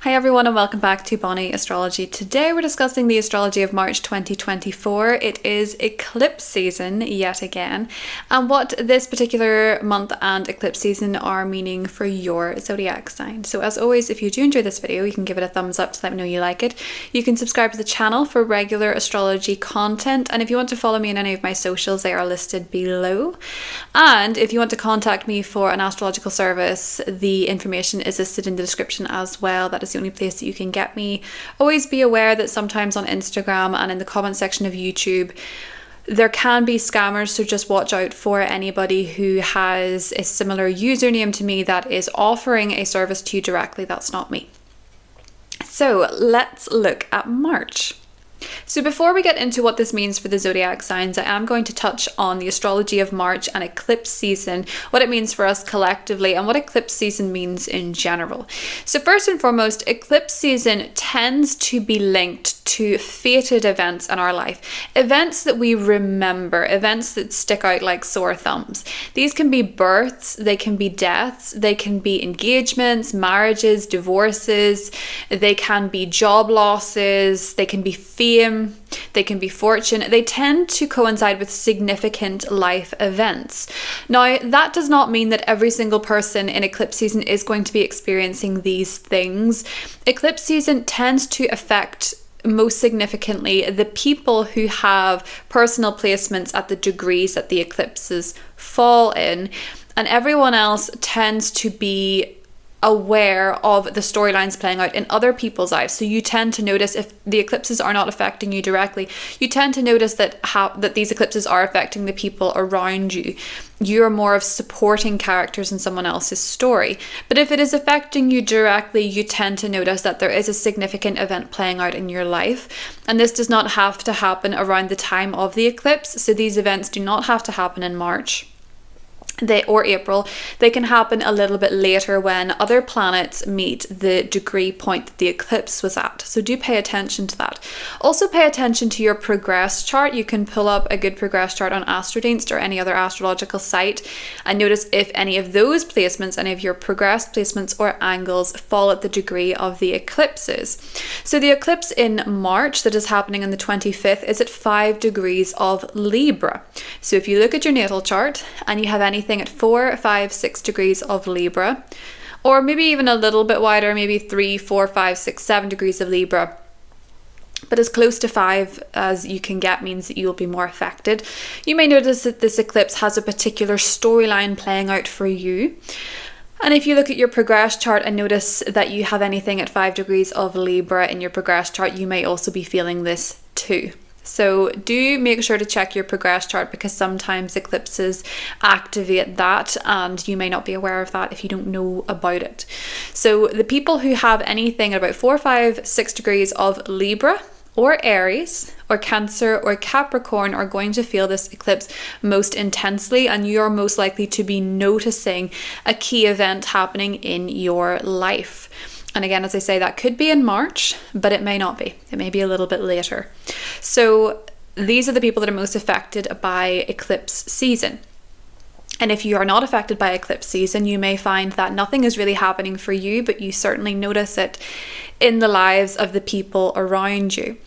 Hi everyone and welcome back to Bonnie Astrology. Today we're discussing the astrology of March 2024. It is eclipse season yet again, and what this particular month and eclipse season are meaning for your zodiac sign. So as always, if you do enjoy this video, you can give it a thumbs up to let me know you like it. You can subscribe to the channel for regular astrology content, and if you want to follow me on any of my socials, they are listed below. And if you want to contact me for an astrological service, the information is listed in the description as well. That is the only place that you can get me. Always be aware that sometimes on Instagram and in the comment section of YouTube there can be scammers, so just watch out for anybody who has a similar username to me that is offering a service to you directly. That's not me. So let's look at March. So before we get into what this means for the zodiac signs, I am going to touch on the astrology of March and eclipse season, what it means for us collectively, and what eclipse season means in general. So first and foremost, eclipse season tends to be linked to fated events in our life, events that we remember, events that stick out like sore thumbs. These can be births, they can be deaths, they can be engagements, marriages, divorces, they can be job losses, they can be fame, they can be fortune. They tend to coincide with significant life events. Now, that does not mean that every single person in eclipse season is going to be experiencing these things. Eclipse season tends to affect most significantly the people who have personal placements at the degrees that the eclipses fall in, and everyone else tends to be aware of the storylines playing out in other people's lives. So you tend to notice, if the eclipses are not affecting you directly, you tend to notice that these eclipses are affecting the people around you. You're more of supporting characters in someone else's story. But if it is affecting you directly, you tend to notice that there is a significant event playing out in your life. And this does not have to happen around the time of the eclipse. So these events do not have to happen in March or April. They can happen a little bit later when other planets meet the degree point that the eclipse was at. So do pay attention to that. Also pay attention to your progress chart. You can pull up a good progress chart on Astrodienst or any other astrological site and notice if any of those placements, any of your progress placements or angles fall at the degree of the eclipses. So the eclipse in March that is happening on the 25th is at 5 degrees of Libra. So if you look at your natal chart and you have anything at 4, 5, 6 degrees of Libra, or maybe even a little bit wider, maybe 3, 4, 5, 6, 7 degrees of Libra, but as close to 5 as you can get means that you will be more affected. You may notice that this eclipse has a particular storyline playing out for you. And if you look at your progress chart and notice that you have anything at 5 degrees of Libra in your progress chart, you may also be feeling this too. So do make sure to check your progress chart, because sometimes eclipses activate that and you may not be aware of that if you don't know about it. So the people who have anything at about 4, 5, 6 degrees of Libra or Aries or Cancer or Capricorn are going to feel this eclipse most intensely, and you're most likely to be noticing a key event happening in your life. And again, as I say, that could be in March, but it may not be. It may be a little bit later. So these are the people that are most affected by eclipse season. And if you are not affected by eclipse season, you may find that nothing is really happening for you, but you certainly notice it in the lives of the people around you.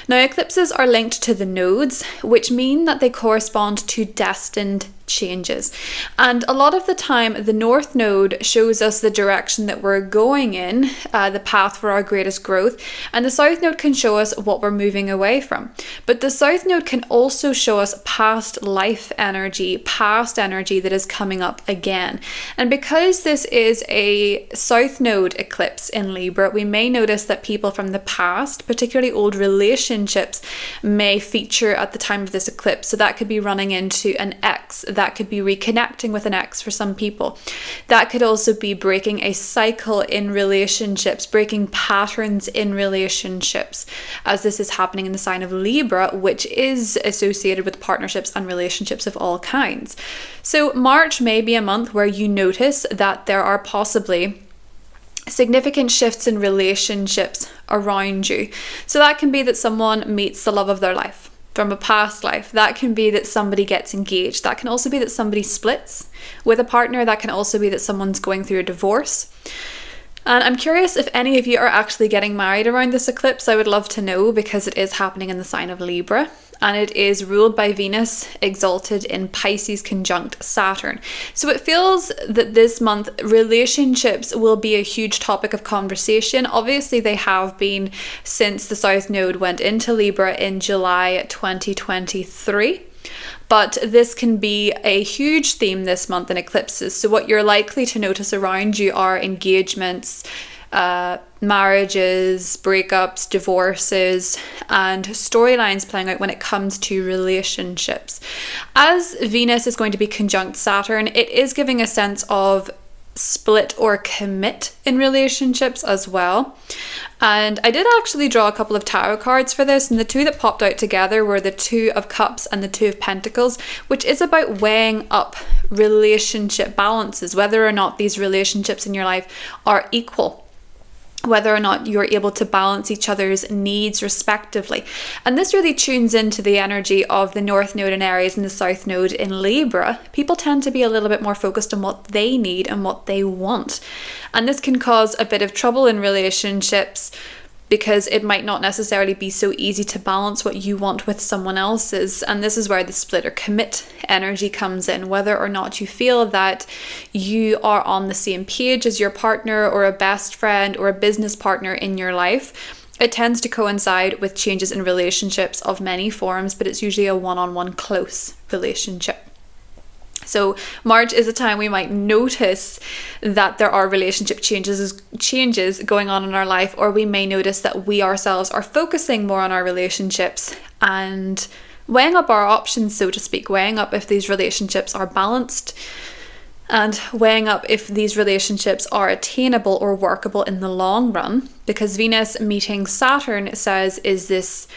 Now, eclipses are linked to the nodes, which mean that they correspond to destined changes. And a lot of the time, the North Node shows us the direction that we're going in, the path for our greatest growth, and the South Node can show us what we're moving away from. But the South Node can also show us past life energy, past energy that is coming up again. And because this is a South Node eclipse in Libra, we may notice that people from the past, particularly old relationships, may feature at the time of this eclipse. So that could be running into an ex, that could be reconnecting with an ex for some people. That could also be breaking a cycle in relationships, breaking patterns in relationships, as this is happening in the sign of Libra, which is associated with partnerships and relationships of all kinds. So March may be a month where you notice that there are possibly significant shifts in relationships around you. So that can be that someone meets the love of their life from a past life. That can be that somebody gets engaged. That can also be that somebody splits with a partner. That can also be that someone's going through a divorce. And I'm curious if any of you are actually getting married around this eclipse. I would love to know, because it is happening in the sign of Libra. And it is ruled by Venus, exalted in Pisces conjunct Saturn. So it feels that this month relationships will be a huge topic of conversation. Obviously, they have been since the South Node went into Libra in July 2023. But this can be a huge theme this month in eclipses. So what you're likely to notice around you are engagements, marriages, breakups, divorces, and storylines playing out when it comes to relationships. As Venus is going to be conjunct Saturn, it is giving a sense of split or commit in relationships as well. And I did actually draw a couple of tarot cards for this, and the two that popped out together were the Two of Cups and the Two of Pentacles, which is about weighing up relationship balances, whether or not these relationships in your life are equal, whether or not you're able to balance each other's needs respectively. And this really tunes into the energy of the North Node in Aries and the South Node in Libra. People tend to be a little bit more focused on what they need and what they want. And this can cause a bit of trouble in relationships, because it might not necessarily be so easy to balance what you want with someone else's. And this is where the split or commit energy comes in, whether or not you feel that you are on the same page as your partner or a best friend or a business partner in your life. It tends to coincide with changes in relationships of many forms, but it's usually a one-on-one close relationship. So March is a time we might notice that there are relationship changes going on in our life, or we may notice that we ourselves are focusing more on our relationships and weighing up our options, so to speak, weighing up if these relationships are balanced and weighing up if these relationships are attainable or workable in the long run. Because Venus meeting Saturn says, is this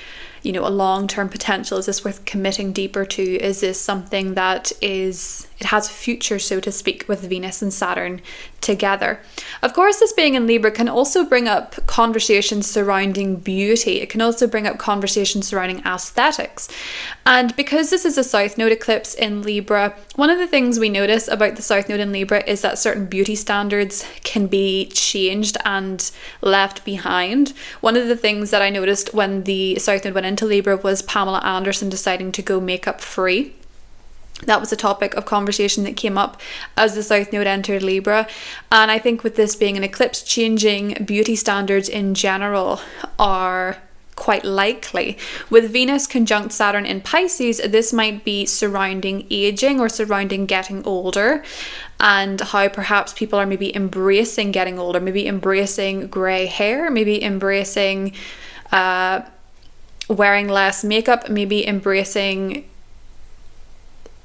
a long-term potential? Is this worth committing deeper to? Is this something that it has a future, so to speak, with Venus and Saturn together? Of course, this being in Libra can also bring up conversations surrounding beauty. It can also bring up conversations surrounding aesthetics. And because this is a South Node eclipse in Libra, one of the things we notice about the South Node in Libra is that certain beauty standards can be changed and left behind. One of the things that I noticed when the South Node went into Libra was Pamela Anderson deciding to go makeup free. That was a topic of conversation that came up as the South Node entered Libra. And I think with this being an eclipse, changing beauty standards in general are quite likely. With Venus conjunct Saturn in Pisces, this might be surrounding aging or surrounding getting older, and how perhaps people are maybe embracing getting older, maybe embracing grey hair, maybe embracing wearing less makeup, maybe embracing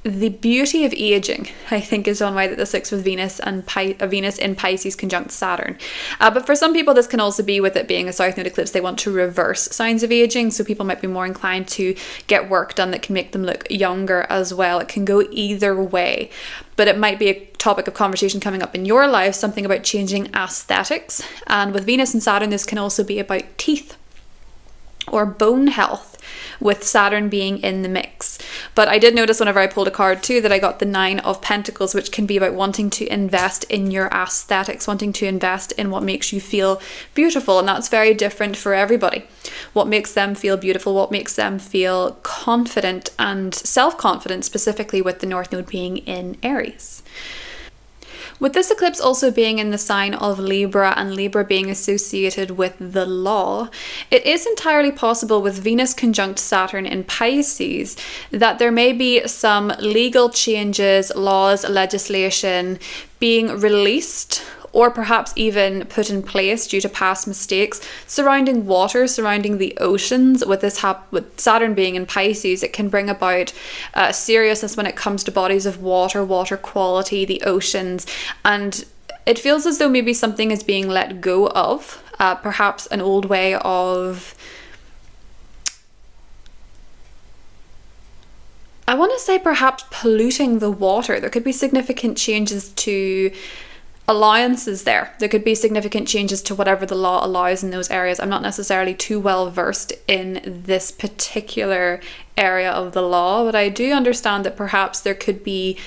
the beauty of aging, I think, is one way that this looks with Venus and Venus in Pisces conjunct Saturn. But for some people, this can also be, with it being a South Node eclipse, they want to reverse signs of aging. So people might be more inclined to get work done that can make them look younger as well. It can go either way. But it might be a topic of conversation coming up in your life, something about changing aesthetics. And with Venus and Saturn, this can also be about teeth or bone health, with Saturn being in the mix. But I did notice whenever I pulled a card too that I got the Nine of Pentacles, which can be about wanting to invest in your aesthetics, wanting to invest in what makes you feel beautiful. And that's very different for everybody. What makes them feel beautiful, what makes them feel confident and self-confident, specifically with the North Node being in Aries. With this eclipse also being in the sign of Libra and Libra being associated with the law, it is entirely possible with Venus conjunct Saturn in Pisces that there may be some legal changes, laws, legislation being released or perhaps even put in place due to past mistakes surrounding water, surrounding the oceans. With with Saturn being in Pisces, it can bring about seriousness when it comes to bodies of water, water quality, the oceans, and it feels as though maybe something is being let go of, perhaps an old way of, I want to say perhaps polluting the water. There could be significant changes to allowances there. There could be significant changes to whatever the law allows in those areas. I'm not necessarily too well versed in this particular area of the law, but I do understand that perhaps there could be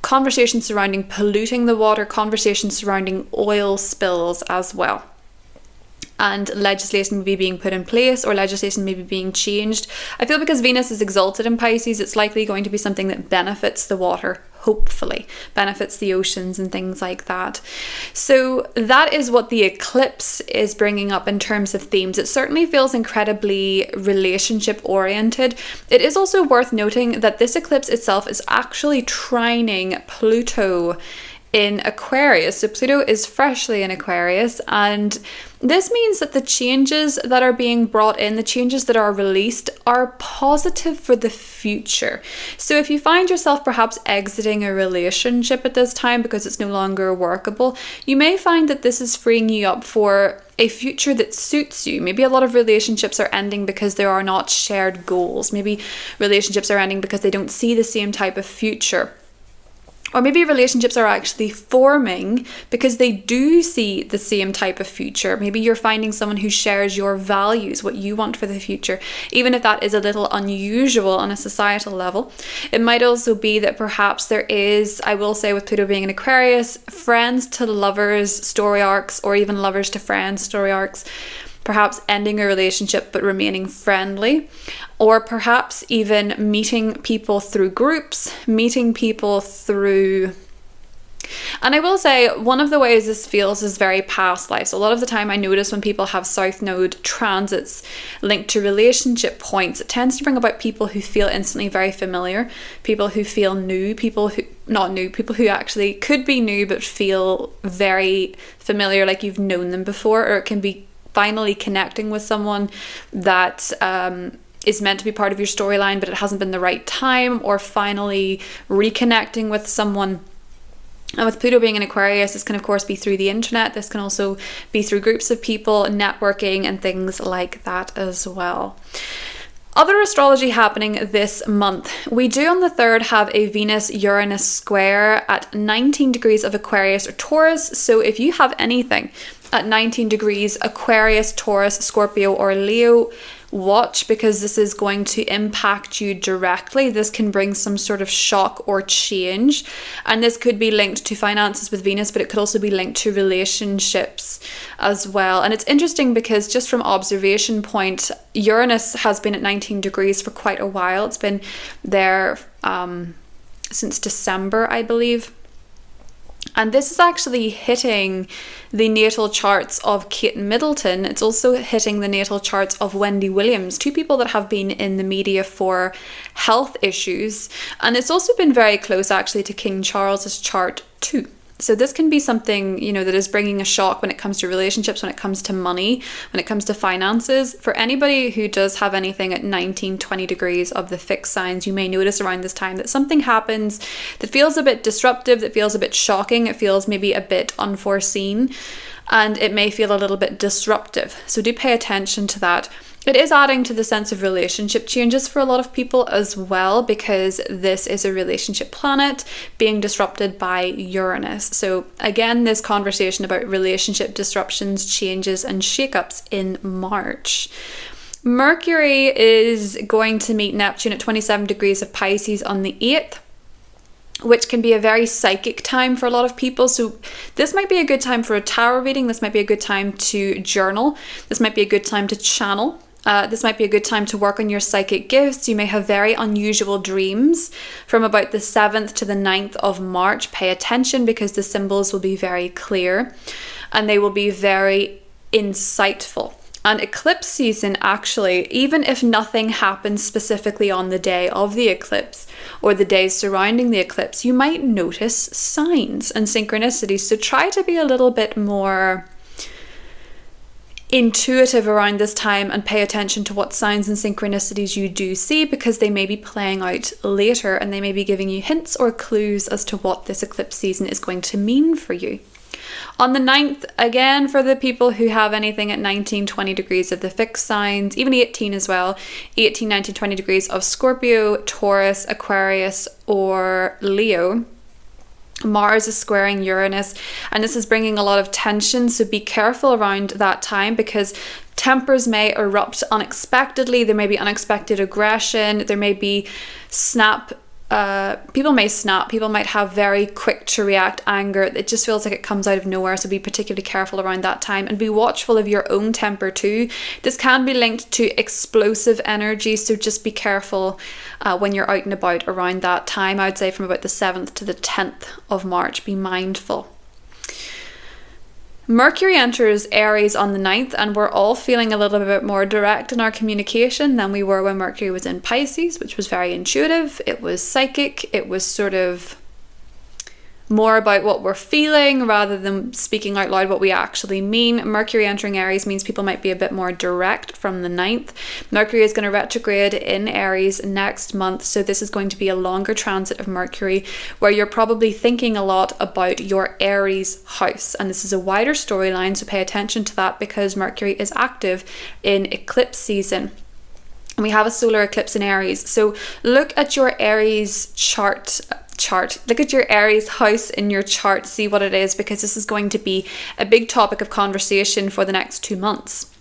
conversations surrounding polluting the water, conversations surrounding oil spills as well. And legislation may be being put in place, or legislation may be being changed. I feel because Venus is exalted in Pisces, it's likely going to be something that benefits the water, hopefully, benefits the oceans and things like that. So that is what the eclipse is bringing up in terms of themes. It certainly feels incredibly relationship oriented. It is also worth noting that this eclipse itself is actually trining Pluto in Aquarius. So Pluto is freshly in Aquarius, and this means that the changes that are being brought in, the changes that are released, are positive for the future. So if you find yourself perhaps exiting a relationship at this time because it's no longer workable, you may find that this is freeing you up for a future that suits you. Maybe a lot of relationships are ending because there are not shared goals. Maybe relationships are ending because they don't see the same type of future. Or maybe relationships are actually forming because they do see the same type of future. Maybe you're finding someone who shares your values, what you want for the future, even if that is a little unusual on a societal level. It might also be that perhaps there is, I will say with Pluto being in Aquarius, friends to lovers story arcs, or even lovers to friends story arcs. Perhaps ending a relationship but remaining friendly, or perhaps even meeting people through groups, meeting people through... And I will say, one of the ways this feels is very past life. So a lot of the time I notice when people have South Node transits linked to relationship points, it tends to bring about people who feel instantly very familiar, people who feel new, people who actually could be new but feel very familiar, like you've known them before. Or it can be finally connecting with someone that is meant to be part of your storyline, but it hasn't been the right time, or finally reconnecting with someone. And with Pluto being in Aquarius, this can of course be through the internet. This can also be through groups of people, networking and things like that as well. Other astrology happening this month. We do on the 3rd have a Venus-Uranus square at 19 degrees of Aquarius or Taurus. So if you have anything at 19 degrees Aquarius, Taurus, Scorpio or Leo, watch, because this is going to impact you directly. This can bring some sort of shock or change, and this could be linked to finances with Venus, but it could also be linked to relationships as well. And it's interesting because just from observation point, Uranus has been at 19 degrees for quite a while. It's been there since December, I believe. And this is actually hitting the natal charts of Kate Middleton. It's also hitting the natal charts of Wendy Williams, two people that have been in the media for health issues. And it's also been very close actually to King Charles's chart too. So this can be something, you know, that is bringing a shock when it comes to relationships, when it comes to money, when it comes to finances. For anybody who does have anything at 19, 20 degrees of the fixed signs, you may notice around this time that something happens that feels a bit disruptive, that feels a bit shocking, it feels maybe a bit unforeseen, and it may feel a little bit disruptive. So do pay attention to that. It is adding to the sense of relationship changes for a lot of people as well, because this is a relationship planet being disrupted by Uranus. So again, this conversation about relationship disruptions, changes and shakeups in March. Mercury is going to meet Neptune at 27 degrees of Pisces on the 8th. Which can be a very psychic time for a lot of people. So this might be a good time for a tarot reading. This might be a good time to journal. This might be a good time to channel. This might be a good time to work on your psychic gifts. You may have very unusual dreams from about the 7th to the 9th of March. Pay attention, because the symbols will be very clear and they will be very insightful. And eclipse season, actually, even if nothing happens specifically on the day of the eclipse or the days surrounding the eclipse, you might notice signs and synchronicities. So try to be a little bit more intuitive around this time and pay attention to what signs and synchronicities you do see, because they may be playing out later and they may be giving you hints or clues as to what this eclipse season is going to mean for you. On the 9th, again, for the people who have anything at 19, 20 degrees of the fixed signs, even 18 as well, 18, 19, 20 degrees of Scorpio, Taurus, Aquarius, or Leo, Mars is squaring Uranus, and this is bringing a lot of tension. So be careful around that time, because tempers may erupt unexpectedly. There may be unexpected aggression. There may be snap people may snap, people might have very quick to react anger. It just feels like it comes out of nowhere, so be particularly careful around that time and be watchful of your own temper too. This can be linked to explosive energy, so just be careful when you're out and about around that time. I would say from about the 7th to the 10th of March, be mindful. Mercury enters Aries on the 9th, and we're all feeling a little bit more direct in our communication than we were when Mercury was in Pisces, which was very intuitive. It was psychic. It was sort of more about what we're feeling rather than speaking out loud what we actually mean. Mercury entering Aries means people might be a bit more direct from the 9th. Mercury is going to retrograde in Aries next month, so this is going to be a longer transit of Mercury where you're probably thinking a lot about your Aries house, and this is a wider storyline, so pay attention to that because Mercury is active in eclipse season. And we have a solar eclipse in Aries, so look at your Aries chart. Look at your Aries house in your chart, see what it is, because this is going to be a big topic of conversation for the next 2 months.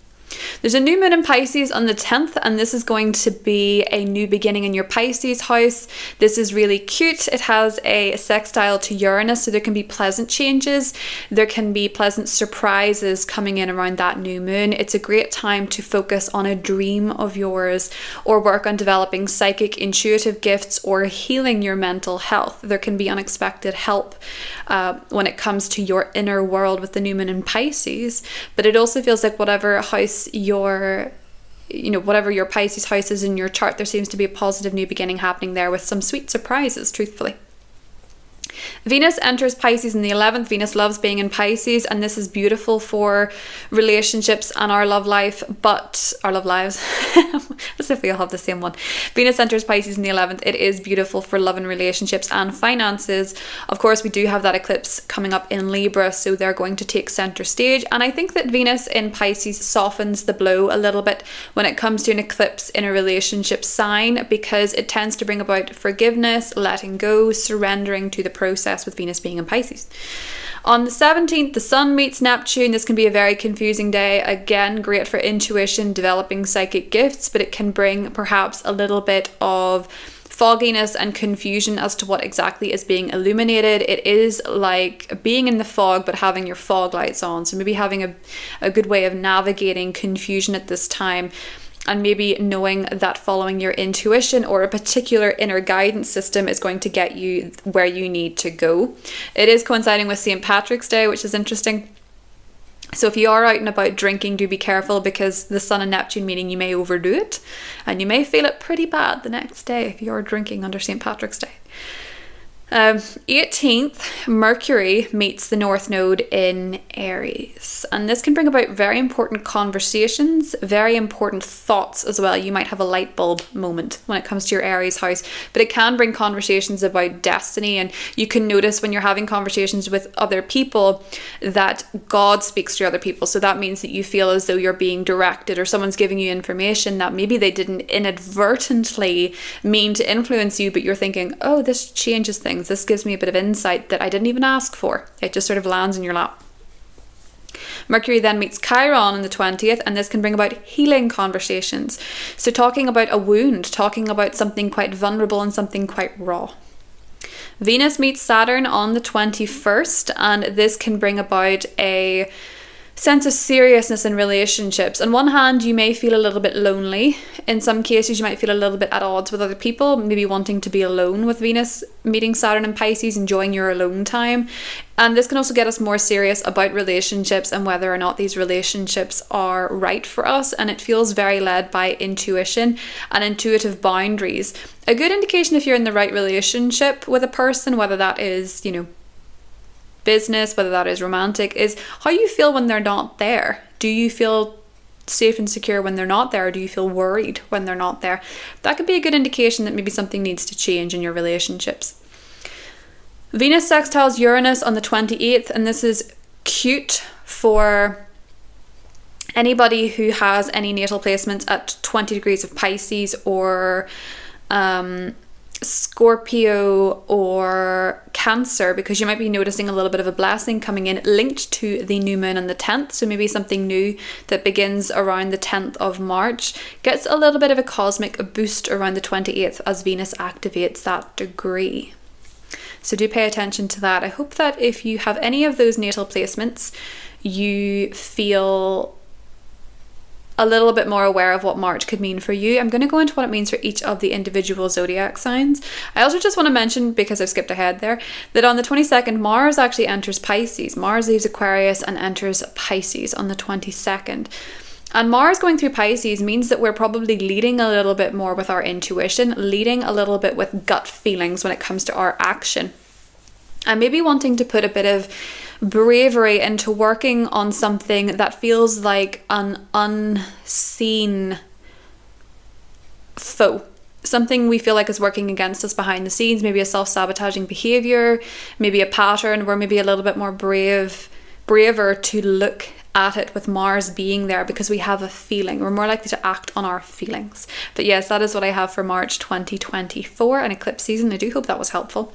There's a new moon in Pisces on the 10th, and this is going to be a new beginning in your Pisces house. This is really cute. It has a sextile to Uranus, so there can be pleasant changes. There can be pleasant surprises coming in around that new moon. It's a great time to focus on a dream of yours or work on developing psychic intuitive gifts or healing your mental health. There can be unexpected help when it comes to your inner world with the new moon in Pisces, but it also feels like whatever your Pisces house is in your chart, there seems to be a positive new beginning happening there with some sweet surprises, truthfully. Venus enters Pisces in the 11th. Venus loves being in Pisces, and this is beautiful for relationships and our love life, but our love lives, as if we all have the same one. Venus enters Pisces in the 11th. It is beautiful for love and relationships and finances. Of course, we do have that eclipse coming up in Libra, so they're going to take center stage, and I think that Venus in Pisces softens the blow a little bit when it comes to an eclipse in a relationship sign, because it tends to bring about forgiveness, letting go, surrendering to the process with Venus being in Pisces. On the 17th, the Sun meets Neptune. This can be a very confusing day. Again, great for intuition, developing psychic gifts, but it can bring perhaps a little bit of fogginess and confusion as to what exactly is being illuminated. It is like being in the fog but having your fog lights on, so maybe having a good way of navigating confusion at this time, and maybe knowing that following your intuition or a particular inner guidance system is going to get you where you need to go. It is coinciding with St. Patrick's Day, which is interesting. So if you are out and about drinking, do be careful, because the Sun and Neptune meeting, you may overdo it and you may feel it pretty bad the next day if you're drinking under St. Patrick's Day. 18th, Mercury meets the North Node in Aries, and this can bring about very important conversations, very important thoughts as well. You might have a light bulb moment when it comes to your Aries house, but it can bring conversations about destiny, and you can notice when you're having conversations with other people that God speaks to other people. So that means that you feel as though you're being directed, or someone's giving you information that maybe they didn't inadvertently mean to influence you, but you're thinking, oh, this changes things. This gives me a bit of insight that I didn't even ask for. It just sort of lands in your lap. Mercury then meets Chiron on the 20th, and this can bring about healing conversations. So talking about a wound, talking about something quite vulnerable and something quite raw. Venus meets Saturn on the 21st, and this can bring about a sense of seriousness in relationships. On one hand, you may feel a little bit lonely. In some cases, you might feel a little bit at odds with other people, maybe wanting to be alone with Venus meeting Saturn in Pisces, enjoying your alone time. And this can also get us more serious about relationships and whether or not these relationships are right for us. And it feels very led by intuition and intuitive boundaries. A good indication if you're in the right relationship with a person, whether that is, business, whether that is romantic, is how you feel when they're not there. Do you feel safe and secure when they're not there, or do you feel worried when they're not there? That could be a good indication that maybe something needs to change in your relationships. Venus sextiles Uranus on the 28th, and this is cute for anybody who has any natal placements at 20 degrees of Pisces or Scorpio or Cancer, because you might be noticing a little bit of a blessing coming in linked to the new moon on the 10th. So maybe something new that begins around the 10th of March gets a little bit of a cosmic boost around the 28th as Venus activates that degree. So do pay attention to that. I hope that if you have any of those natal placements, you feel a little bit more aware of what March could mean for you. I'm going to go into what it means for each of the individual zodiac signs. I also just want to mention, because I've skipped ahead there, that on the 22nd, Mars actually enters Pisces. Mars leaves Aquarius and enters Pisces on the 22nd. And Mars going through Pisces means that we're probably leading a little bit more with our intuition, leading a little bit with gut feelings when it comes to our action. And maybe wanting to put a bit of bravery into working on something that feels like an unseen foe. Something we feel like is working against us behind the scenes, maybe a self-sabotaging behavior, maybe a pattern where maybe a little bit more braver to look at it with Mars being there, because we have a feeling. We're more likely to act on our feelings. But yes, that is what I have for March 2024 and eclipse season. I do hope that was helpful.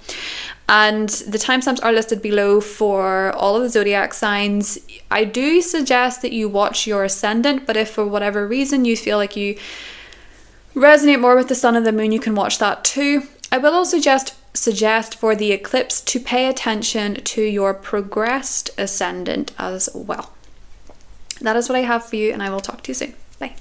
And the timestamps are listed below for all of the zodiac signs. I do suggest that you watch your ascendant, but if for whatever reason you feel like you resonate more with the sun and the moon, you can watch that too. I will also suggest for the eclipse to pay attention to your progressed ascendant as well. That is what I have for you, and I will talk to you soon. Bye.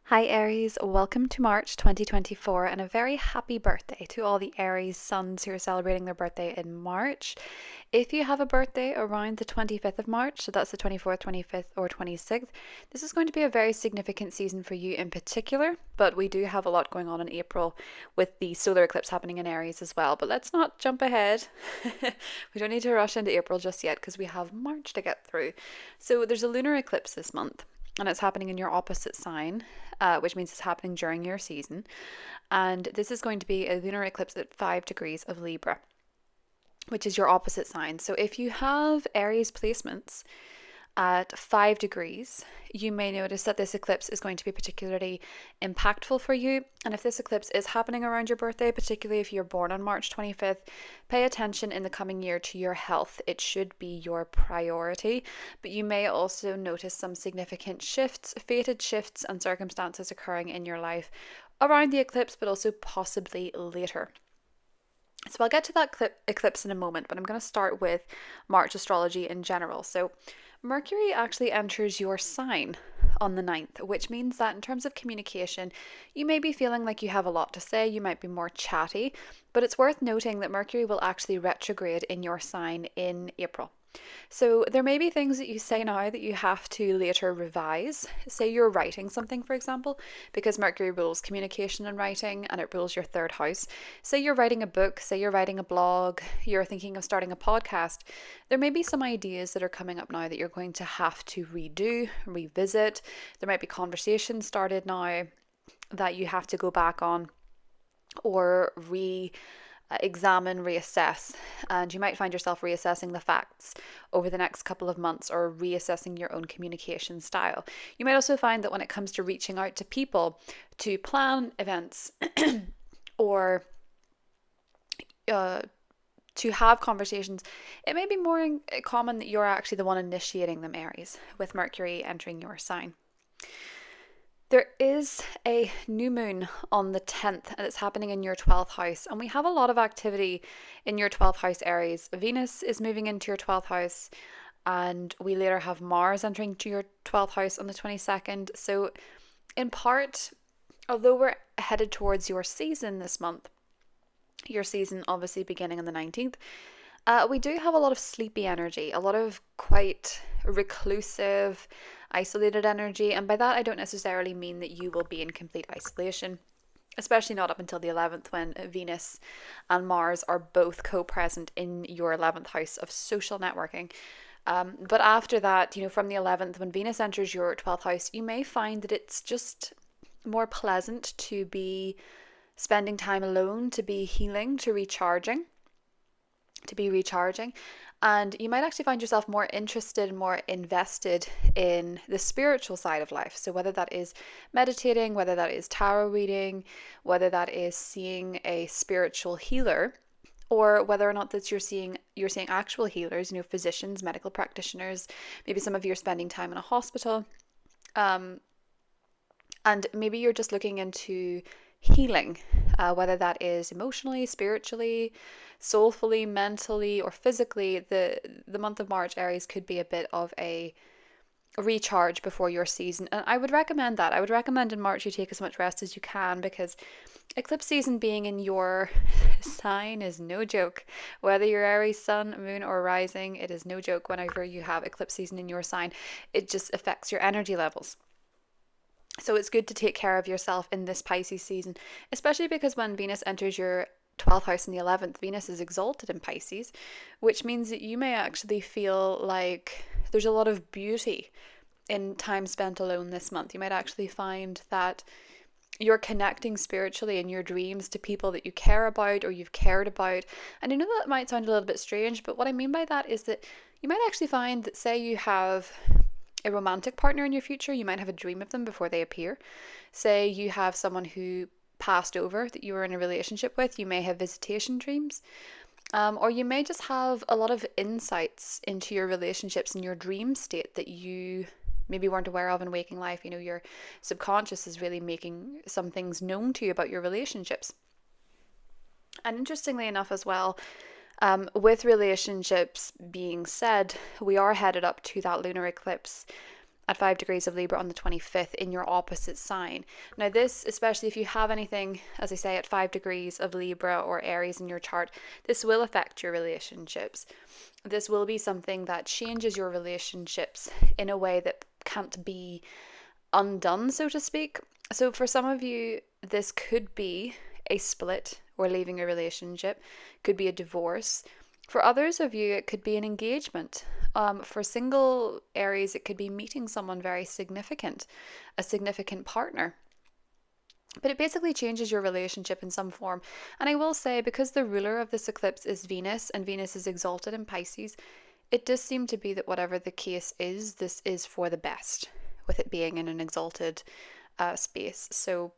Hi Aries, welcome to March 2024 and a very happy birthday to all the Aries suns who are celebrating their birthday in March. If you have a birthday around the 25th of March, so that's the 24th, 25th or 26th, this is going to be a very significant season for you in particular, but we do have a lot going on in April with the solar eclipse happening in Aries as well. But let's not jump ahead. We don't need to rush into April just yet because we have March to get through. So there's a lunar eclipse this month, and it's happening in your opposite sign, which means it's happening during your season. And this is going to be a lunar eclipse at 5 degrees of Libra, which is your opposite sign. So if you have Aries placements at 5 degrees, you may notice that this eclipse is going to be particularly impactful for you. And if this eclipse is happening around your birthday, particularly if you're born on March 25th, pay attention in the coming year to your health. It should be your priority, but you may also notice some significant shifts, fated shifts and circumstances occurring in your life around the eclipse, but also possibly later. So I'll get to that eclipse in a moment, but I'm going to start with March astrology in general. So Mercury actually enters your sign on the 9th, which means that in terms of communication, you may be feeling like you have a lot to say, you might be more chatty, but it's worth noting that Mercury will actually retrograde in your sign in April. So there may be things that you say now that you have to later revise. Say you're writing something, for example, because Mercury rules communication and writing, and it rules your third house. Say you're writing a book, say you're writing a blog, you're thinking of starting a podcast. There may be some ideas that are coming up now that you're going to have to redo, revisit. There might be conversations started now that you have to go back on or examine, reassess, and you might find yourself reassessing the facts over the next couple of months or reassessing your own communication style. You might also find that when it comes to reaching out to people to plan events or to have conversations, it may be more common that you're actually the one initiating them, Aries, with Mercury entering your sign. There is a new moon on the 10th, and it's happening in your 12th house. And we have a lot of activity in your 12th house, Aries. Venus is moving into your 12th house, and we later have Mars entering to your 12th house on the 22nd. So in part, although we're headed towards your season this month, your season obviously beginning on the 19th, we do have a lot of sleepy energy, a lot of quite reclusive, isolated energy. And by that, I don't necessarily mean that you will be in complete isolation, especially not up until the 11th, when Venus and Mars are both co-present in your 11th house of social networking. But after that, from the 11th, when Venus enters your 12th house, you may find that it's just more pleasant to be spending time alone, to be healing, to be recharging. And you might actually find yourself more interested and more invested in the spiritual side of life. So whether that is meditating, whether that is tarot reading, whether that is seeing a spiritual healer, or whether or not that you're seeing actual healers, physicians, medical practitioners. Maybe some of you are spending time in a hospital. And maybe you're just looking into healing, whether that is emotionally, spiritually, soulfully, mentally, or physically. The month of March, Aries, could be a bit of a recharge before your season. And I would recommend that. I would recommend in March you take as much rest as you can, because eclipse season being in your sign is no joke. Whether you're Aries, sun, moon, or rising, it is no joke whenever you have eclipse season in your sign. It just affects your energy levels. So it's good to take care of yourself in this Pisces season, especially because when Venus enters your 12th house in the 11th, Venus is exalted in Pisces, which means that you may actually feel like there's a lot of beauty in time spent alone this month. You might actually find that you're connecting spiritually in your dreams to people that you care about or you've cared about. And I know that might sound a little bit strange, but what I mean by that is that you might actually find that, say you have a romantic partner in your future, you might have a dream of them before they appear. Say you have someone who passed over that you were in a relationship with, you may have visitation dreams. Or you may just have a lot of insights into your relationships in your dream state that you maybe weren't aware of in waking life. Your subconscious is really making some things known to you about your relationships. And interestingly enough as well, with relationships being said, we are headed up to that lunar eclipse at 5 degrees of Libra on the 25th in your opposite sign. Now this, especially if you have anything, as I say, at 5 degrees of Libra or Aries in your chart, this will affect your relationships. This will be something that changes your relationships in a way that can't be undone, so to speak. So for some of you, this could be a split or leaving a relationship, could be a divorce. For others of you, it could be an engagement. For single Aries, it could be meeting someone very significant, a significant partner. But it basically changes your relationship in some form. And I will say, because the ruler of this eclipse is Venus, and Venus is exalted in Pisces, it does seem to be that whatever the case is, this is for the best, with it being in an exalted space. So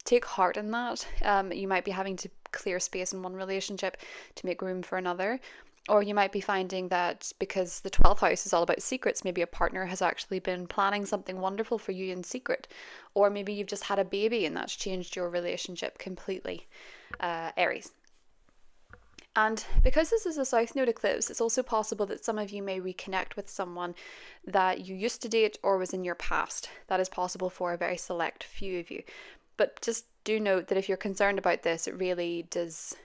take heart in that. You might be having to clear space in one relationship to make room for another. Or you might be finding that because the 12th house is all about secrets, maybe a partner has actually been planning something wonderful for you in secret. Or maybe you've just had a baby and that's changed your relationship completely, Aries. And because this is a South Node eclipse, it's also possible that some of you may reconnect with someone that you used to date or was in your past. That is possible for a very select few of you. But just do note that if you're concerned about this, it really does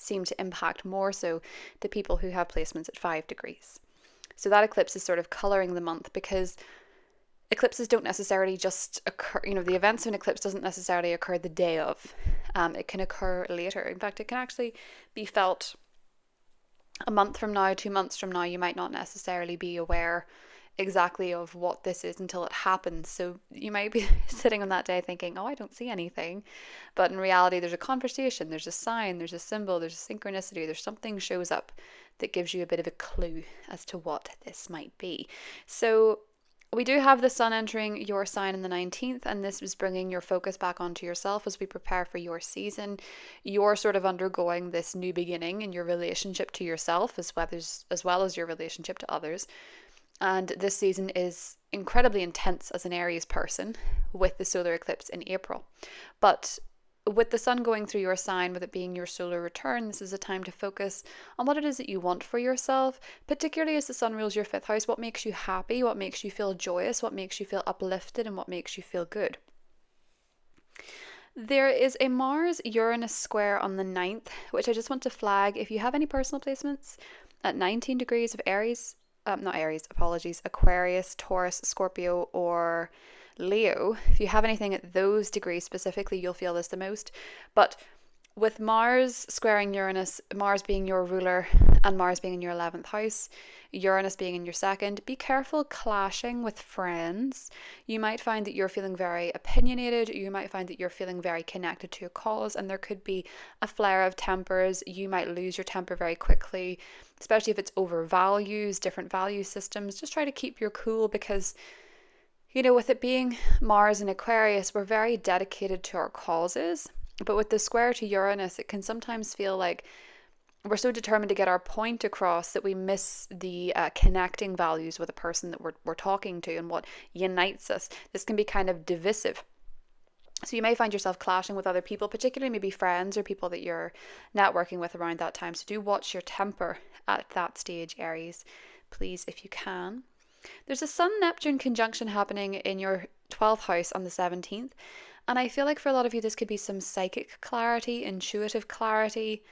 seem to impact more so the people who have placements at 5 degrees. So that eclipse is sort of colouring the month, because eclipses don't necessarily just occur, the events of an eclipse doesn't necessarily occur the day of. It can occur later. In fact, it can actually be felt a month from now, 2 months from now. You might not necessarily be aware exactly of what this is until it happens. So you might be sitting on that day thinking, oh, I don't see anything. But in reality, there's a conversation, there's a sign, there's a symbol, there's a synchronicity, there's something shows up that gives you a bit of a clue as to what this might be. So we do have the sun entering your sign in the 19th, and this is bringing your focus back onto yourself as we prepare for your season. You're sort of undergoing this new beginning in your relationship to yourself as well as your relationship to others. And this season is incredibly intense as an Aries person with the solar eclipse in April. But with the sun going through your sign, with it being your solar return, this is a time to focus on what it is that you want for yourself, particularly as the sun rules your 5th house. What makes you happy, what makes you feel joyous, what makes you feel uplifted, and what makes you feel good. There is a Mars-Uranus square on the 9th, which I just want to flag. If you have any personal placements at 19 degrees of Aries, Aquarius, Taurus, Scorpio, or Leo. If you have anything at those degrees specifically, you'll feel this the most. But with Mars squaring Uranus, Mars being your ruler and Mars being in your 11th house, Uranus being in your second, be careful clashing with friends. You might find that you're feeling very opinionated. You might find that you're feeling very connected to a cause, and there could be a flare of tempers. You might lose your temper very quickly, especially if it's over values, different value systems. Just try to keep your cool because, you know, with it being Mars and Aquarius, we're very dedicated to our causes. But with the square to Uranus, it can sometimes feel like we're so determined to get our point across that we miss the connecting values with a person that we're talking to and what unites us. This can be kind of divisive. So you may find yourself clashing with other people, particularly maybe friends or people that you're networking with around that time. So do watch your temper at that stage, Aries, please, if you can. There's a Sun-Neptune conjunction happening in your 12th house on the 17th. And I feel like for a lot of you, this could be some psychic clarity, intuitive clarity.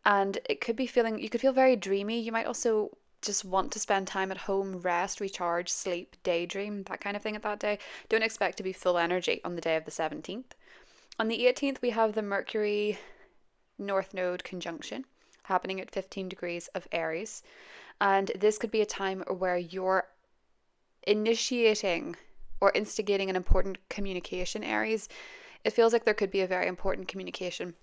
And it could be feeling, you could feel very dreamy. You might also just want to spend time at home, rest, recharge, sleep, daydream, that kind of thing at that day. Don't expect to be full energy on the day of the 17th. On the 18th, we have the Mercury North Node conjunction happening at 15 degrees of Aries. And this could be a time where you're initiating or instigating an important communication, Aries. It feels like there could be a very important communication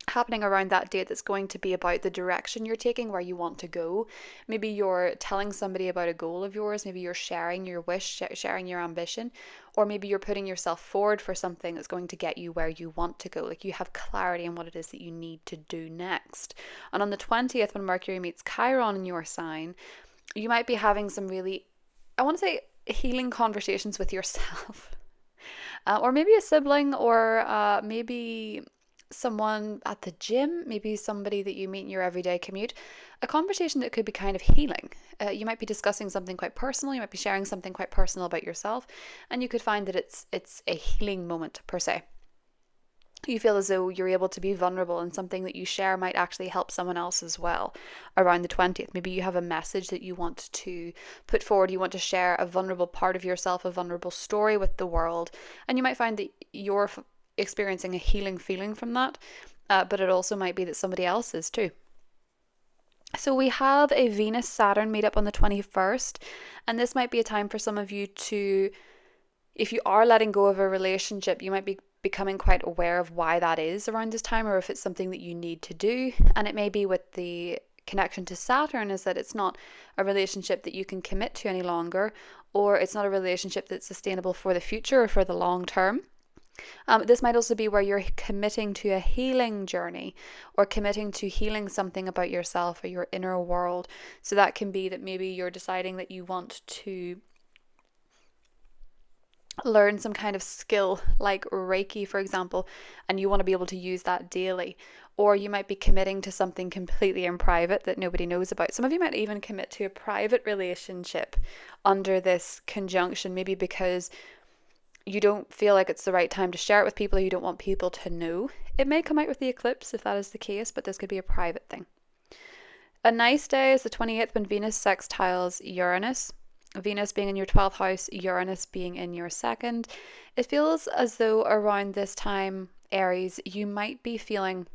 happening around that date that's going to be about the direction you're taking, where you want to go. Maybe you're telling somebody about a goal of yours. Maybe you're sharing your wish, sharing your ambition, or maybe you're putting yourself forward for something that's going to get you where you want to go. Like you have clarity on what it is that you need to do next. And on the 20th, when Mercury meets Chiron in your sign, you might be having some really, I want to say, healing conversations with yourself. Or maybe a sibling, or maybe someone at the gym, maybe somebody that you meet in your everyday commute. A conversation that could be kind of healing. You might be discussing something quite personal. You might be sharing something quite personal about yourself, and you could find that it's a healing moment per se. You feel as though you're able to be vulnerable, and something that you share might actually help someone else as well around the 20th. Maybe you have a message that you want to put forward. You want to share a vulnerable part of yourself, a vulnerable story with the world. And you might find that you're experiencing a healing feeling from that. But it also might be that somebody else is too. So we have a Venus-Saturn meet up on the 21st. And this might be a time for some of you to, if you are letting go of a relationship, you might be becoming quite aware of why that is around this time, or if it's something that you need to do. And it may be with the connection to Saturn is that it's not a relationship that you can commit to any longer, or it's not a relationship that's sustainable for the future or for the long term. This might also be where you're committing to a healing journey, or committing to healing something about yourself or your inner world. So that can be that maybe you're deciding that you want to learn some kind of skill like Reiki, for example, and you want to be able to use that daily. Or you might be committing to something completely in private that nobody knows about. Some of you might even commit to a private relationship under this conjunction, maybe because you don't feel like it's the right time to share it with people, or you don't want people to know. It may come out with the eclipse if that is the case, but this could be a private thing. A nice day is the 28th, when Venus sextiles Uranus. Venus being in your 12th house, Uranus being in your second. It feels as though around this time, Aries, you might be feeling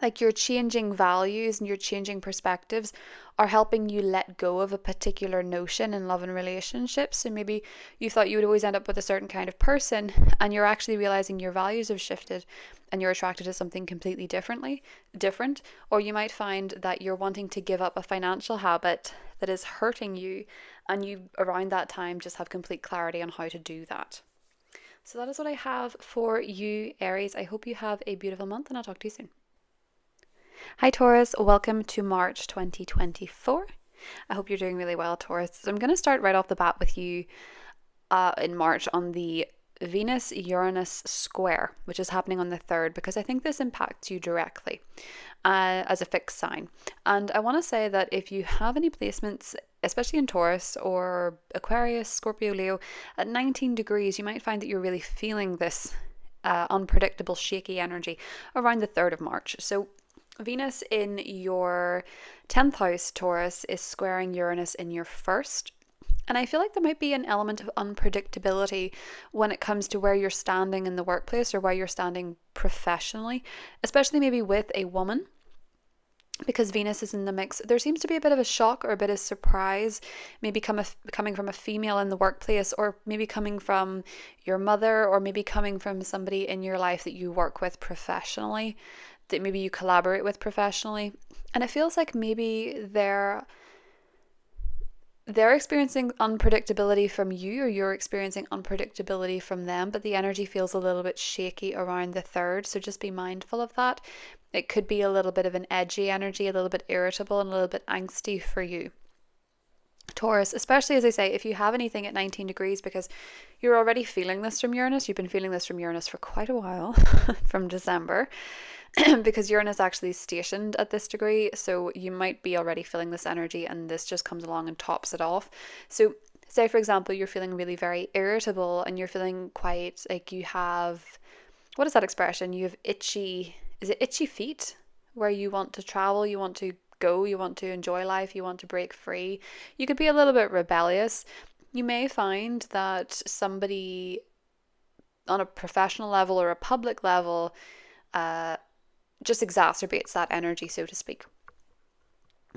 like your changing values and your changing perspectives are helping you let go of a particular notion in love and relationships. So maybe you thought you would always end up with a certain kind of person, and you're actually realizing your values have shifted and you're attracted to something completely different. Or you might find that you're wanting to give up a financial habit that is hurting you, and you around that time just have complete clarity on how to do that. So that is what I have for you, Aries. I hope you have a beautiful month, and I'll talk to you soon. Hi Taurus, welcome to March 2024. I hope you're doing really well, Taurus. So I'm going to start right off the bat with you in March on the Venus-Uranus square, which is happening on the 3rd, because I think this impacts you directly as a fixed sign. And I want to say that if you have any placements, especially in Taurus or Aquarius, Scorpio, Leo, at 19 degrees, you might find that you're really feeling this unpredictable, shaky energy around the 3rd of March. So Venus in your 10th house, Taurus, is squaring Uranus in your 1st. And I feel like there might be an element of unpredictability when it comes to where you're standing in the workplace or where you're standing professionally, especially maybe with a woman. Because Venus is in the mix, there seems to be a bit of a shock or a bit of surprise, maybe coming from a female in the workplace, or maybe coming from your mother, or maybe coming from somebody in your life that you work with professionally, that maybe you collaborate with professionally. And it feels like maybe they're experiencing unpredictability from you, or you're experiencing unpredictability from them, but the energy feels a little bit shaky around the 3rd, so just be mindful of that. It could be a little bit of an edgy energy, a little bit irritable and a little bit angsty for you, Taurus, especially as I say, if you have anything at 19 degrees, because you're already feeling this from Uranus. You've been feeling this from Uranus for quite a while, from December, because Uranus actually is stationed at this degree. So you might be already feeling this energy, and this just comes along and tops it off. So say, for example, you're feeling really very irritable and you're feeling quite like you have, what is that expression? You have itchy, is it itchy feet? Where you want to travel, you want to go, you want to enjoy life, you want to break free. You could be a little bit rebellious. You may find that somebody on a professional level or a public level just exacerbates that energy, so to speak.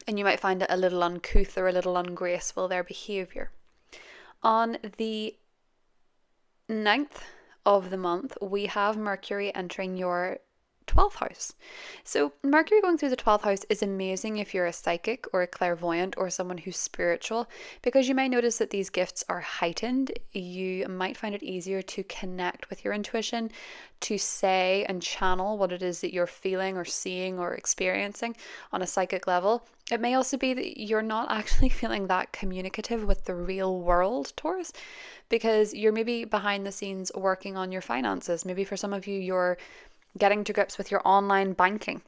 And you might find it a little uncouth or a little ungraceful, their behaviour. On the 9th of the month, we have Mercury entering your 12th house. So Mercury going through the 12th house is amazing if you're a psychic or a clairvoyant or someone who's spiritual, because you may notice that these gifts are heightened. You might find it easier to connect with your intuition, to say and channel what it is that you're feeling or seeing or experiencing on a psychic level. It may also be that you're not actually feeling that communicative with the real world, Taurus, because you're maybe behind the scenes working on your finances. Maybe for some of you, you're getting to grips with your online banking.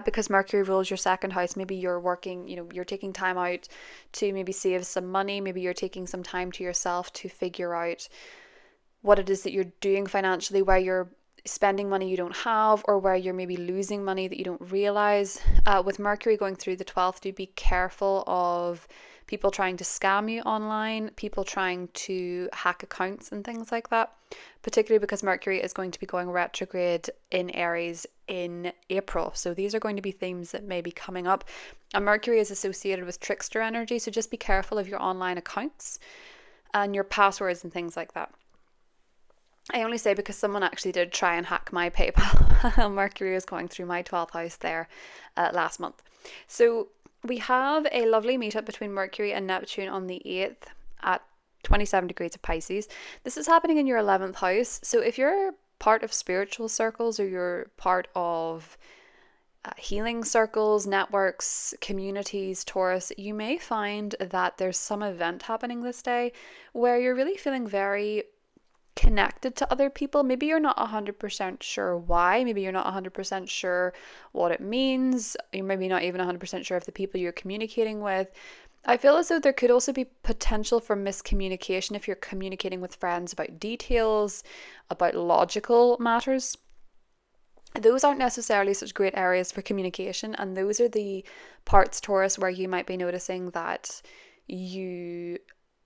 Because Mercury rules your 2nd house, maybe you're working, you're taking time out to maybe save some money. Maybe you're taking some time to yourself to figure out what it is that you're doing financially, where you're spending money you don't have, or where you're maybe losing money that you don't realize. With Mercury going through the 12th, do be careful of people trying to scam you online, people trying to hack accounts and things like that, particularly because Mercury is going to be going retrograde in Aries in April. So these are going to be themes that may be coming up. And Mercury is associated with trickster energy, so just be careful of your online accounts and your passwords and things like that. I only say because someone actually did try and hack my PayPal. Mercury was going through my 12th house there last month. So we have a lovely meetup between Mercury and Neptune on the 8th at 27 degrees of Pisces. This is happening in your 11th house. So if you're part of spiritual circles, or you're part of healing circles, networks, communities, Taurus, you may find that there's some event happening this day where you're really feeling very connected to other people. Maybe you're not 100% sure why. Maybe you're not 100% sure what it means. You're maybe not even 100% sure if the people you're communicating with. I feel as though there could also be potential for miscommunication if you're communicating with friends about details, about logical matters. Those aren't necessarily such great areas for communication, and those are the parts, Taurus, where you might be noticing that you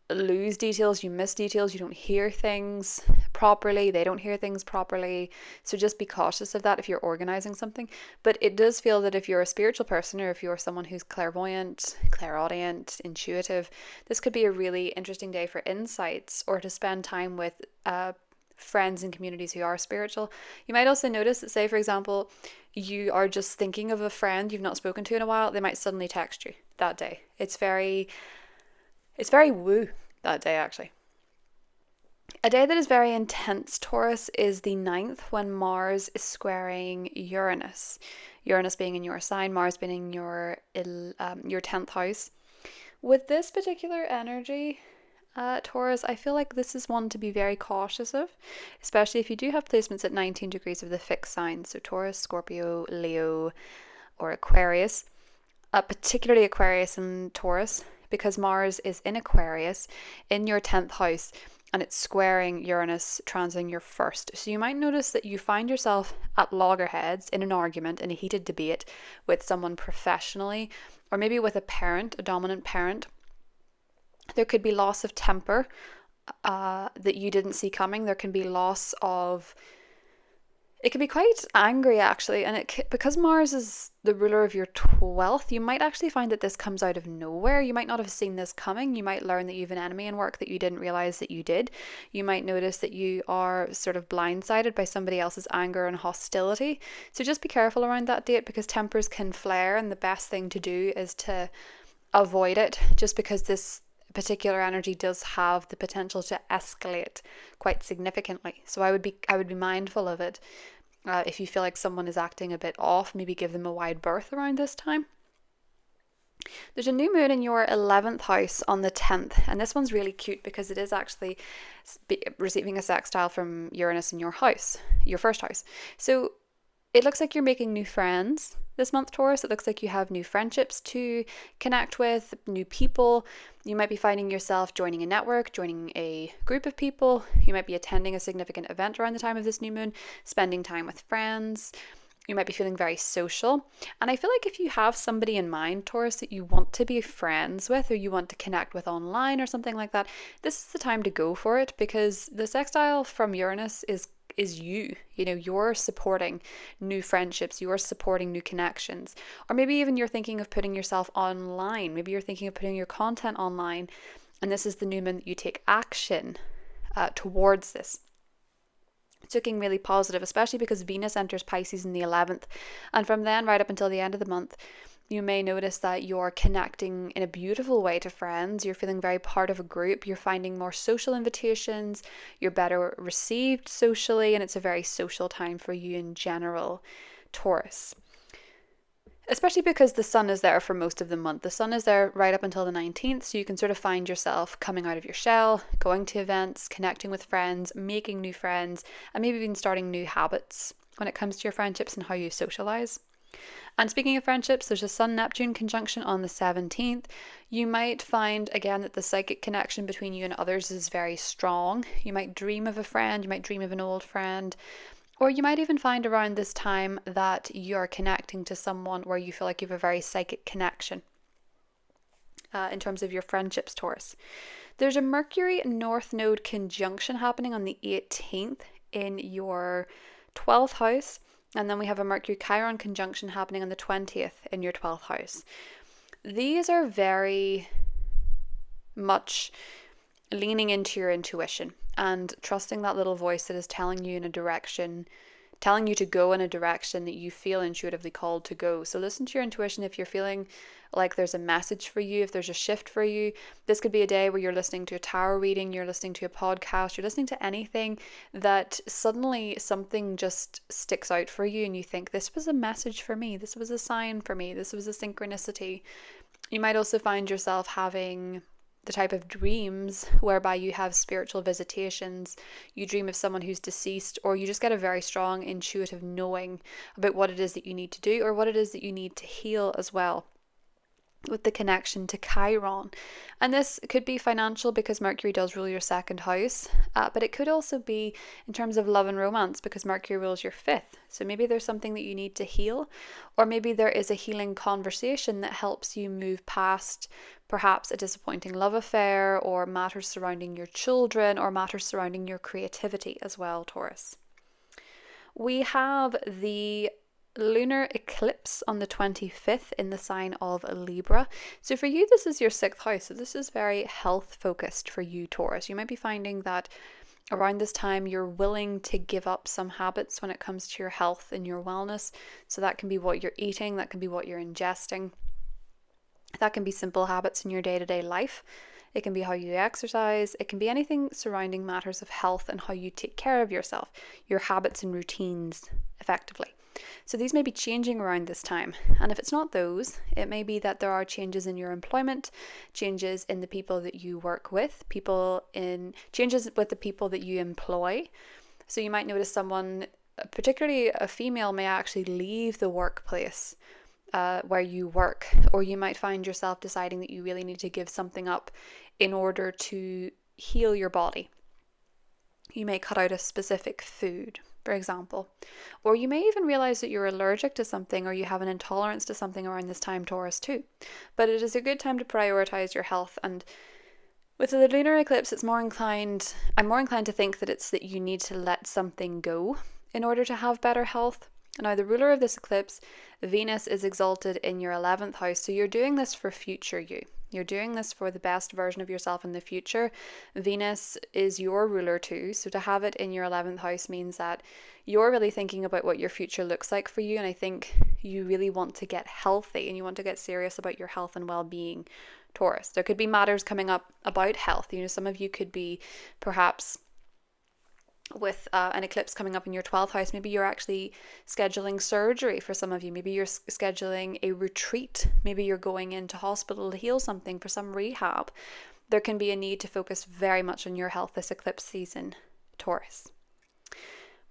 lose details, you miss details, you don't hear things properly, they don't hear things properly. So just be cautious of that if you're organizing something. But it does feel that if you're a spiritual person, or if you're someone who's clairvoyant, clairaudient, intuitive, this could be a really interesting day for insights, or to spend time with friends and communities who are spiritual. You might also notice that, say for example, you are just thinking of a friend you've not spoken to in a while, they might suddenly text you that day. It's very woo that day, actually. A day that is very intense, Taurus, is the 9th, when Mars is squaring Uranus. Uranus being in your sign, Mars being in your 10th house. With this particular energy, Taurus, I feel like this is one to be very cautious of, especially if you do have placements at 19 degrees of the fixed signs. So Taurus, Scorpio, Leo, or Aquarius. Particularly Aquarius and Taurus, because Mars is in Aquarius in your 10th house, and it's squaring Uranus, transiting your 1st. So you might notice that you find yourself at loggerheads in an argument, in a heated debate with someone professionally, or maybe with a parent, a dominant parent, There could be loss of temper that you didn't see coming. There can be loss of... It can be quite angry, actually, and because Mars is the ruler of your 12th, you might actually find that this comes out of nowhere. You might not have seen this coming. You might learn that you have an enemy in work that you didn't realize that you did. You might notice that you are sort of blindsided by somebody else's anger and hostility. So just be careful around that date, because tempers can flare, and the best thing to do is to avoid it, just because this particular energy does have the potential to escalate quite significantly. So I would be mindful of it. If you feel like someone is acting a bit off, maybe give them a wide berth around this time. There's a new moon in your 11th house on the 10th, and this one's really cute because it is actually receiving a sextile from Uranus in your house, your first house. So it looks like you're making new friends this month, Taurus. It looks like you have new friendships to connect with, new people. You might be finding yourself joining a network, joining a group of people. You might be attending a significant event around the time of this new moon, spending time with friends. You might be feeling very social. And I feel like if you have somebody in mind, Taurus, that you want to be friends with, or you want to connect with online or something like that, this is the time to go for it, because the sextile from Uranus is you. You know, you're supporting new friendships, you're supporting new connections. Or maybe even you're thinking of putting yourself online. Maybe you're thinking of putting your content online, and this is the new moon that you take action towards this. It's looking really positive, especially because Venus enters Pisces in the 11th, and from then right up until the end of the month, you may notice that you're connecting in a beautiful way to friends. You're feeling very part of a group. You're finding more social invitations. You're better received socially, and it's a very social time for you in general, Taurus. Especially because the sun is there for most of the month. The sun is there right up until the 19th, so you can sort of find yourself coming out of your shell, going to events, connecting with friends, making new friends, and maybe even starting new habits when it comes to your friendships and how you socialize. And speaking of friendships, there's a Sun-Neptune conjunction on the 17th. You might find, again, that the psychic connection between you and others is very strong. You might dream of a friend, you might dream of an old friend, or you might even find around this time that you're connecting to someone where you feel like you have a very psychic connection in terms of your friendships, Taurus. There's a Mercury North Node conjunction happening on the 18th in your 12th house. And then we have a Mercury Chiron conjunction happening on the 20th in your 12th house. These are very much leaning into your intuition and trusting that little voice that is telling you in a direction, telling you to go in a direction that you feel intuitively called to go. So listen to your intuition if you're feeling like there's a message for you, if there's a shift for you. This could be a day where you're listening to a tarot reading, you're listening to a podcast, you're listening to anything that suddenly something just sticks out for you and you think, this was a message for me, this was a sign for me, this was a synchronicity. You might also find yourself having the type of dreams whereby you have spiritual visitations, you dream of someone who's deceased, or you just get a very strong intuitive knowing about what it is that you need to do or what it is that you need to heal as well, with the connection to Chiron. And this could be financial because Mercury does rule your second house, but it could also be in terms of love and romance because Mercury rules your fifth. So maybe there's something that you need to heal, or maybe there is a healing conversation that helps you move past perhaps a disappointing love affair, or matters surrounding your children, or matters surrounding your creativity as well, Taurus. We have the lunar eclipse on the 25th in the sign of Libra. So for you, this is your 6th house. So this is very health focused for you, Taurus. You might be finding that around this time you're willing to give up some habits when it comes to your health and your wellness. So that can be what you're eating, that can be what you're ingesting. That can be simple habits in your day-to-day life. It can be how you exercise. It can be anything surrounding matters of health and how you take care of yourself, your habits and routines effectively. So these may be changing around this time. And if it's not those, it may be that there are changes in your employment, changes in the people that you work with, changes with the people that you employ. So you might notice someone, particularly a female, may actually leave the workplace where you work, or you might find yourself deciding that you really need to give something up in order to heal your body. You may cut out a specific food, for example, or you may even realize that you're allergic to something, or you have an intolerance to something around this time, Taurus, too. But it is a good time to prioritize your health, and With the lunar eclipse, I'm more inclined to think that it's that you need to let something go in order to have better health. Now, the ruler of this eclipse, Venus, is exalted in your 11th house. So you're doing this for future you. You're doing this for the best version of yourself in the future. Venus is your ruler too. So to have it in your 11th house means that you're really thinking about what your future looks like for you. And I think you really want to get healthy and you want to get serious about your health and well-being, Taurus. There could be matters coming up about health. Some of you could be perhaps with an eclipse coming up in your 12th house. Maybe you're actually scheduling surgery for some of you. Maybe you're scheduling a retreat. Maybe you're going into hospital to heal something for some rehab. There can be a need to focus very much on your health this eclipse season, Taurus.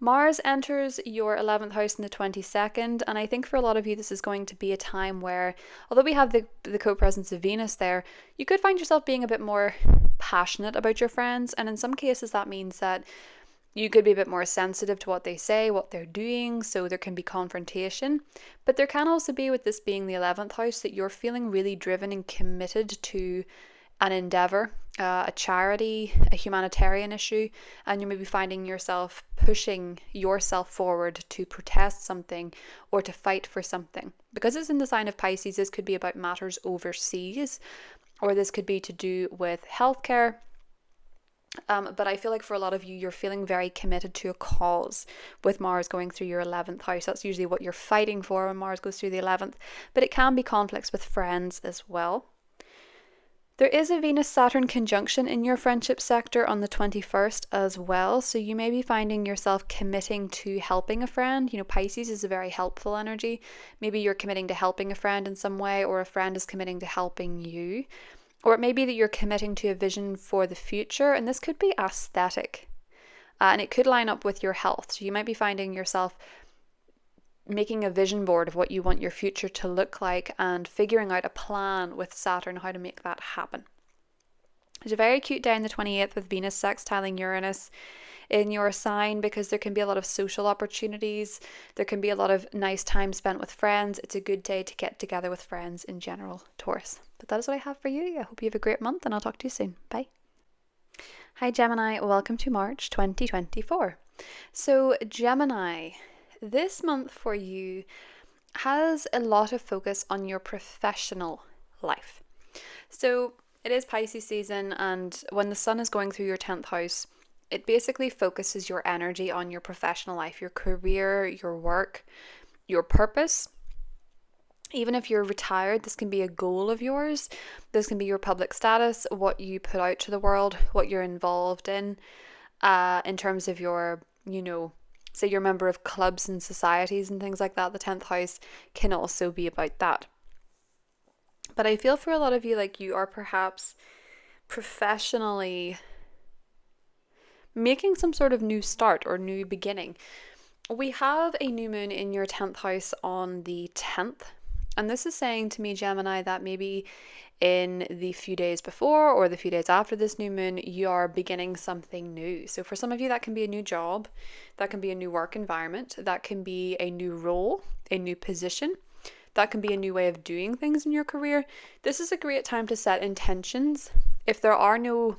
Mars enters your 11th house on the 22nd, and I think for a lot of you this is going to be a time where, although we have the co-presence of Venus there, you could find yourself being a bit more passionate about your friends, and in some cases that means that you could be a bit more sensitive to what they say, what they're doing, so there can be confrontation. But there can also be, with this being the 11th house, that you're feeling really driven and committed to an endeavor, a charity, a humanitarian issue, and you may be finding yourself pushing yourself forward to protest something or to fight for something. Because it's in the sign of Pisces, this could be about matters overseas, or this could be to do with healthcare. But I feel like for a lot of you, you're feeling very committed to a cause with Mars going through your 11th house. That's usually what you're fighting for when Mars goes through the 11th. But it can be conflicts with friends as well. There is a Venus-Saturn conjunction in your friendship sector on the 21st as well. So you may be finding yourself committing to helping a friend. Pisces is a very helpful energy. Maybe you're committing to helping a friend in some way, or a friend is committing to helping you. Or it may be that you're committing to a vision for the future, and this could be aesthetic. And it could line up with your health. So you might be finding yourself making a vision board of what you want your future to look like and figuring out a plan with Saturn how to make that happen. It's a very cute day on the 28th with Venus sextiling Uranus in your sign, because there can be a lot of social opportunities. There can be a lot of nice time spent with friends. It's a good day to get together with friends in general, Taurus. But that is what I have for you. I hope you have a great month, and I'll talk to you soon. Bye. Hi Gemini, welcome to March 2024. So Gemini, this month for you has a lot of focus on your professional life. So it is Pisces season, and when the sun is going through your 10th house, it basically focuses your energy on your professional life, your career, your work, your purpose. Even if you're retired, this can be a goal of yours. This can be your public status, what you put out to the world, what you're involved in terms of your, say you're a member of clubs and societies and things like that. The 10th house can also be about that. But I feel for a lot of you like you are perhaps professionally making some sort of new start or new beginning. We have a new moon in your 10th house on the 10th. And this is saying to me, Gemini, that maybe in the few days before or the few days after this new moon, you are beginning something new. So for some of you, that can be a new job, that can be a new work environment, that can be a new role, a new position, that can be a new way of doing things in your career. This is a great time to set intentions. If there are no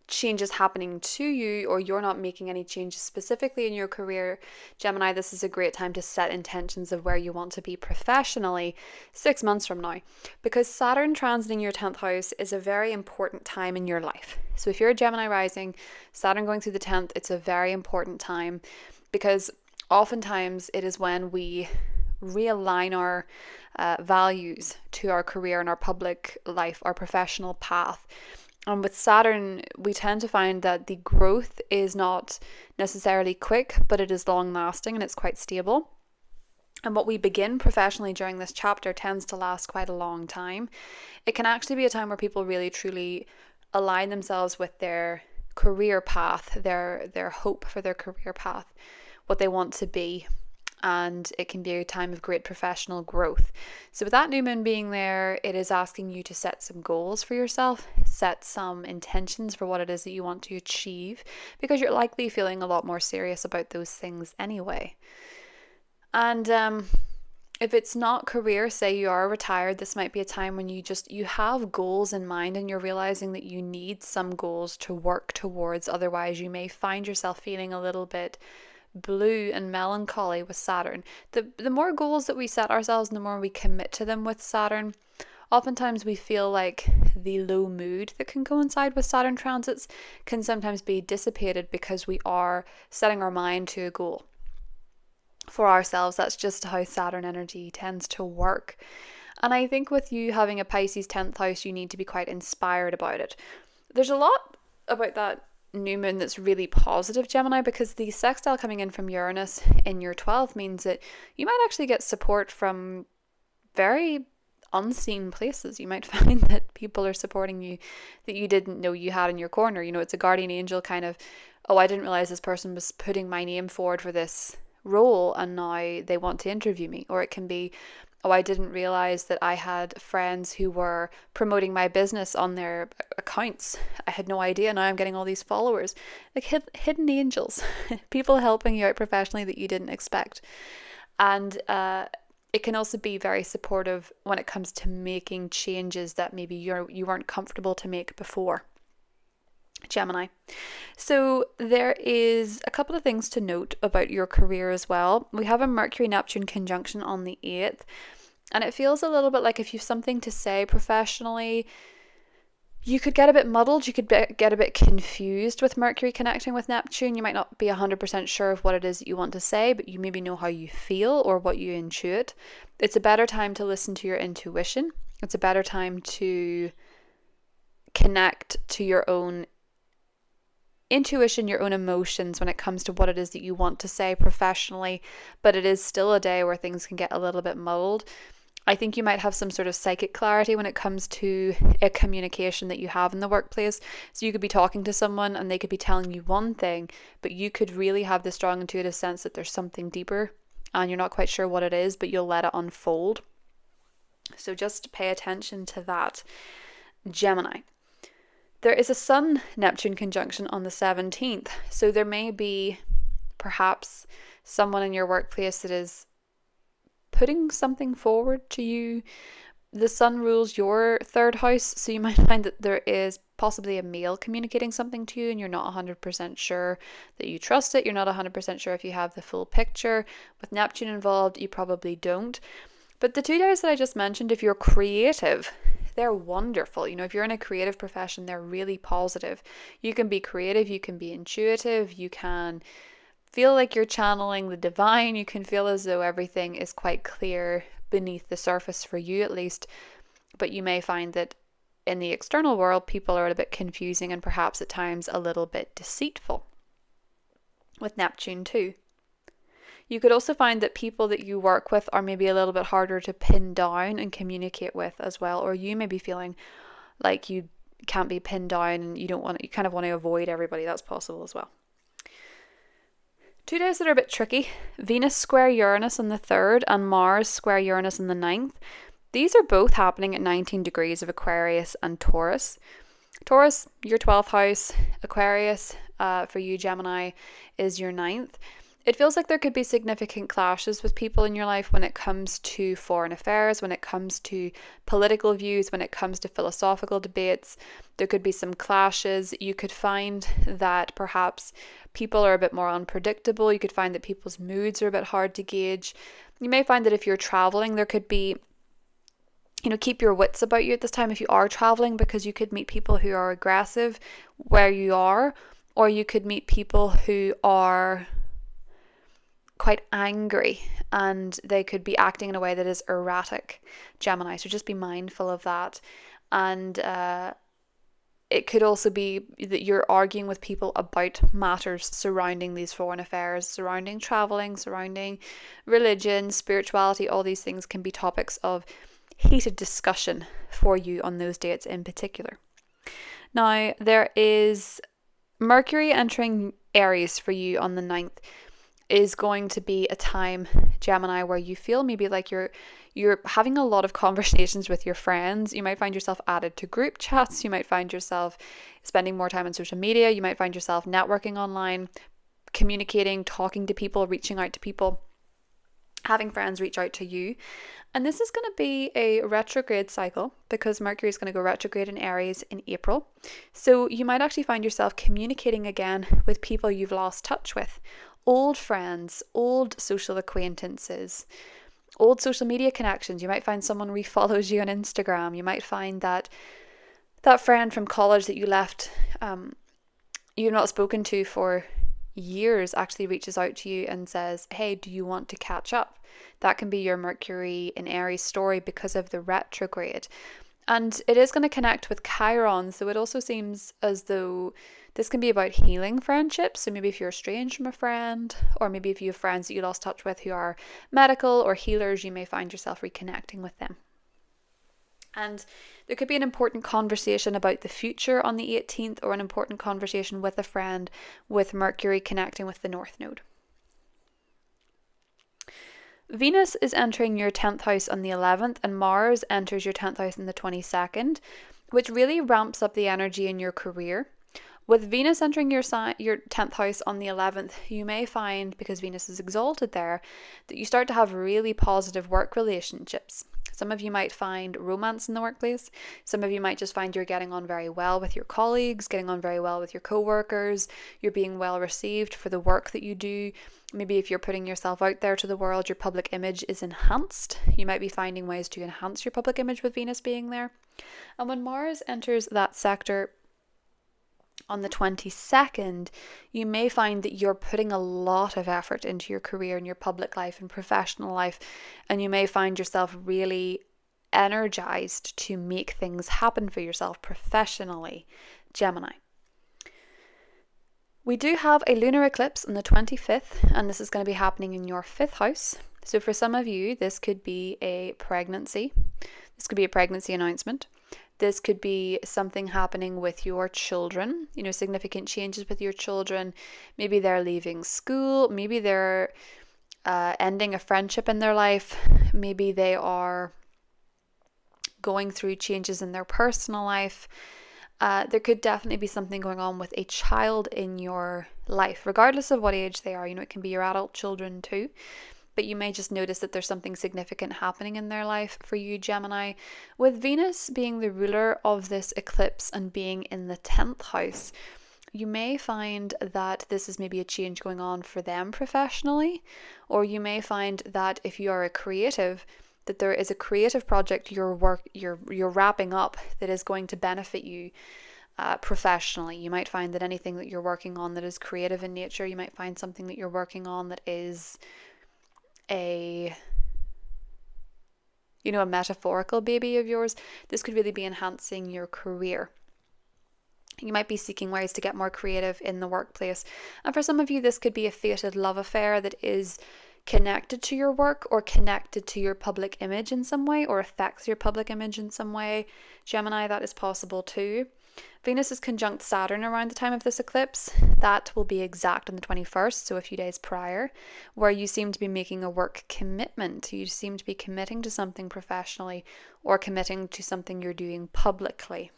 changes happening to you, or you're not making any changes specifically in your career, Gemini, this is a great time to set intentions of where you want to be professionally 6 months from now, because Saturn transiting your 10th house is a very important time in your life. So if you're a Gemini rising, Saturn going through the 10th, it's a very important time, because oftentimes it is when we realign our values to our career and our public life, our professional path. And with Saturn, we tend to find that the growth is not necessarily quick, but it is long lasting and it's quite stable. And what we begin professionally during this chapter tends to last quite a long time. It can actually be a time where people really truly align themselves with their career path, their hope for their career path, what they want to be. And it can be a time of great professional growth. So with that new moon being there, it is asking you to set some goals for yourself, set some intentions for what it is that you want to achieve, because you're likely feeling a lot more serious about those things anyway. And If it's not career, say you are retired, this might be a time when you have goals in mind and you're realizing that you need some goals to work towards. Otherwise, you may find yourself feeling a little bit blue and melancholy with Saturn. The more goals that we set ourselves and the more we commit to them with Saturn, oftentimes we feel like the low mood that can coincide with Saturn transits can sometimes be dissipated because we are setting our mind to a goal for ourselves. That's just how Saturn energy tends to work. And I think with you having a Pisces 10th house, you need to be quite inspired about it. There's a lot about that new moon that's really positive, Gemini, because the sextile coming in from Uranus in your 12th means that you might actually get support from very unseen places. You might find that people are supporting you that you didn't know you had in your corner. You know, it's a guardian angel kind of, oh, I didn't realize this person was putting my name forward for this role and now they want to interview me. Or it can be, oh, I didn't realize that I had friends who were promoting my business on their accounts. I had no idea. Now I'm getting all these followers. Like hidden angels, people helping you out professionally that you didn't expect. And it can also be very supportive when it comes to making changes that maybe you weren't comfortable to make before. Gemini. So there is a couple of things to note about your career as well. We have a Mercury-Neptune conjunction on the 8th, and it feels a little bit like if you've something to say professionally, you could get a bit muddled, you could get a bit confused with Mercury connecting with Neptune. You might not be 100% sure of what it is that you want to say, but you maybe know how you feel or what you intuit. It's a better time to listen to your intuition. It's a better time to connect to your own intuition, your own emotions when it comes to what it is that you want to say professionally, but it is still a day where things can get a little bit muddled. I think you might have some sort of psychic clarity when it comes to a communication that you have in the workplace. So you could be talking to someone and they could be telling you one thing, but you could really have the strong intuitive sense that there's something deeper and you're not quite sure what it is, but you'll let it unfold. So just pay attention to that, Gemini. There is a Sun-Neptune conjunction on the 17th, so there may be perhaps someone in your workplace that is putting something forward to you. The Sun rules your 3rd house, so you might find that there is possibly a male communicating something to you and you're not 100% sure that you trust it. You're not 100% sure if you have the full picture. With Neptune involved, you probably don't. But the 2 days that I just mentioned, if you're creative, they're wonderful. You know, if you're in a creative profession, they're really positive. You can be creative, you can be intuitive, you can feel like you're channeling the divine, you can feel as though everything is quite clear beneath the surface for you at least. But you may find that in the external world, people are a bit confusing and perhaps at times a little bit deceitful. With Neptune too. You could also find that people that you work with are maybe a little bit harder to pin down and communicate with as well, or you may be feeling like you can't be pinned down and you kind of want to avoid everybody. That's possible as well. 2 days that are a bit tricky. Venus square Uranus on the 3rd and Mars square Uranus on the 9th. These are both happening at 19 degrees of Aquarius and Taurus. Taurus, your 12th house. Aquarius, for you, Gemini, is your 9th. It feels like there could be significant clashes with people in your life when it comes to foreign affairs, when it comes to political views, when it comes to philosophical debates. There could be some clashes. You could find that perhaps people are a bit more unpredictable. You could find that people's moods are a bit hard to gauge. You may find that if you're traveling, there could be, keep your wits about you at this time if you are traveling, because you could meet people who are aggressive where you are, or you could meet people who are quite angry and they could be acting in a way that is erratic, Gemini. So just be mindful of that. And it could also be that you're arguing with people about matters surrounding these foreign affairs, surrounding traveling, surrounding religion, spirituality. All these things can be topics of heated discussion for you on those dates in particular. Now, there is Mercury entering Aries for you on the 9th. Is going to be a time, Gemini, where you feel maybe like you're having a lot of conversations with your friends. You might find yourself added to group chats. You might find yourself spending more time on social media. You might find yourself networking online, communicating, talking to people, reaching out to people. having friends reach out to you. And this is going to be a retrograde cycle because Mercury is going to go retrograde in Aries in April. So you might actually find yourself communicating again with people you've lost touch with, old friends, old social acquaintances, old social media connections. You might find someone refollows you on Instagram. You might find that friend from college that you left, you've not spoken to for years, actually reaches out to you and says, hey, do you want to catch up? That can be your Mercury in Aries story because of the retrograde. And it is going to connect with Chiron, so it also seems as though this can be about healing friendships. So maybe if you're estranged from a friend, or maybe if you have friends that you lost touch with who are medical or healers, you may find yourself reconnecting with them. And there could be an important conversation about the future on the 18th, or an important conversation with a friend with Mercury connecting with the North Node. Venus is entering your 10th house on the 11th, and Mars enters your 10th house on the 22nd, which really ramps up the energy in your career. With Venus entering your 10th house on the 11th, you may find, because Venus is exalted there, that you start to have really positive work relationships. Some of you might find romance in the workplace. Some of you might just find you're getting on very well with your colleagues, getting on very well with your co-workers. You're being well received for the work that you do. Maybe if you're putting yourself out there to the world, your public image is enhanced. You might be finding ways to enhance your public image with Venus being there. And when Mars enters that sector on the 22nd, you may find that you're putting a lot of effort into your career and your public life and professional life, and you may find yourself really energized to make things happen for yourself professionally, Gemini. We do have a lunar eclipse on the 25th, and this is going to be happening in your 5th house. So for some of you, this could be a pregnancy. This could be a pregnancy announcement. This could be something happening with your children, significant changes with your children. Maybe they're leaving school. Maybe they're ending a friendship in their life. Maybe they are going through changes in their personal life. There could definitely be something going on with a child in your life, regardless of what age they are. It can be your adult children too. But you may just notice that there's something significant happening in their life for you, Gemini. With Venus being the ruler of this eclipse and being in the 10th house, you may find that this is maybe a change going on for them professionally, or you may find that if you are a creative, that there is a creative project you're wrapping up that is going to benefit you professionally. You might find that anything that you're working on that is creative in nature, you might find something that you're working on that is a metaphorical baby of yours. This could really be enhancing your career. You might be seeking ways to get more creative in the workplace. And for some of you, this could be a fated love affair that is connected to your work or connected to your public image in some way, or affects your public image in some way. Gemini, that is possible too. Venus is conjunct Saturn around the time of this eclipse. That will be exact on the 21st, so a few days prior, where you seem to be making a work commitment. You seem to be committing to something professionally or committing to something you're doing publicly,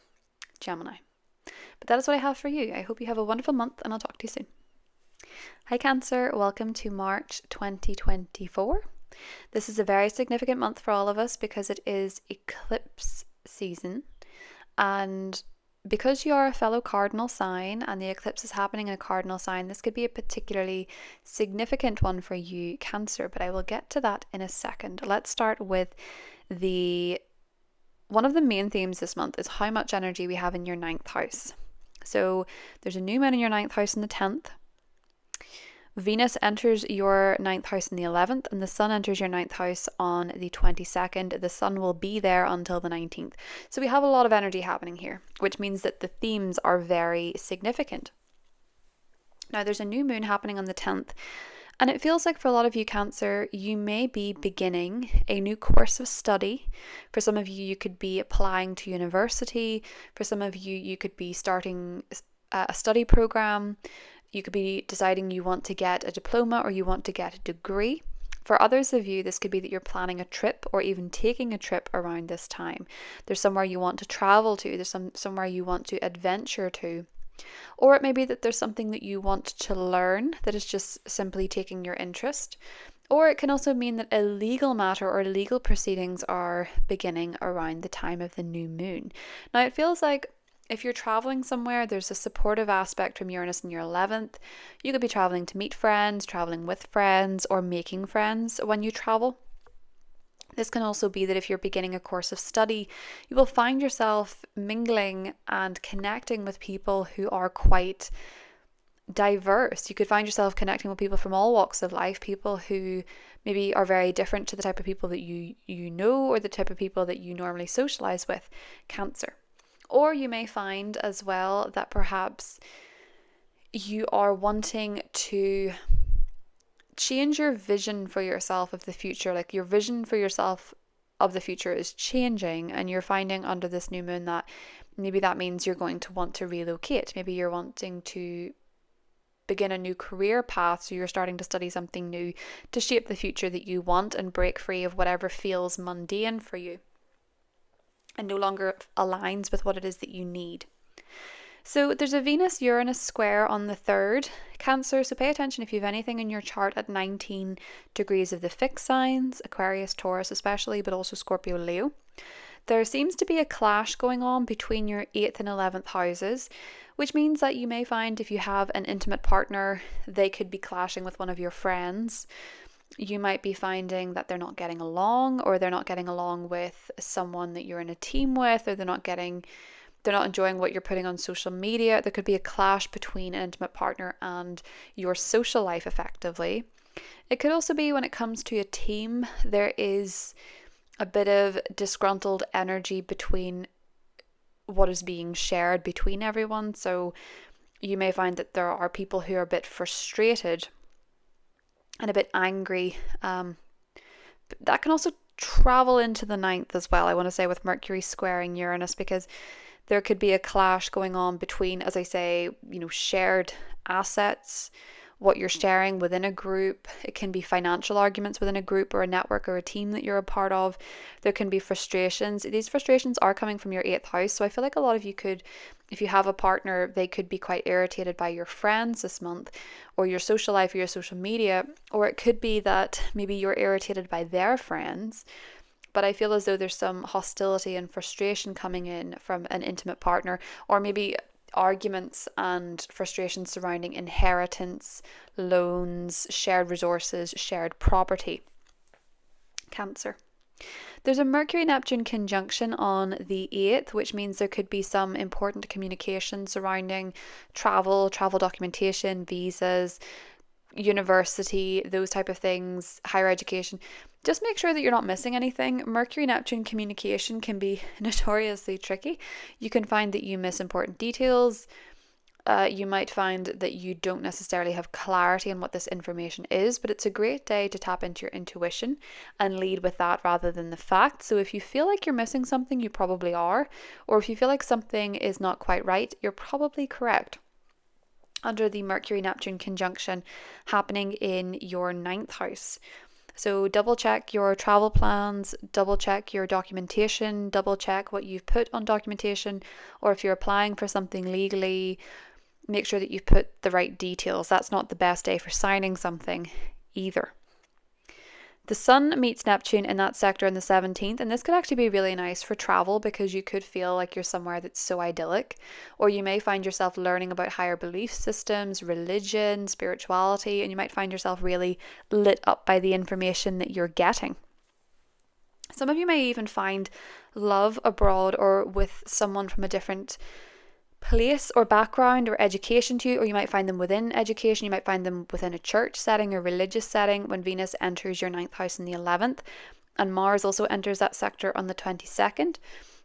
Gemini. But that is what I have for you. I hope you have a wonderful month, and I'll talk to you soon. Hi Cancer, welcome to March 2024. This is a very significant month for all of us because it is eclipse season, and because you are a fellow cardinal sign and the eclipse is happening in a cardinal sign, this could be a particularly significant one for you, Cancer, but I will get to that in a second. Let's start with one of the main themes this month is how much energy we have in your 9th house. So there's a new moon in your 9th house on the 10th. Venus enters your 9th house on the 11th, and the Sun enters your 9th house on the 22nd. The Sun will be there until the 19th. So we have a lot of energy happening here, which means that the themes are very significant. Now, there's a new moon happening on the 10th, and it feels like for a lot of you, Cancer, you may be beginning a new course of study. For some of you, you could be applying to university. For some of you, you could be starting a study program. You could be deciding you want to get a diploma or you want to get a degree. For others of you, this could be that you're planning a trip or even taking a trip around this time. There's somewhere you want to travel to. There's somewhere you want to adventure to. Or it may be that there's something that you want to learn that is just simply taking your interest. Or it can also mean that a legal matter or legal proceedings are beginning around the time of the new moon. Now, it feels like if you're traveling somewhere, there's a supportive aspect from Uranus in your 11th. You could be traveling to meet friends, traveling with friends, or making friends when you travel. This can also be that if you're beginning a course of study, you will find yourself mingling and connecting with people who are quite diverse. You could find yourself connecting with people from all walks of life, people who maybe are very different to the type of people that you know, or the type of people that you normally socialize with, Cancer. Or you may find as well that perhaps you are wanting to change your vision for yourself of the future. Like your vision for yourself of the future is changing, and you're finding under this new moon that maybe that means you're going to want to relocate. Maybe you're wanting to begin a new career path, so you're starting to study something new to shape the future that you want and break free of whatever feels mundane for you and no longer aligns with what it is that you need. So there's a Venus-Uranus square on the 3rd, Cancer, so pay attention if you have anything in your chart at 19 degrees of the fixed signs, Aquarius, Taurus especially, but also Scorpio, Leo. There seems to be a clash going on between your 8th and 11th houses, which means that you may find if you have an intimate partner, they could be clashing with one of your friends. You might be finding that they're not getting along, or they're not getting along with someone that you're in a team with, or they're not enjoying what you're putting on social media. There could be a clash between an intimate partner and your social life effectively. It could also be when it comes to a team, there is a bit of disgruntled energy between what is being shared between everyone. So you may find that there are people who are a bit frustrated and a bit angry. That can also travel into the 9th as well, I want to say, with Mercury squaring Uranus, because there could be a clash going on between, as I say, shared assets, what you're sharing within a group. It can be financial arguments within a group or a network or a team that you're a part of. There can be frustrations. These frustrations are coming from your 8th house. So I feel like a lot of you could, if you have a partner, they could be quite irritated by your friends this month, or your social life or your social media. Or it could be that maybe you're irritated by their friends. But I feel as though there's some hostility and frustration coming in from an intimate partner, or maybe arguments and frustrations surrounding inheritance, loans, shared resources, shared property. Cancer. There's a Mercury-Neptune conjunction on the 8th, which means there could be some important communication surrounding travel documentation, visas, university, those type of things, higher education. Just make sure that you're not missing anything. Mercury-Neptune communication can be notoriously tricky. You can find that you miss important details. You might find that you don't necessarily have clarity on what this information is, but it's a great day to tap into your intuition and lead with that rather than the facts. So if you feel like you're missing something, you probably are. Or if you feel like something is not quite right, you're probably correct. Under the Mercury-Neptune conjunction happening in your 9th house. So double check your travel plans, double check your documentation, double check what you've put on documentation, or if you're applying for something legally, make sure that you've put the right details. That's not the best day for signing something either. The Sun meets Neptune in that sector on the 17th, and this could actually be really nice for travel because you could feel like you're somewhere that's so idyllic, or you may find yourself learning about higher belief systems, religion, spirituality, and you might find yourself really lit up by the information that you're getting. Some of you may even find love abroad or with someone from a different place or background or education to you, or you might find them within education. You might find them within a church setting or religious setting when Venus enters your 9th house in the 11th, and Mars also enters that sector on the 22nd.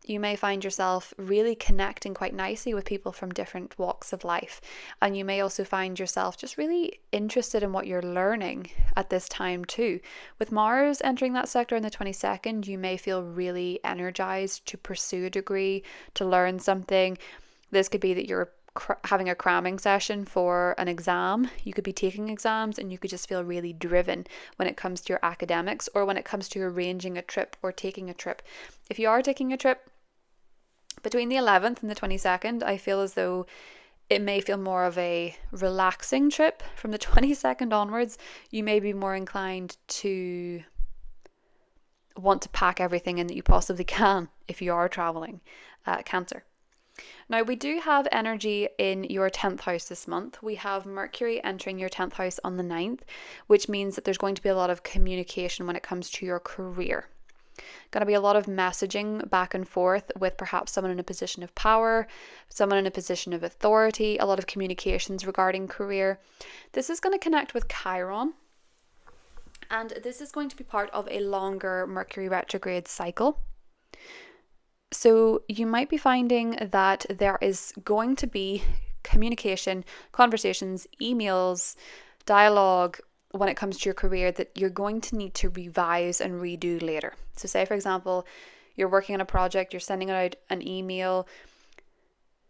You may find yourself really connecting quite nicely with people from different walks of life, and you may also find yourself just really interested in what you're learning at this time too. With Mars entering that sector on the 22nd, you may feel really energized to pursue a degree, to learn something. This could be that you're having a cramming session for an exam. You could be taking exams and you could just feel really driven when it comes to your academics, or when it comes to arranging a trip or taking a trip. If you are taking a trip between the 11th and the 22nd, I feel as though it may feel more of a relaxing trip. From the 22nd onwards, you may be more inclined to want to pack everything in that you possibly can if you are traveling, Cancer. Now, we do have energy in your 10th house this month. We have Mercury entering your 10th house on the 9th, which means that there's going to be a lot of communication when it comes to your career. Going to be a lot of messaging back and forth with perhaps someone in a position of power, someone in a position of authority, a lot of communications regarding career. This is going to connect with Chiron, and this is going to be part of a longer Mercury retrograde cycle. So you might be finding that there is going to be communication, conversations, emails, dialogue when it comes to your career that you're going to need to revise and redo later. So say, for example, you're working on a project, you're sending out an email,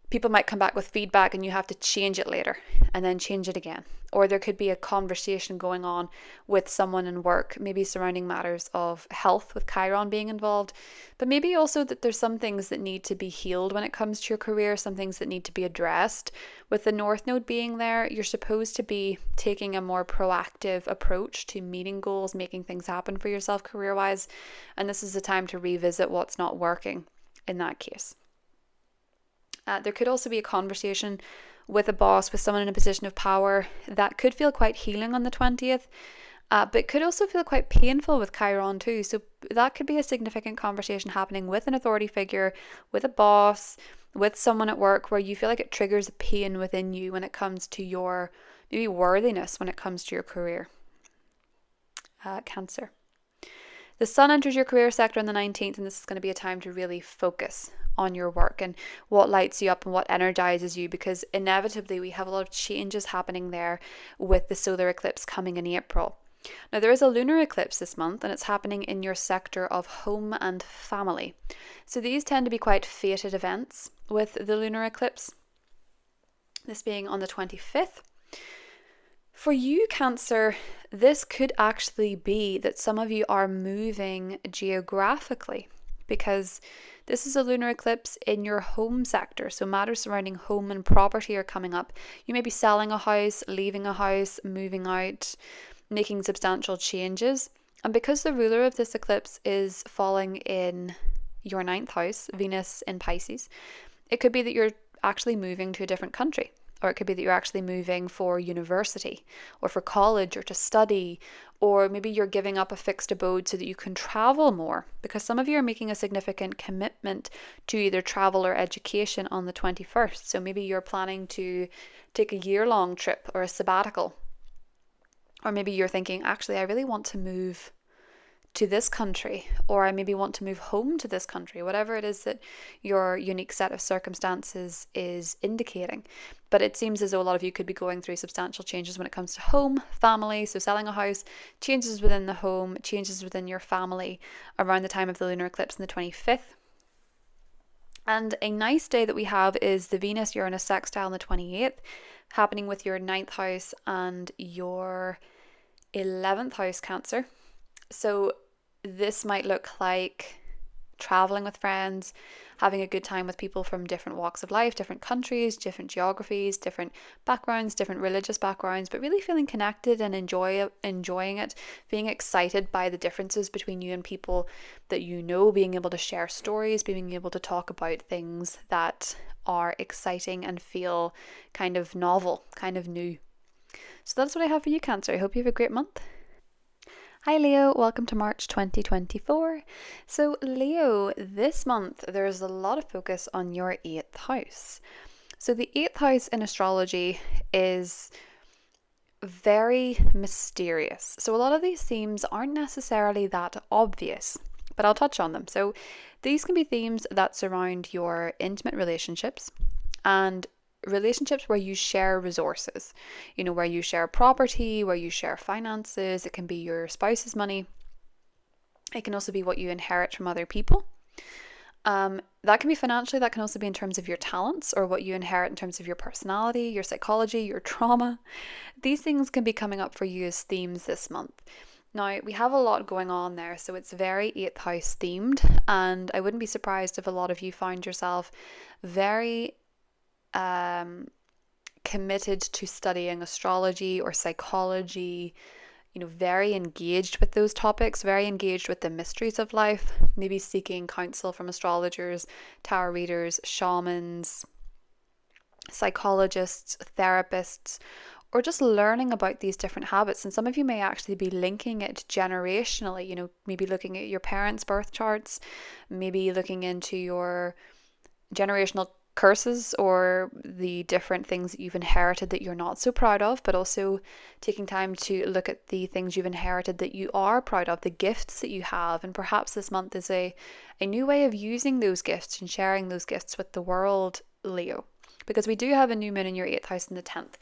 people might come back with feedback and you have to change it later and then change it again. Or there could be a conversation going on with someone in work, maybe surrounding matters of health with Chiron being involved, but maybe also that there's some things that need to be healed when it comes to your career, some things that need to be addressed. With the North Node being there, you're supposed to be taking a more proactive approach to meeting goals, making things happen for yourself career-wise, and this is the time to revisit what's not working in that case. There could also be a conversation with a boss, with someone in a position of power that could feel quite healing on the 20th, but could also feel quite painful with Chiron too. So that could be a significant conversation happening with an authority figure, with a boss, with someone at work where you feel like it triggers a pain within you when it comes to your maybe worthiness when it comes to your career. Cancer. The Sun enters your career sector on the 19th, and this is going to be a time to really focus on your work and what lights you up and what energizes you, because inevitably we have a lot of changes happening there with the solar eclipse coming in April. Now, there is a lunar eclipse this month, and it's happening in your sector of home and family. So these tend to be quite fated events with the lunar eclipse, this being on the 25th. For you, Cancer, this could actually be that some of you are moving geographically, because this is a lunar eclipse in your home sector. So matters surrounding home and property are coming up. You may be selling a house, leaving a house, moving out, making substantial changes. And because the ruler of this eclipse is falling in your 9th house, Venus in Pisces, it could be that you're actually moving to a different country. Or it could be that you're actually moving for university or for college or to study, or maybe you're giving up a fixed abode so that you can travel more, because some of you are making a significant commitment to either travel or education on the 21st. So maybe you're planning to take a year-long trip or a sabbatical, or maybe you're thinking, actually, I really want to move to this country, or I maybe want to move home to this country, whatever it is that your unique set of circumstances is indicating. But it seems as though a lot of you could be going through substantial changes when it comes to home, family, so selling a house, changes within the home, changes within your family around the time of the lunar eclipse on the 25th. And a nice day that we have is the Venus-Uranus sextile on the 28th, happening with your 9th house and your 11th house, Cancer. So this might look like traveling with friends, having a good time with people from different walks of life, different countries, different geographies, different backgrounds, different religious backgrounds, but really feeling connected and enjoying it, being excited by the differences between you and people that you know, being able to share stories, being able to talk about things that are exciting and feel kind of novel, kind of new. So that's what I have for you, Cancer. I hope you have a great month. Hi Leo, welcome to March 2024. So Leo, this month there's a lot of focus on your 8th house. So the 8th house in astrology is very mysterious. So a lot of these themes aren't necessarily that obvious, but I'll touch on them. So these can be themes that surround your intimate relationships and relationships where you share resources, where you share property, where you share finances. It can be your spouse's money. It can also be what you inherit from other people. That can be financially. That can also be in terms of your talents or what you inherit in terms of your personality, your psychology, your trauma. These things can be coming up for you as themes this month. Now, we have a lot going on there, so it's very 8th house themed, and I wouldn't be surprised if a lot of you find yourself very committed to studying astrology or psychology, very engaged with those topics, very engaged with the mysteries of life, maybe seeking counsel from astrologers, tarot readers, shamans, psychologists, therapists, or just learning about these different habits. And some of you may actually be linking it generationally, maybe looking at your parents' birth charts, maybe looking into your generational curses or the different things that you've inherited that you're not so proud of, but also taking time to look at the things you've inherited that you are proud of, the gifts that you have. And perhaps this month is a new way of using those gifts and sharing those gifts with the world, Leo, because we do have a new moon in your 8th house and the 10th.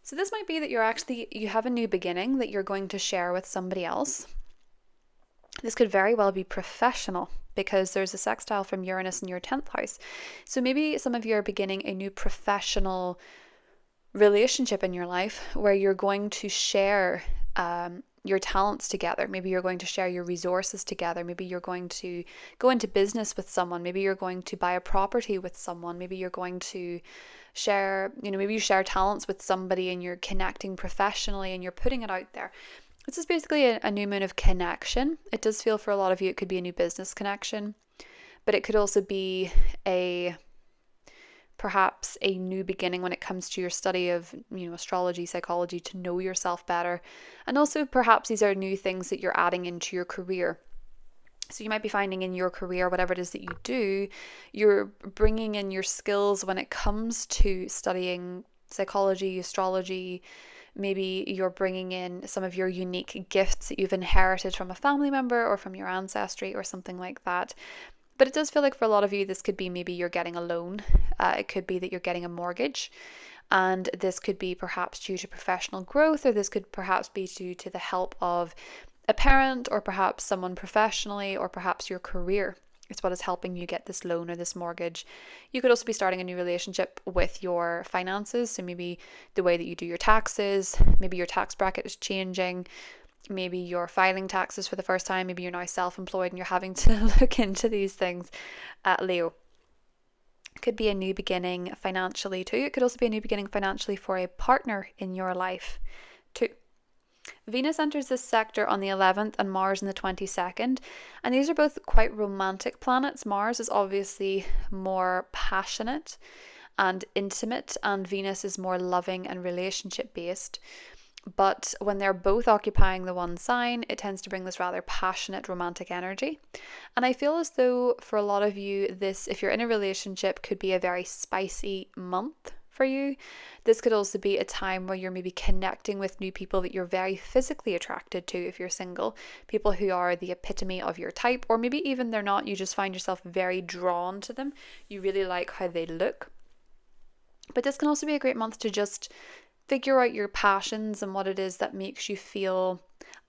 So this might be that you have a new beginning that you're going to share with somebody else. This could very well be professional because there's a sextile from Uranus in your 10th house. So maybe some of you are beginning a new professional relationship in your life where you're going to share your talents together. Maybe you're going to share your resources together. Maybe you're going to go into business with someone. Maybe you're going to buy a property with someone. Maybe you're going to share, maybe you share talents with somebody and you're connecting professionally and you're putting it out there. This is basically a new moon of connection. It does feel for a lot of you it could be a new business connection, but it could also be perhaps a new beginning when it comes to your study of astrology, psychology, to know yourself better. And also perhaps these are new things that you're adding into your career. So you might be finding in your career, whatever it is that you do, you're bringing in your skills when it comes to studying psychology, astrology. Maybe you're bringing in some of your unique gifts that you've inherited from a family member or from your ancestry or something like that. But it does feel like for a lot of you, this could be maybe you're getting a loan. It could be that you're getting a mortgage. And this could be perhaps due to professional growth, or this could perhaps be due to the help of a parent or perhaps someone professionally, or perhaps your career. It's what is helping you get this loan or this mortgage. You could also be starting a new relationship with your finances. So maybe the way that you do your taxes, maybe your tax bracket is changing. Maybe you're filing taxes for the first time. Maybe you're now self-employed and you're having to look into these things. Leo. Could be a new beginning financially too. It could also be a new beginning financially for a partner in your life too. Venus enters this sector on the 11th and Mars on the 22nd, and these are both quite romantic planets. Mars is obviously more passionate and intimate, and Venus is more loving and relationship based. But when they're both occupying the one sign, it tends to bring this rather passionate romantic energy. And I feel as though for a lot of you, this, if you're in a relationship, could be a very spicy month for you. This could also be a time where you're maybe connecting with new people that you're very physically attracted to if you're single, people who are the epitome of your type, or maybe even they're not, you just find yourself very drawn to them. You really like how they look. But this can also be a great month to just figure out your passions and what it is that makes you feel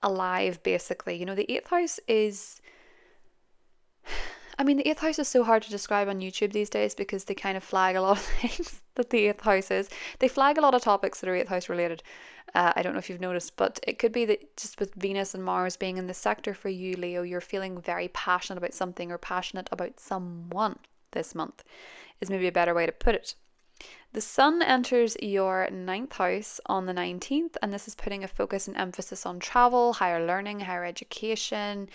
alive, basically. The 8th house is... the 8th house is so hard to describe on YouTube these days because they kind of flag a lot of things that the 8th house is. They flag a lot of topics that are 8th house related. I don't know if you've noticed, but it could be that just with Venus and Mars being in the sector for you, Leo, you're feeling very passionate about something or passionate about someone this month is maybe a better way to put it. The Sun enters your 9th house on the 19th, and this is putting a focus and emphasis on travel, higher learning, higher education,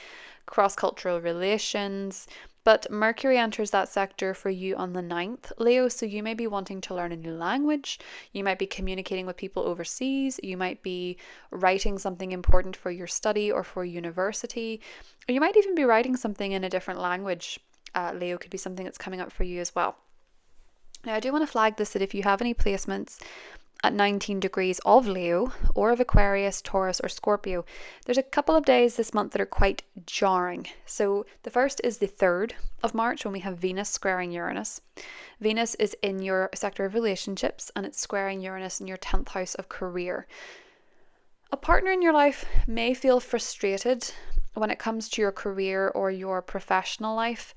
cross-cultural relations. But Mercury enters that sector for you on the 9th, Leo, so you may be wanting to learn a new language, you might be communicating with people overseas, you might be writing something important for your study or for university, or you might even be writing something in a different language. Leo, could be something that's coming up for you as well. Now, I do want to flag this that if you have any placements at 19 degrees of Leo or of Aquarius, Taurus or Scorpio, there's a couple of days this month that are quite jarring. So the first is the 3rd of March when we have Venus squaring Uranus. Venus is in your sector of relationships and it's squaring Uranus in your 10th house of career. A partner in your life may feel frustrated when it comes to your career or your professional life.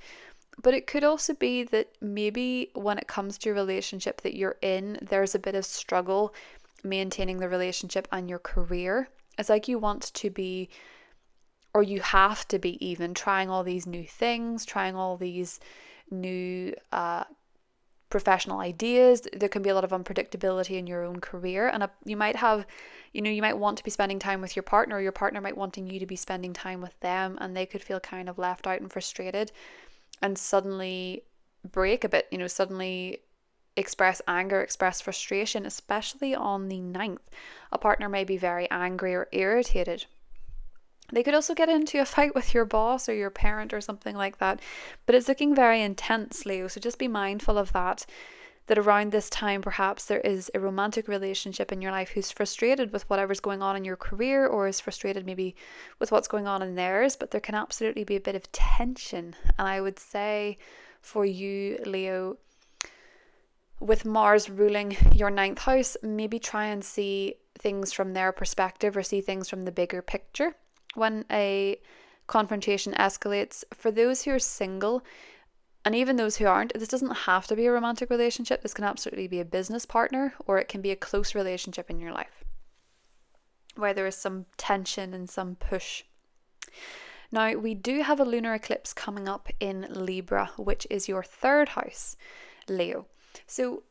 But it could also be that maybe when it comes to a relationship that you're in, there's a bit of struggle maintaining the relationship and your career. It's like you want to be, or you have to be even, trying all these new things, trying all these new professional ideas. There can be a lot of unpredictability in your own career, and you might have, you might want to be spending time with your partner, or your partner might wanting you to be spending time with them, and they could feel kind of left out and frustrated and suddenly break a bit, suddenly express anger, express frustration, especially on the 9th. A partner may be very angry or irritated. They could also get into a fight with your boss or your parent or something like that, but it's looking very intense, Leo, so just be mindful of that around this time perhaps there is a romantic relationship in your life who's frustrated with whatever's going on in your career, or is frustrated maybe with what's going on in theirs, but there can absolutely be a bit of tension. And I would say for you, Leo, with Mars ruling your 9th house, maybe try and see things from their perspective, or see things from the bigger picture when a confrontation escalates. For those who are single, and even those who aren't, this doesn't have to be a romantic relationship. This can absolutely be a business partner, or it can be a close relationship in your life where there is some tension and some push. Now, we do have a lunar eclipse coming up in Libra, which is your 3rd house, Leo. So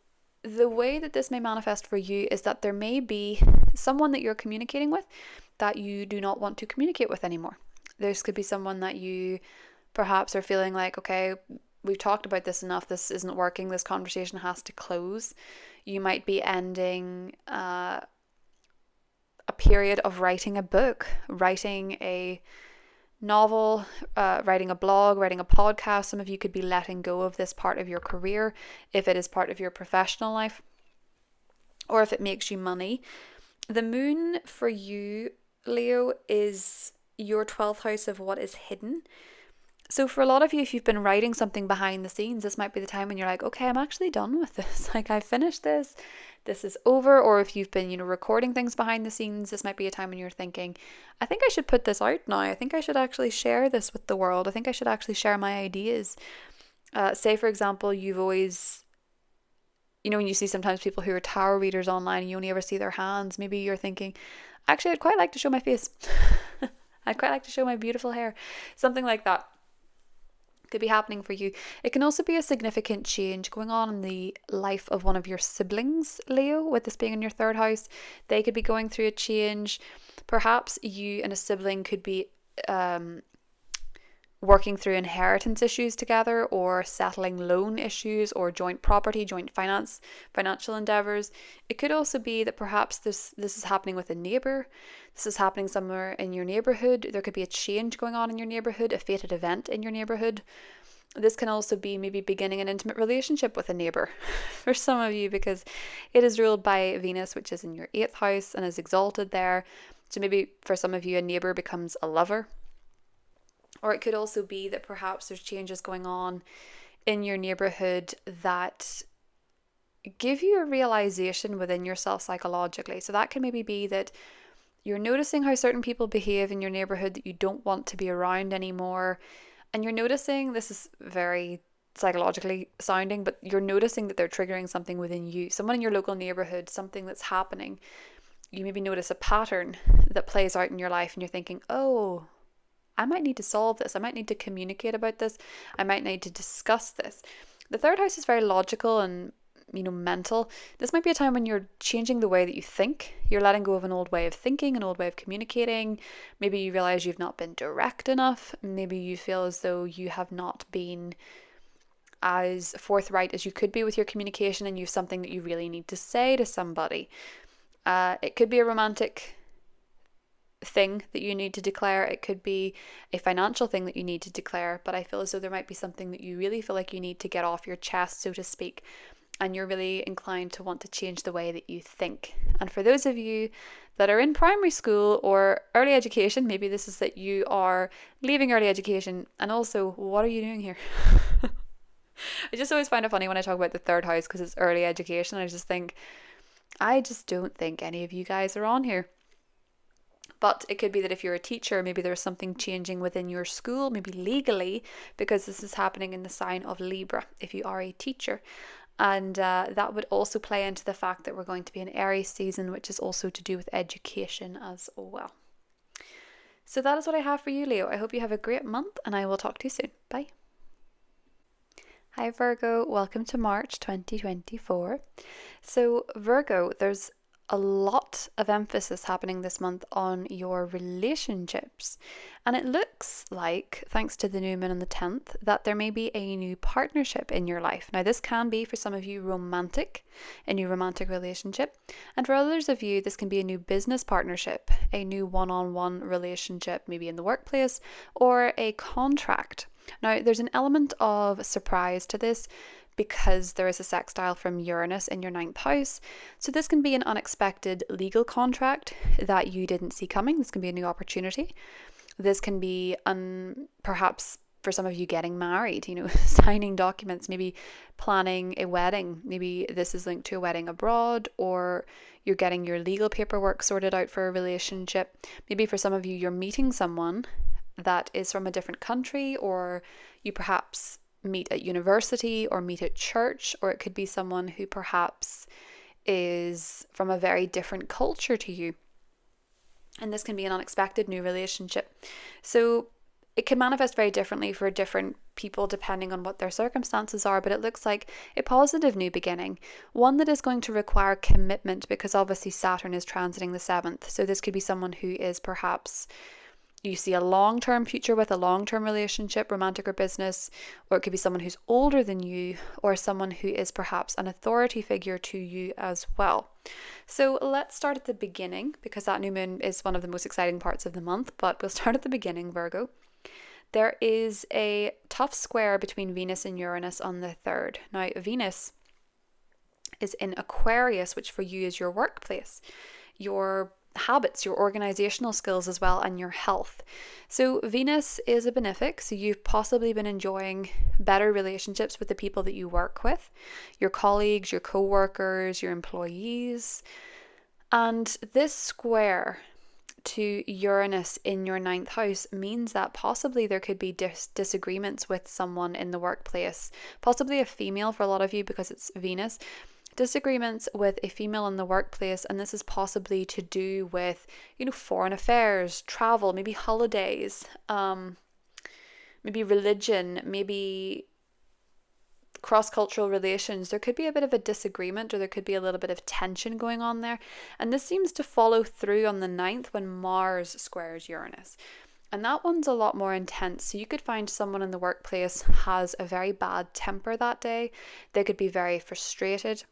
the way that this may manifest for you is that there may be someone that you're communicating with that you do not want to communicate with anymore. This could be someone that you perhaps are feeling like, okay, we've talked about this enough, this isn't working, this conversation has to close. You might be ending a period of writing a book, writing a novel, writing a blog, writing a podcast. Some of you could be letting go of this part of your career if it is part of your professional life, or if it makes you money. The moon for you, Leo, is your 12th house of what is hidden. So for a lot of you, if you've been writing something behind the scenes, this might be the time when you're like, okay, I'm actually done with this. Like, I finished this. This is over. Or if you've been, recording things behind the scenes, this might be a time when you're thinking, I think I should put this out now. I think I should actually share this with the world. I think I should actually share my ideas. Say, for example, you've always, when you see sometimes people who are tarot readers online, and you only ever see their hands, maybe you're thinking, actually, I'd quite like to show my face. I'd quite like to show my beautiful hair. Something like that could be happening for you. It can also be a significant change going on in the life of one of your siblings, Leo, with this being in your 3rd house. They could be going through a change. Perhaps you and a sibling could be working through inheritance issues together, or settling loan issues, or joint property, joint financial endeavors. It could also be that perhaps this is happening with a neighbor. This is happening somewhere in your neighborhood. There could be a change going on in your neighborhood, a fated event in your neighborhood. This can also be maybe beginning an intimate relationship with a neighbor for some of you, because it is ruled by Venus, which is in your 8th house and is exalted there. So maybe for some of you, a neighbor becomes a lover. Or it could also be that perhaps there's changes going on in your neighborhood that give you a realization within yourself psychologically. So that can maybe be that you're noticing how certain people behave in your neighborhood that you don't want to be around anymore. And you're noticing, this is very psychologically sounding, but you're noticing that they're triggering something within you. Someone in your local neighborhood, something that's happening. You maybe notice a pattern that plays out in your life, and you're thinking, oh, I might need to solve this. I might need to communicate about this. I might need to discuss this. The 3rd house is very logical and, mental. This might be a time when you're changing the way that you think. You're letting go of an old way of thinking, an old way of communicating. Maybe you realize you've not been direct enough. Maybe you feel as though you have not been as forthright as you could be with your communication, and you have something that you really need to say to somebody. It could be a romantic thing that you need to declare. It could be a financial thing that you need to declare, but I feel as though there might be something that you really feel like you need to get off your chest, so to speak, and you're really inclined to want to change the way that you think. And for those of you that are in primary school or early education, maybe this is that you are leaving early education, and also, what are you doing here? I just always find it funny when I talk about the 3rd house, because it's early education. I just don't think any of you guys are on here. But it could be that if you're a teacher, maybe there's something changing within your school, maybe legally, because this is happening in the sign of Libra, if you are a teacher. And that would also play into the fact that we're going to be in Aries season, which is also to do with education as well. So that is what I have for you, Leo. I hope you have a great month, and I will talk to you soon. Bye. Hi Virgo, welcome to March 2024. So, Virgo, there's a lot of emphasis happening this month on your relationships. And it looks like, thanks to the new moon on the 10th, that there may be a new partnership in your life. Now, this can be for some of you romantic, a new romantic relationship. And for others of you, this can be a new business partnership, a new one-on-one relationship, maybe in the workplace, or a contract. Now, there's an element of surprise to this because there is a sextile from Uranus in your ninth house. So, this can be an unexpected legal contract that you didn't see coming. This can be a new opportunity. This can be perhaps for some of you getting married, signing documents, maybe planning a wedding. Maybe this is linked to a wedding abroad, or you're getting your legal paperwork sorted out for a relationship. Maybe for some of you, you're meeting someone that is from a different country, or you perhaps meet at university or meet at church, or it could be someone who perhaps is from a very different culture to you. And this can be an unexpected new relationship. So it can manifest very differently for different people depending on what their circumstances are, but it looks like a positive new beginning, one that is going to require commitment because obviously Saturn is transiting the 7th. So this could be someone who is perhaps you see a long-term future with, a long-term relationship, romantic or business, or it could be someone who's older than you, or someone who is perhaps an authority figure to you as well. So let's start at the beginning, because that new moon is one of the most exciting parts of the month, but we'll start at the beginning, Virgo. There is a tough square between Venus and Uranus on the 3rd. Now, Venus is in Aquarius, which for you is your workplace, your habits, your organizational skills as well, and your health. So Venus is a benefic, so you've possibly been enjoying better relationships with the people that you work with, your colleagues, your co-workers, your employees. And this square to Uranus in your ninth house means that possibly there could be disagreements with someone in the workplace, possibly a female for a lot of you because it's Venus. Disagreements with a female in the workplace, and this is possibly to do with, foreign affairs, travel, maybe holidays, maybe religion, maybe cross-cultural relations. There could be a bit of a disagreement, or there could be a little bit of tension going on there. And this seems to follow through on the 9th when Mars squares Uranus. And that one's a lot more intense. So you could find someone in the workplace has a very bad temper that day. They could be very frustrated.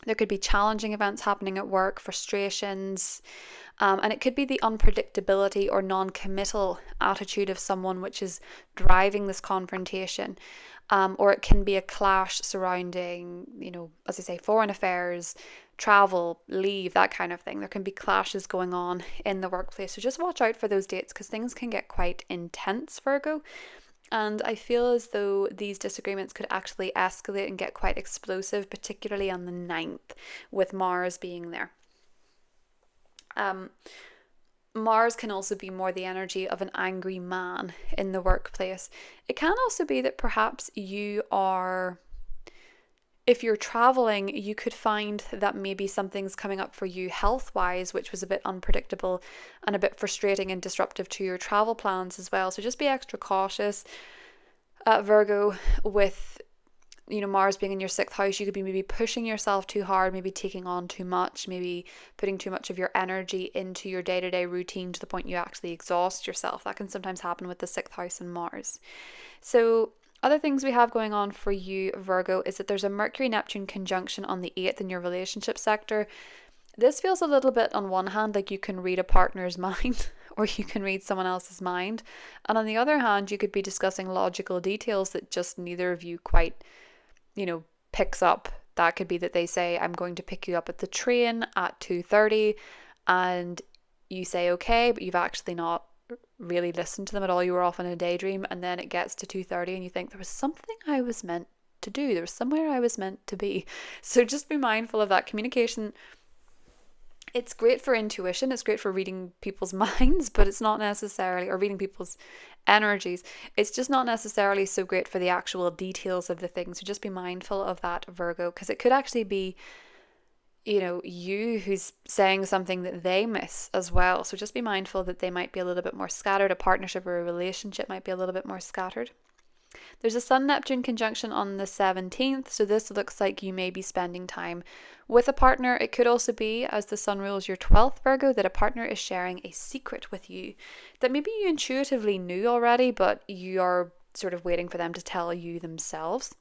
There could be challenging events happening at work, frustrations, and it could be the unpredictability or non-committal attitude of someone which is driving this confrontation. Or it can be a clash surrounding, as I say, foreign affairs, travel, leave, that kind of thing. There can be clashes going on in the workplace. So just watch out for those dates because things can get quite intense, Virgo. And I feel as though these disagreements could actually escalate and get quite explosive, particularly on the 9th, with Mars being there. Mars can also be more the energy of an angry man in the workplace. It can also be that perhaps if you're traveling, you could find that maybe something's coming up for you health-wise, which was a bit unpredictable and a bit frustrating and disruptive to your travel plans as well. So just be extra cautious, Virgo, with Mars being in your 6th house. You could be maybe pushing yourself too hard, maybe taking on too much, maybe putting too much of your energy into your day-to-day routine to the point you actually exhaust yourself. That can sometimes happen with the 6th house and Mars. So other things we have going on for you, Virgo, is that there's a Mercury-Neptune conjunction on the 8th in your relationship sector. This feels a little bit, on one hand, like you can read a partner's mind or you can read someone else's mind. And on the other hand, you could be discussing logical details that just neither of you quite picks up. That could be that they say, I'm going to pick you up at the train at 2:30, and you say okay, but you've actually not really listened to them at all. You were off in a daydream, and then it gets to 2:30 and you think there was something I was meant to do. There was somewhere I was meant to be. So just be mindful of that communication. It's great for intuition, it's great for reading people's minds, but it's not necessarily, or reading people's energies, it's just not necessarily so great for the actual details of the thing. So just be mindful of that, Virgo, because it could actually be, you who's saying something that they miss as well. So just be mindful that they might be a little bit more scattered. A partnership or a relationship might be a little bit more scattered. There's a Sun-Neptune conjunction on the 17th, so this looks like you may be spending time with a partner. It could also be, as the Sun rules your 12th Virgo, that a partner is sharing a secret with you that maybe you intuitively knew already, but you are sort of waiting for them to tell you themselves.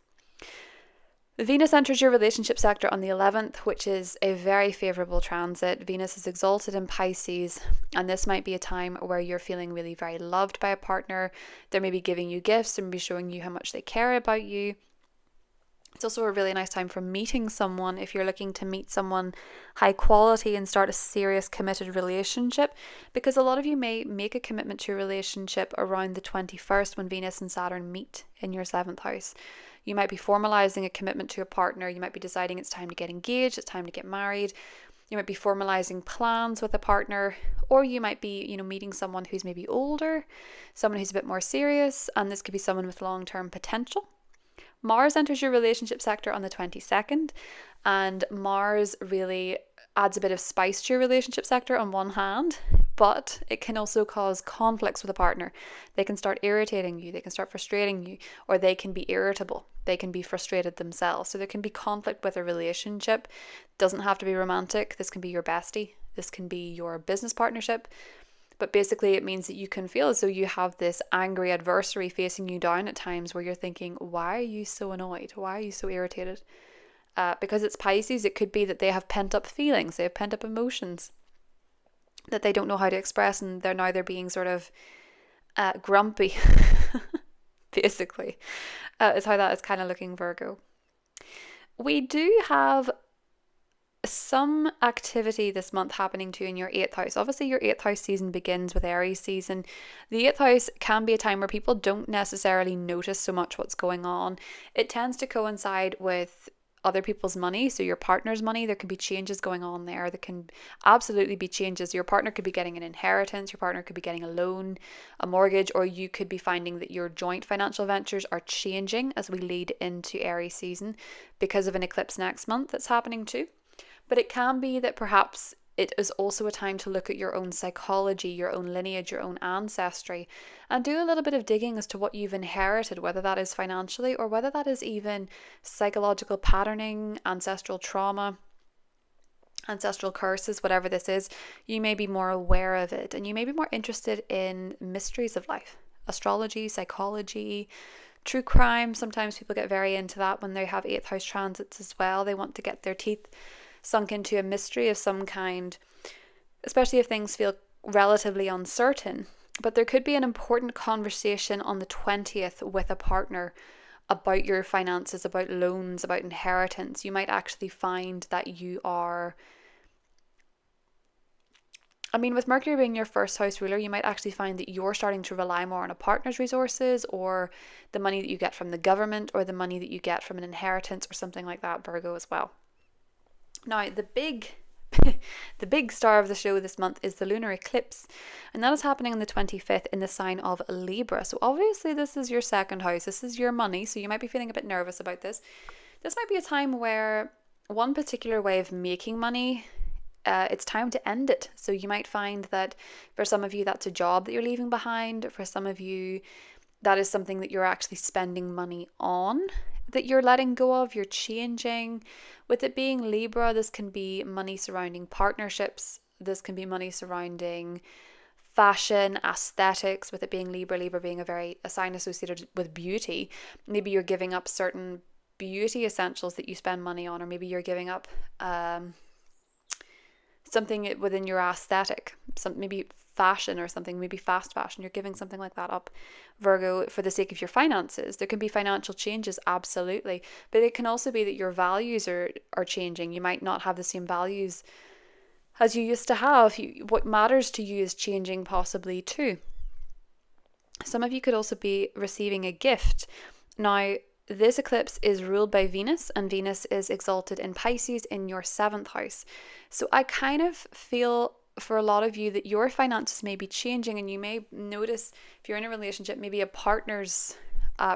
Venus enters your relationship sector on the 11th, which is a very favourable transit. Venus is exalted in Pisces, and this might be a time where you're feeling really very loved by a partner. They're maybe giving you gifts, they're maybe showing you how much they care about you. It's also a really nice time for meeting someone if you're looking to meet someone high quality and start a serious committed relationship, because a lot of you may make a commitment to a relationship around the 21st when Venus and Saturn meet in your 7th house. You might be formalizing a commitment to a partner. You might be deciding it's time to get engaged, it's time to get married. You might be formalizing plans with a partner, or you might be, meeting someone who's maybe older, someone who's a bit more serious, and this could be someone with long-term potential. Mars enters your relationship sector on the 22nd, and Mars really adds a bit of spice to your relationship sector on one hand, but it can also cause conflicts with a partner. They can start irritating you, they can start frustrating you, or they can be irritable. They can be frustrated themselves. So there can be conflict with a relationship. It doesn't have to be romantic. This can be your bestie. This can be your business partnership. But basically it means that you can feel as though you have this angry adversary facing you down at times where you're thinking, why are you so annoyed? Why are you so irritated? Because it's Pisces, it could be that they have pent up feelings, they have pent up emotions that they don't know how to express, and they're being sort of grumpy, basically, is how that is kind of looking, Virgo. We do have some activity this month happening too in your 8th house. Obviously your 8th house season begins with Aries season. The 8th house can be a time where people don't necessarily notice so much what's going on. It tends to coincide with other people's money, so your partner's money. There can be changes going on there. There can absolutely be changes. Your partner could be getting an inheritance, your partner could be getting a loan, a mortgage, or you could be finding that your joint financial ventures are changing as we lead into Aries season because of an eclipse next month that's happening too. But it can be that perhaps it is also a time to look at your own psychology, your own lineage, your own ancestry, and do a little bit of digging as to what you've inherited, whether that is financially or whether that is even psychological patterning, ancestral trauma, ancestral curses, whatever this is. You may be more aware of it, and you may be more interested in mysteries of life, astrology, psychology, true crime. Sometimes people get very into that when they have 8th house transits as well. They want to get their teeth sunk into a mystery of some kind, especially if things feel relatively uncertain. But there could be an important conversation on the 20th with a partner about your finances, about loans, about inheritance. You might actually find that you are, with Mercury being your first house ruler, you might actually find that you're starting to rely more on a partner's resources, or the money that you get from the government, or the money that you get from an inheritance or something like that, Virgo, as well. Now, the big star of the show this month is the lunar eclipse, and that is happening on the 25th in the sign of Libra. So obviously this is your 2nd house, this is your money, so you might be feeling a bit nervous about this. This might be a time where one particular way of making money, it's time to end it. So you might find that for some of you that's a job that you're leaving behind. For some of you that is something that you're actually spending money on, that you're letting go of, you're changing. With it being Libra, this can be money surrounding partnerships. This can be money surrounding fashion, aesthetics. With it being Libra being a sign associated with beauty. Maybe you're giving up certain beauty essentials that you spend money on, or maybe you're giving up something within your aesthetic, maybe fashion or something, maybe fast fashion. You're giving something like that up, Virgo, for the sake of your finances. There can be financial changes, absolutely, but it can also be that your values are changing. You might not have the same values as you used to have. What matters to you is changing possibly too. Some of you could also be receiving a gift. Now, this eclipse is ruled by Venus, and Venus is exalted in Pisces in your 7th house. So I kind of feel for a lot of you that your finances may be changing, and you may notice if you're in a relationship, maybe a partner's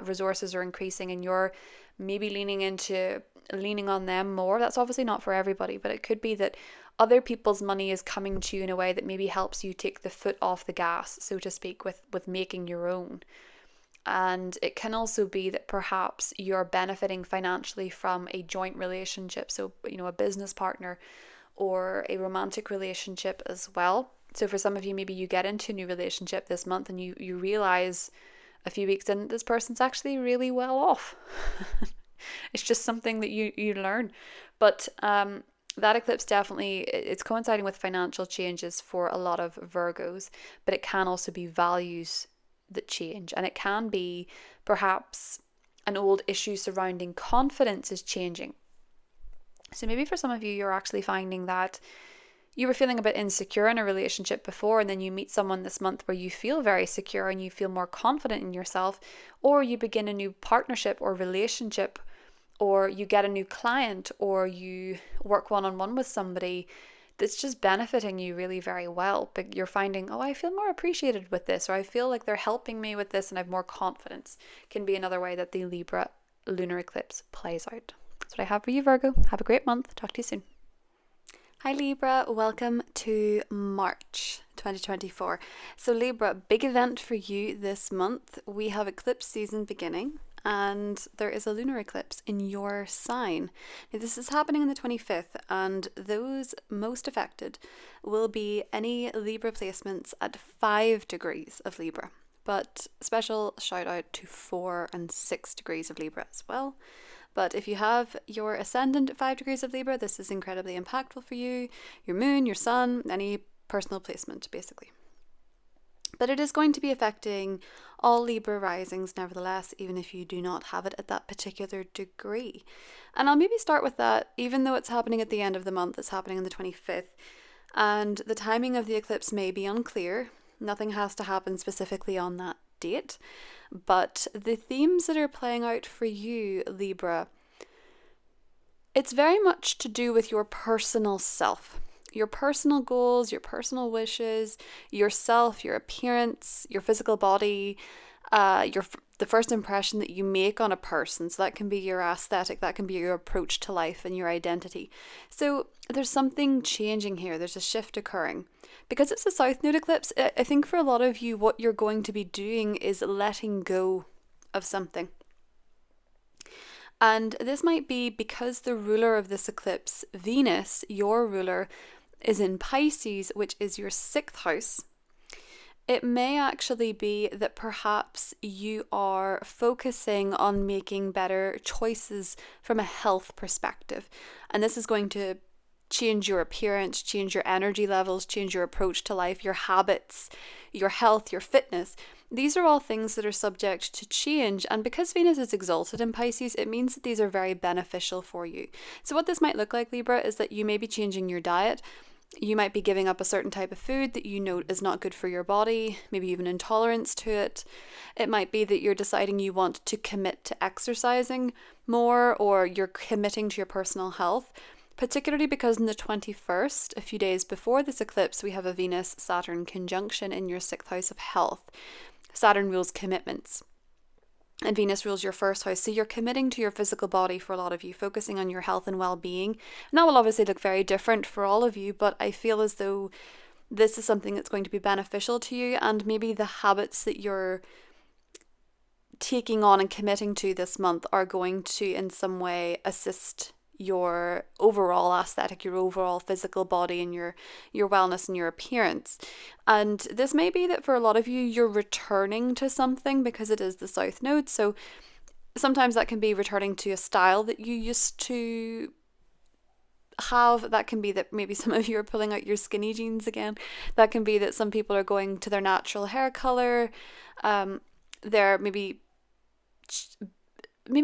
resources are increasing and you're maybe leaning on them more. That's obviously not for everybody, but it could be that other people's money is coming to you in a way that maybe helps you take the foot off the gas, so to speak, with making your own. And it can also be that perhaps you're benefiting financially from a joint relationship. So, a business partner or a romantic relationship as well. So for some of you, maybe you get into a new relationship this month and you realize a few weeks in that this person's actually really well off. It's just something that you learn. But that eclipse definitely, it's coinciding with financial changes for a lot of Virgos, but it can also be values that change. And it can be perhaps an old issue surrounding confidence is changing. So maybe for some of you, you're actually finding that you were feeling a bit insecure in a relationship before, and then you meet someone this month where you feel very secure and you feel more confident in yourself, or you begin a new partnership or relationship, or you get a new client, or you work one-on-one with somebody that's just benefiting you really very well. But you're finding, oh, I feel more appreciated with this, or I feel like they're helping me with this and I have more confidence. Can be another way that the Libra lunar eclipse plays out. That's what I have for you, Virgo. Have a great month. Talk to you soon. Hi Libra, welcome to March 2024. So Libra, big event for you this month. We have eclipse season beginning and there is a lunar eclipse in your sign. Now, this is happening on the 25th, and those most affected will be any Libra placements at 5 degrees of Libra. But special shout out to 4 and 6 degrees of Libra as well. But if you have your ascendant at 5 degrees of Libra, this is incredibly impactful for you. Your moon, your sun, any personal placement, basically. But it is going to be affecting all Libra risings, nevertheless, even if you do not have it at that particular degree. And I'll maybe start with that, even though it's happening at the end of the month, it's happening on the 25th. And the timing of the eclipse may be unclear. Nothing has to happen specifically on that date. But the themes that are playing out for you, Libra, it's very much to do with your personal self, your personal goals, your personal wishes, yourself, your appearance, your physical body, the first impression that you make on a person. So that can be your aesthetic, that can be your approach to life and your identity. So there's something changing here. There's a shift occurring. Because it's a South Node eclipse, I think for a lot of you, what you're going to be doing is letting go of something. And this might be because the ruler of this eclipse, Venus, your ruler, is in Pisces, which is your 6th house. It may actually be that perhaps you are focusing on making better choices from a health perspective. And this is going to change your appearance, change your energy levels, change your approach to life, your habits, your health, your fitness. These are all things that are subject to change. And because Venus is exalted in Pisces, it means that these are very beneficial for you. So what this might look like, Libra, is that you may be changing your diet. You might be giving up a certain type of food that you know is not good for your body, maybe even intolerance to it. It might be that you're deciding you want to commit to exercising more, or you're committing to your personal health, particularly because on the 21st, a few days before this eclipse, we have a Venus-Saturn conjunction in your 6th house of health. Saturn rules commitments. And Venus rules your 1st house. So you're committing to your physical body for a lot of you, focusing on your health and well-being. And that will obviously look very different for all of you, but I feel as though this is something that's going to be beneficial to you, and maybe the habits that you're taking on and committing to this month are going to in some way assist your overall aesthetic, your overall physical body, and your wellness and your appearance. And this may be that for a lot of you, you're returning to something because it is the South Node. So sometimes that can be returning to a style that you used to have. That can be that maybe some of you are pulling out your skinny jeans again. That can be that some people are going to their natural hair color. They're maybe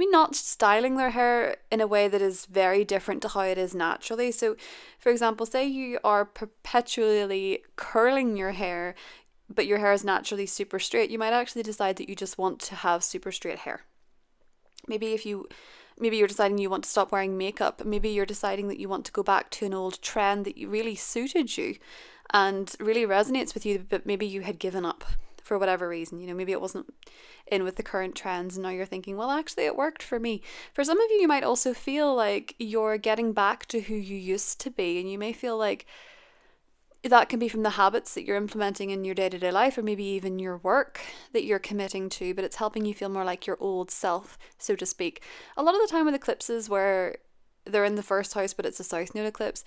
not styling their hair in a way that is very different to how it is naturally. So, for example, say you are perpetually curling your hair, but your hair is naturally super straight, you might actually decide that you just want to have super straight hair. Maybe you're deciding you want to stop wearing makeup. Maybe you're deciding that you want to go back to an old trend that really suited you and really resonates with you, but maybe you had given up for whatever reason. Maybe it wasn't in with the current trends, and now you're thinking, well, actually it worked for me. For some of you, you might also feel like you're getting back to who you used to be, and you may feel like that can be from the habits that you're implementing in your day-to-day life, or maybe even your work that you're committing to, but it's helping you feel more like your old self, so to speak. A lot of the time with eclipses where they're in the first house but it's a south node eclipse,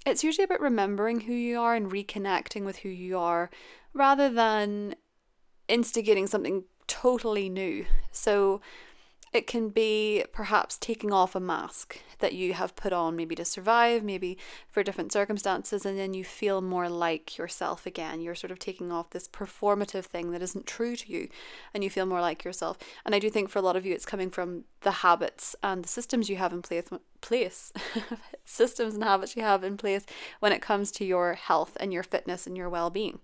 it's usually about remembering who you are and reconnecting with who you are rather than instigating something totally new. So it can be perhaps taking off a mask that you have put on, maybe to survive, maybe for different circumstances, and then you feel more like yourself again. You're sort of taking off this performative thing that isn't true to you, and you feel more like yourself. And I do think for a lot of you, it's coming from the habits and the systems you have in place systems and habits you have in place when it comes to your health and your fitness and your well-being,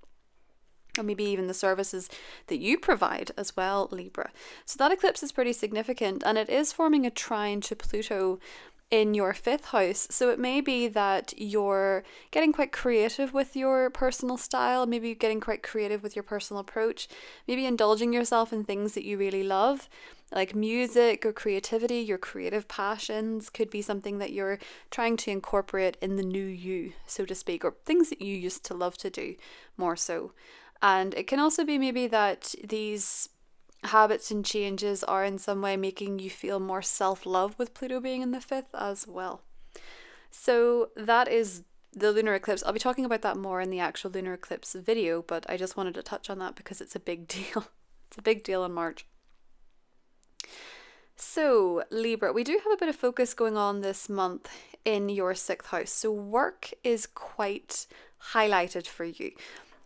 or maybe even the services that you provide as well, Libra. So that eclipse is pretty significant, and it is forming a trine to Pluto in your 5th house. So it may be that you're getting quite creative with your personal style, maybe you're getting quite creative with your personal approach, maybe indulging yourself in things that you really love, like music or creativity. Your creative passions could be something that you're trying to incorporate in the new you, so to speak, or things that you used to love to do more so. And it can also be maybe that these habits and changes are in some way making you feel more self-love with Pluto being in the 5th as well. So that is the lunar eclipse. I'll be talking about that more in the actual lunar eclipse video, but I just wanted to touch on that because it's a big deal. It's a big deal in March. So Libra, we do have a bit of focus going on this month in your 6th house. So work is quite highlighted for you.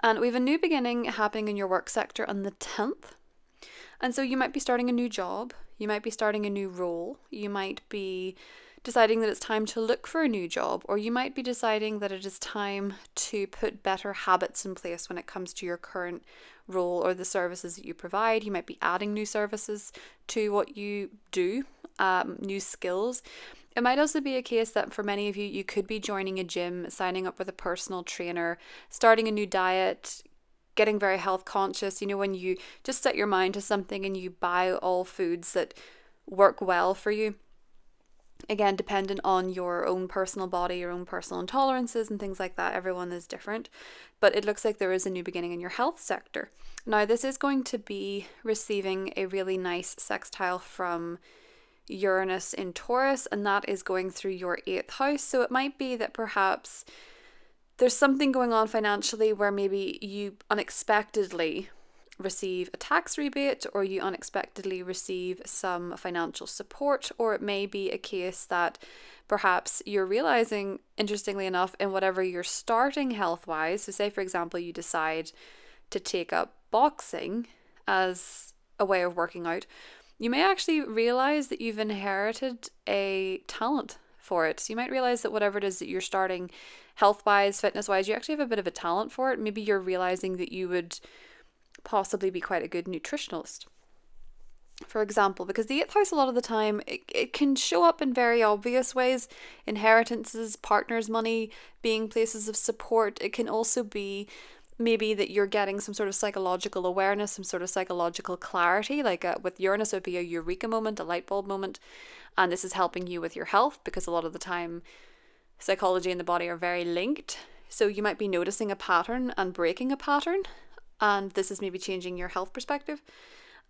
And we have a new beginning happening in your work sector on the 10th. And so you might be starting a new job, you might be starting a new role, you might be deciding that it's time to look for a new job, or you might be deciding that it is time to put better habits in place when it comes to your current role or the services that you provide. You might be adding new services to what you do, new skills. It might also be a case that for many of you, you could be joining a gym, signing up with a personal trainer, starting a new diet, getting very health conscious. You know, when you just set your mind to something and you buy all foods that work well for you. Again, dependent on your own personal body, your own personal intolerances and things like that. Everyone is different. But it looks like there is a new beginning in your health sector. Now, this is going to be receiving a really nice sextile from Uranus in Taurus, and that is going through your 8th house. So it might be that perhaps there's something going on financially where maybe you unexpectedly receive a tax rebate, or you unexpectedly receive some financial support, or it may be a case that perhaps you're realizing, interestingly enough, in whatever you're starting health-wise. So say, for example, you decide to take up boxing as a way of working out, you may actually realize that you've inherited a talent for it. So you might realize that whatever it is that you're starting health-wise, fitness-wise, you actually have a bit of a talent for it. Maybe you're realizing that you would possibly be quite a good nutritionalist, for example, because the 8th house a lot of the time, it can show up in very obvious ways. Inheritances, partners' money being places of support. It can also be maybe that you're getting some sort of psychological awareness, some sort of psychological clarity, like with Uranus it would be a eureka moment, a light bulb moment, and this is helping you with your health, because a lot of the time psychology and the body are very linked. So you might be noticing a pattern and breaking a pattern, and this is maybe changing your health perspective.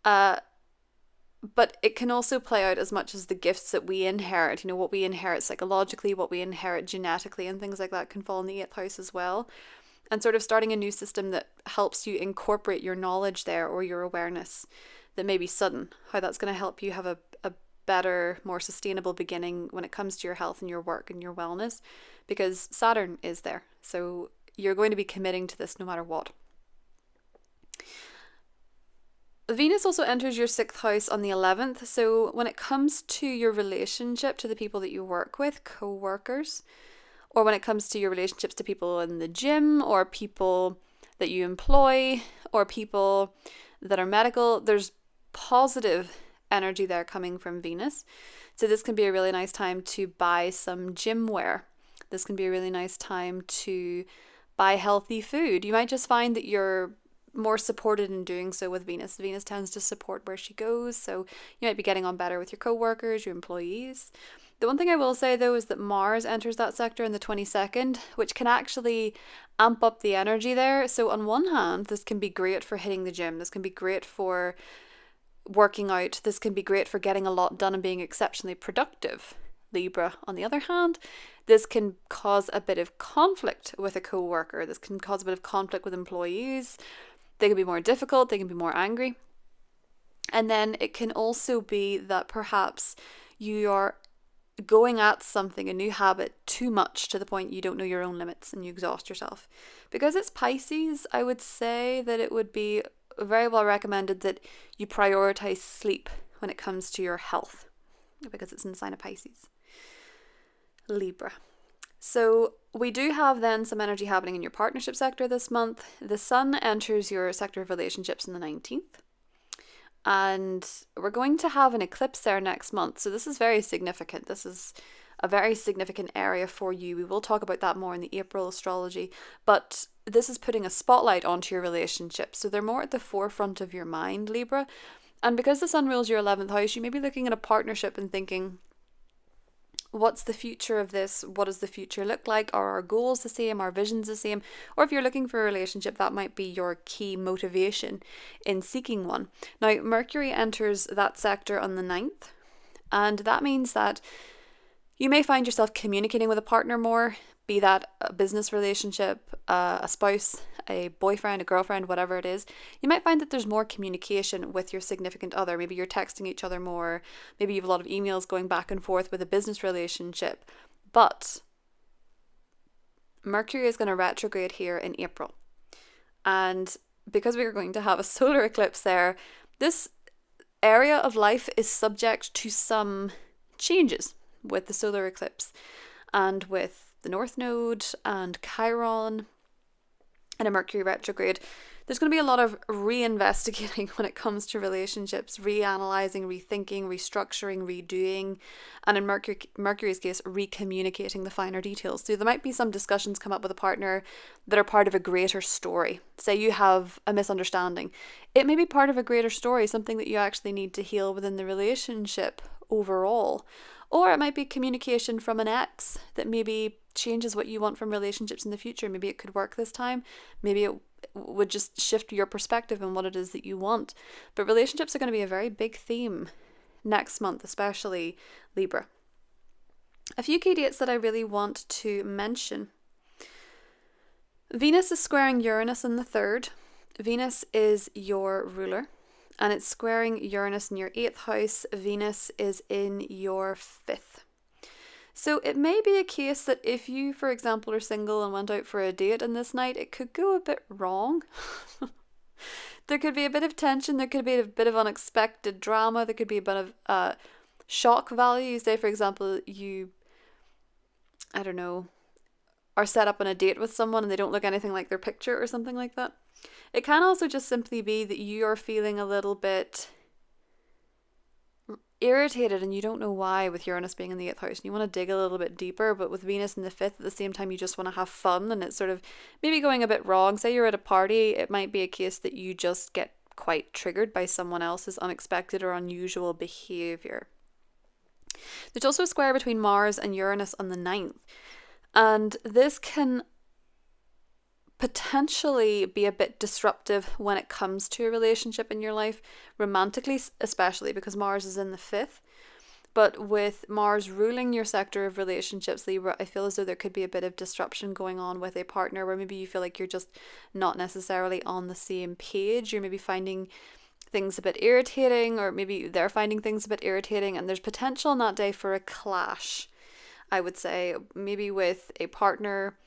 But it can also play out as much as the gifts that we inherit, you know, what we inherit psychologically, what we inherit genetically, and things like that can fall in the 8th house as well. And sort of starting a new system that helps you incorporate your knowledge there, or your awareness that may be sudden, how that's going to help you have a better, more sustainable beginning when it comes to your health and your work and your wellness, because Saturn is there. So you're going to be committing to this no matter what. Venus also enters your 6th house on the 11th. So when it comes to your relationship to the people that you work with, co-workers, or when it comes to your relationships to people in the gym, or people that you employ, or people that are medical, there's positive energy there coming from Venus. So this can be a really nice time to buy some gym wear. This can be a really nice time to buy healthy food. You might just find that you're more supported in doing so with Venus. Venus tends to support where she goes, so you might be getting on better with your co-workers, your employees. The one thing I will say though is that Mars enters that sector on the 22nd, which can actually amp up the energy there. So on one hand, this can be great for hitting the gym. This can be great for working out. This can be great for getting a lot done and being exceptionally productive. Libra, on the other hand, this can cause a bit of conflict with a co-worker. This can cause a bit of conflict with employees. They can be more difficult. They can be more angry. And then it can also be that perhaps you are going at something, a new habit, too much to the point you don't know your own limits and you exhaust yourself. Because it's Pisces, I would say that it would be very well recommended that you prioritize sleep when it comes to your health, because it's in the sign of Pisces. Libra. So we do have then some energy happening in your partnership sector this month. The sun enters your sector of relationships on the 19th. And we're going to have an eclipse there next month. So this is very significant. This is a very significant area for you. We will talk about that more in the April astrology. But this is putting a spotlight onto your relationships. So they're more at the forefront of your mind, Libra. And because the sun rules your 11th house, you may be looking at a partnership and thinking, what's the future of this? What does the future look like? Are our goals the same? Are visions the same? Or if you're looking for a relationship, that might be your key motivation in seeking one. Now, Mercury enters that sector on the 9th, and that means that you may find yourself communicating with a partner more, be that a business relationship, a spouse, a boyfriend, a girlfriend, whatever it is. You might find that there's more communication with your significant other. Maybe you're texting each other more. Maybe you have a lot of emails going back and forth with a business relationship. But Mercury is going to retrograde here in April. And because we are going to have a solar eclipse there, this area of life is subject to some changes with the solar eclipse and with the North Node and Chiron and a Mercury retrograde. There's going to be a lot of reinvestigating when it comes to relationships, reanalyzing, rethinking, restructuring, redoing, and in Mercury's case, recommunicating the finer details. So there might be some discussions come up with a partner that are part of a greater story. Say you have a misunderstanding. It may be part of a greater story, something that you actually need to heal within the relationship overall. Or it might be communication from an ex that maybe changes what you want from relationships in the future. Maybe it could work this time. Maybe it would just shift your perspective on what it is that you want. But relationships are going to be a very big theme next month, especially Libra. A few key dates that I really want to mention. Venus is squaring Uranus in the 3rd. Venus is your ruler, and it's squaring Uranus in your 8th house. Venus is in your 5th. So it may be a case that if you, for example, are single and went out for a date on this night, it could go a bit wrong. There could be a bit of tension. There could be a bit of unexpected drama. There could be a bit of shock value. Say, for example, you, I don't know, are set up on a date with someone and they don't look anything like their picture or something like that. It can also just simply be that you are feeling a little bit irritated and you don't know why, with Uranus being in the 8th house, and you want to dig a little bit deeper, but with Venus in the 5th at the same time you just want to have fun and it's sort of maybe going a bit wrong. Say you're at a party, it might be a case that you just get quite triggered by someone else's unexpected or unusual behaviour. There's also a square between Mars and Uranus on the 9th, and this can potentially be a bit disruptive when it comes to a relationship in your life, romantically especially, because Mars is in the 5th. But with Mars ruling your sector of relationships, Libra, I feel as though there could be a bit of disruption going on with a partner where maybe you feel like you're just not necessarily on the same page. You're maybe finding things a bit irritating, or maybe they're finding things a bit irritating, and there's potential on that day for a clash, I would say, maybe with a partner,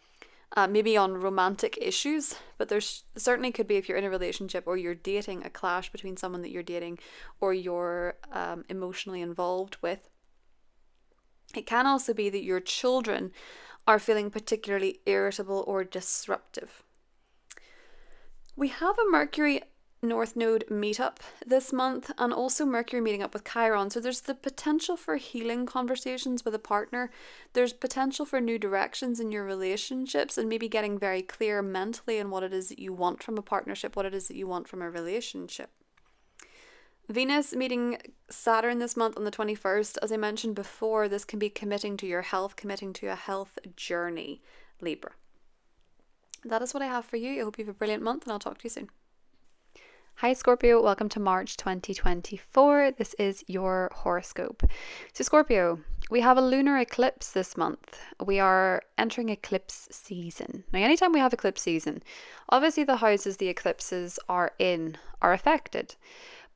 maybe on romantic issues, but there's certainly could be, if you're in a relationship or you're dating, a clash between someone that you're dating or you're emotionally involved with. It can also be that your children are feeling particularly irritable or disruptive. We have a Mercury North Node meetup this month, and also Mercury meeting up with Chiron. So there's the potential for healing conversations with a partner. There's potential for new directions in your relationships and maybe getting very clear mentally on what it is that you want from a partnership, what it is that you want from a relationship. Venus meeting Saturn this month on the 21st. As I mentioned before, this can be committing to your health, committing to a health journey, Libra. That is what I have for you. I hope you have a brilliant month, and I'll talk to you soon. Hi Scorpio, welcome to March 2024. This is your horoscope. So Scorpio, we have a lunar eclipse this month. We are entering eclipse season. Now anytime we have eclipse season, obviously the houses the eclipses are in are affected.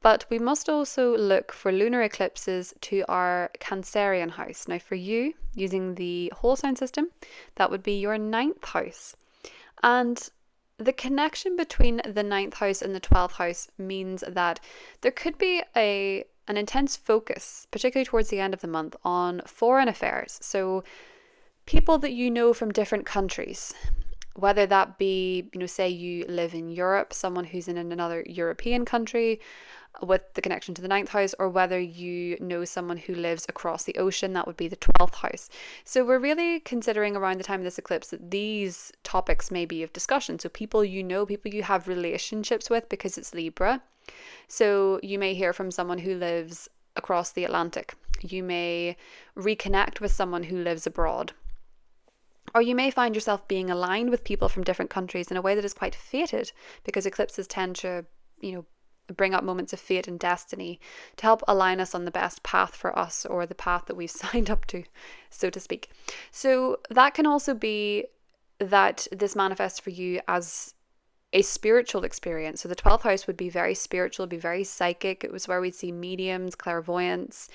But we must also look for lunar eclipses to our Cancerian house. Now for you, using the whole sign system, that would be your 9th house. And the connection between the 9th house and the 12th house means that there could be an intense focus, particularly towards the end of the month, on foreign affairs. So people that you know from different countries, whether that be, say you live in Europe, someone who's in another European country with the connection to the 9th house, or whether you know someone who lives across the ocean, that would be the 12th house. So we're really considering around the time of this eclipse that these topics may be of discussion. So people you know, people you have relationships with, because it's Libra. So you may hear from someone who lives across the Atlantic. You may reconnect with someone who lives abroad. Or you may find yourself being aligned with people from different countries in a way that is quite fated, because eclipses tend to, bring up moments of fate and destiny to help align us on the best path for us, or the path that we've signed up to, so to speak. So that can also be that this manifests for you as a spiritual experience. So the 12th house would be very spiritual, be very psychic. It was where we'd see mediums, clairvoyance.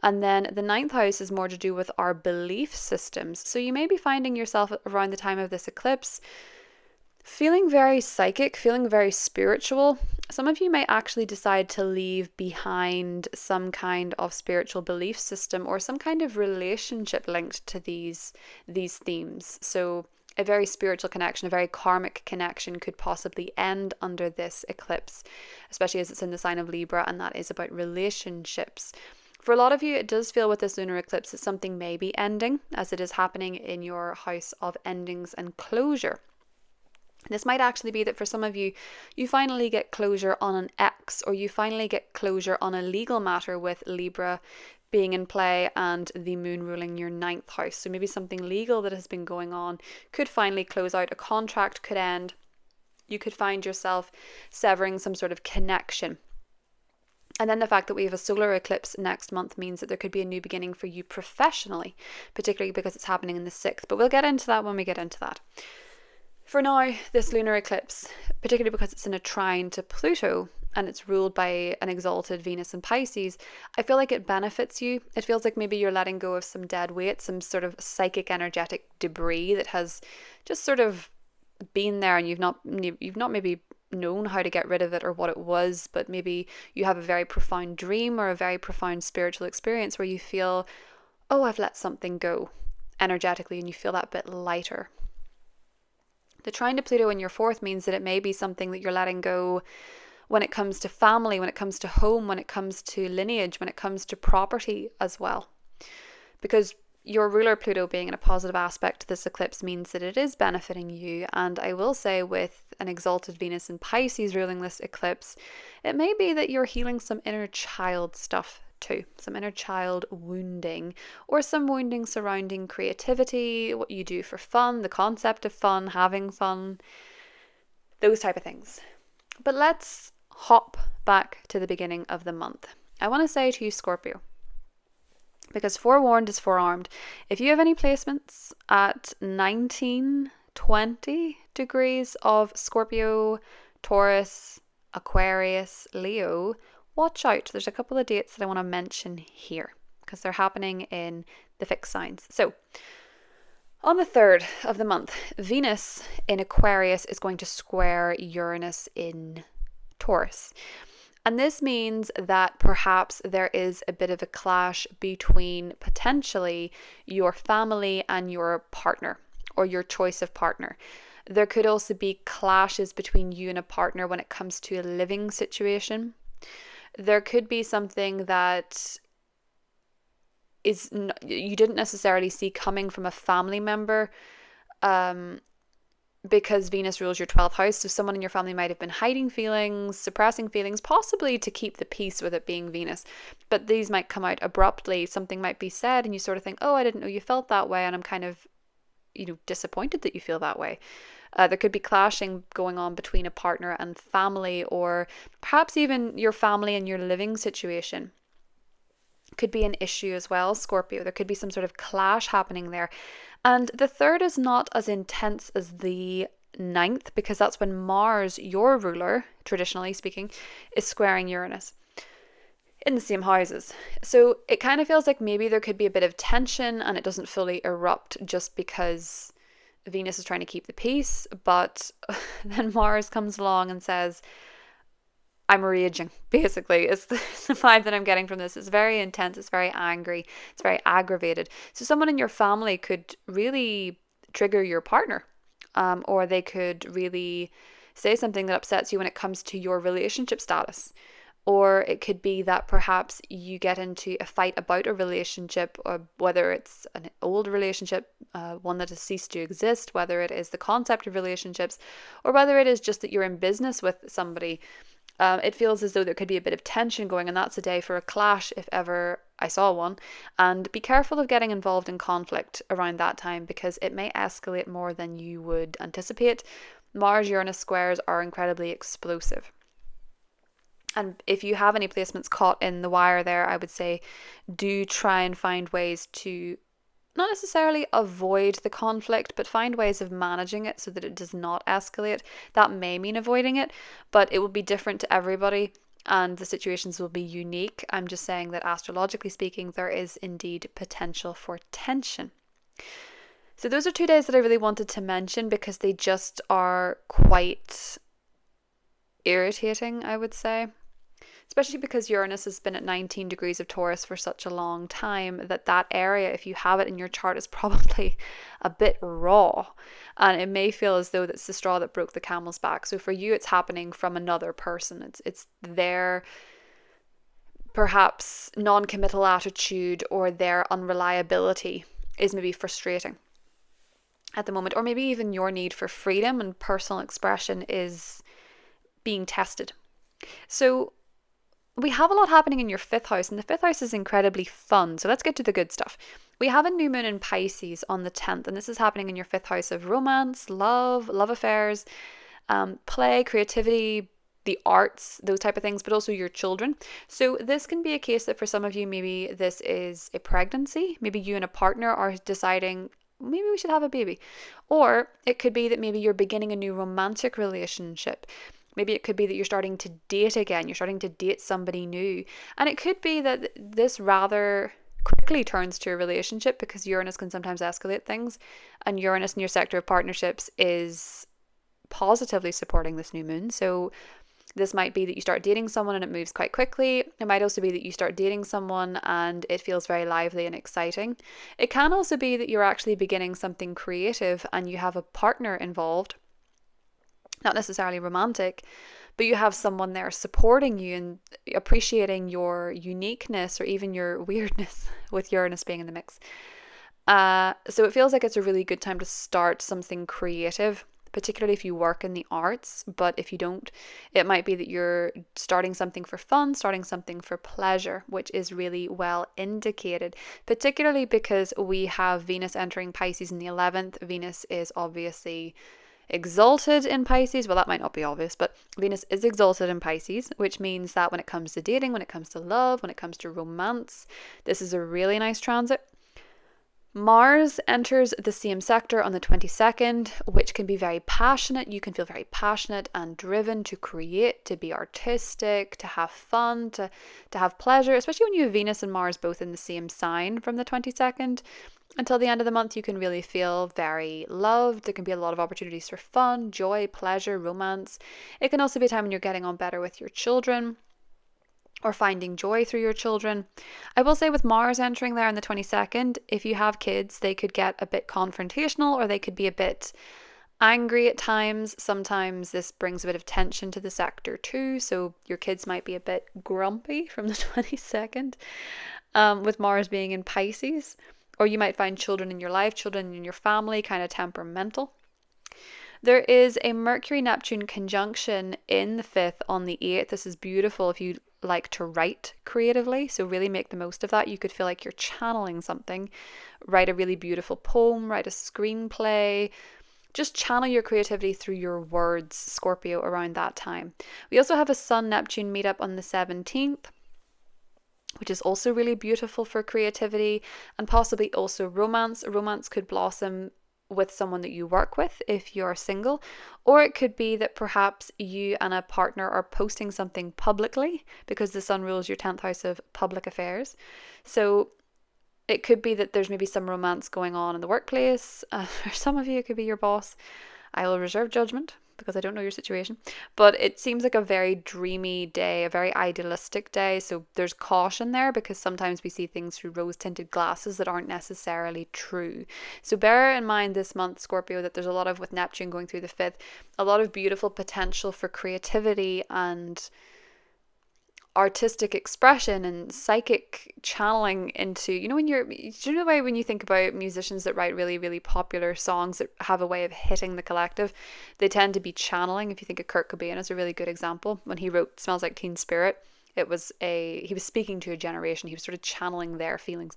And then the 9th house is more to do with our belief systems. So you may be finding yourself around the time of this eclipse feeling very psychic, feeling very spiritual. Some of you may actually decide to leave behind some kind of spiritual belief system or some kind of relationship linked to these themes. So a very spiritual connection, a very karmic connection could possibly end under this eclipse, especially as it's in the sign of Libra, and that is about relationships. For a lot of you, it does feel with this lunar eclipse that something may be ending, as it is happening in your house of endings and closure. This might actually be that for some of you, you finally get closure on an ex, or you finally get closure on a legal matter with Libra being in play and the moon ruling your 9th house. So maybe something legal that has been going on could finally close out. A contract could end. You could find yourself severing some sort of connection. And then the fact that we have a solar eclipse next month means that there could be a new beginning for you professionally, particularly because it's happening in the 6th. But we'll get into that when we get into that. For now, this lunar eclipse, particularly because it's in a trine to Pluto and it's ruled by an exalted Venus in Pisces, I feel like it benefits you. It feels like maybe you're letting go of some dead weight, some sort of psychic energetic debris that has just sort of been there, and you've not maybe known how to get rid of it or what it was, but maybe you have a very profound dream or a very profound spiritual experience where you feel, oh, I've let something go energetically, and you feel that bit lighter. The trine to Pluto in your 4th means that it may be something that you're letting go when it comes to family, when it comes to home, when it comes to lineage, when it comes to property as well. Because your ruler Pluto being in a positive aspect to this eclipse means that it is benefiting you. And I will say, with an exalted Venus in Pisces ruling this eclipse, it may be that you're healing some inner child stuff too, some inner child wounding, or some wounding surrounding creativity, what you do for fun, the concept of fun, having fun, those type of things. But let's hop back to the beginning of the month. I want to say to you, Scorpio, because forewarned is forearmed, if you have any placements at 19, 20 degrees of Scorpio, Taurus, Aquarius, Leo, watch out. There's a couple of dates that I want to mention here because they're happening in the fixed signs. So on the 3rd of the month, Venus in Aquarius is going to square Uranus in Taurus. And this means that perhaps there is a bit of a clash between potentially your family and your partner, or your choice of partner. There could also be clashes between you and a partner when it comes to a living situation. There could be something that you didn't necessarily see coming from a family member, because Venus rules your 12th house. So someone in your family might have been hiding feelings, suppressing feelings, possibly to keep the peace with it being Venus. But these might come out abruptly. Something might be said and you sort of think, oh, I didn't know you felt that way. And I'm kind of, disappointed that you feel that way. There could be clashing going on between a partner and family, or perhaps even your family and your living situation could be an issue as well, Scorpio. There could be some sort of clash happening there. And the third is not as intense as the ninth, because that's when Mars, your ruler, traditionally speaking, is squaring Uranus in the same houses. So it kind of feels like maybe there could be a bit of tension and it doesn't fully erupt just because Venus is trying to keep the peace. But then Mars comes along and says, I'm raging, basically. It's the vibe that I'm getting from this. It's very intense. It's very angry. It's very aggravated. So someone in your family could really trigger your partner, or they could really say something that upsets you when it comes to your relationship status. Or it could be that perhaps you get into a fight about a relationship, or whether it's an old relationship, one that has ceased to exist, whether it is the concept of relationships, or whether it is just that you're in business with somebody. It feels as though there could be a bit of tension going, and that's a day for a clash if ever I saw one. And be careful of getting involved in conflict around that time, because it may escalate more than you would anticipate. Mars-Uranus squares are incredibly explosive. And if you have any placements caught in the wire there, I would say do try and find ways to not necessarily avoid the conflict, but find ways of managing it so that it does not escalate. That may mean avoiding it, but it will be different to everybody and the situations will be unique. I'm just saying that astrologically speaking, there is indeed potential for tension. So those are 2 days that I really wanted to mention because they just are quite irritating, I would say. Especially because Uranus has been at 19 degrees of Taurus for such a long time, that area, if you have it in your chart, is probably a bit raw. And it may feel as though that's the straw that broke the camel's back. So for you, it's happening from another person. It's their perhaps non-committal attitude or their unreliability is maybe frustrating at the moment. Or maybe even your need for freedom and personal expression is being tested. So we have a lot happening in your 5th house, and the 5th house is incredibly fun. So let's get to the good stuff. We have a new moon in Pisces on the 10th, and this is happening in your 5th house of romance, love affairs, play, creativity, the arts, those type of things, but also your children. So this can be a case that for some of you, maybe this is a pregnancy. Maybe you and a partner are deciding, maybe we should have a baby. Or it could be that maybe you're beginning a new romantic relationship. Maybe it could be that you're starting to date again. You're starting to date somebody new. And it could be that this rather quickly turns to a relationship, because Uranus can sometimes escalate things. And Uranus in your sector of partnerships is positively supporting this new moon. So this might be that you start dating someone and it moves quite quickly. It might also be that you start dating someone and it feels very lively and exciting. It can also be that you're actually beginning something creative and you have a partner involved. Not necessarily romantic, but you have someone there supporting you and appreciating your uniqueness or even your weirdness, with Uranus being in the mix. So it feels like it's a really good time to start something creative, particularly if you work in the arts. But if you don't, it might be that you're starting something for fun, starting something for pleasure, which is really well indicated, particularly because we have Venus entering Pisces in the 11th. Venus is obviously exalted in Pisces. Well, that might not be obvious, but Venus is exalted in Pisces, which means that when it comes to dating, when it comes to love, when it comes to romance, this is a really nice transit. Mars enters the same sector on the 22nd, which can be very passionate. You can feel very passionate and driven to create, to be artistic, to have fun, to have pleasure, especially when you have Venus and Mars both in the same sign from the 22nd. Until the end of the month, you can really feel very loved. There can be a lot of opportunities for fun, joy, pleasure, romance. It can also be a time when you're getting on better with your children or finding joy through your children. I will say with Mars entering there on the 22nd, if you have kids, they could get a bit confrontational or they could be a bit angry at times. Sometimes this brings a bit of tension to the sector too. So your kids might be a bit grumpy from the 22nd with Mars being in Pisces. Or you might find children in your life, children in your family, kind of temperamental. There is a Mercury-Neptune conjunction in the 5th on the 8th. This is beautiful if you like to write creatively, so really make the most of that. You could feel like you're channeling something. Write a really beautiful poem, write a screenplay. Just channel your creativity through your words, Scorpio, around that time. We also have a Sun-Neptune meetup on the 17th, which is also really beautiful for creativity and possibly also romance. Romance could blossom with someone that you work with if you're single, or it could be that perhaps you and a partner are posting something publicly because the Sun rules your 10th house of public affairs. So it could be that there's maybe some romance going on in the workplace. For some of you, it could be your boss. I will reserve judgment because I don't know your situation. But it seems like a very dreamy day, a very idealistic day. So there's caution there because sometimes we see things through rose-tinted glasses that aren't necessarily true. So bear in mind this month, Scorpio, that there's a lot of, with Neptune going through the 5th, a lot of beautiful potential for creativity and artistic expression and psychic channeling into, when do you know the way when you think about musicians that write really, really popular songs that have a way of hitting the collective, they tend to be channeling. If you think of Kurt Cobain as a really good example, when he wrote Smells Like Teen Spirit, he was speaking to a generation. He was sort of channeling their feelings.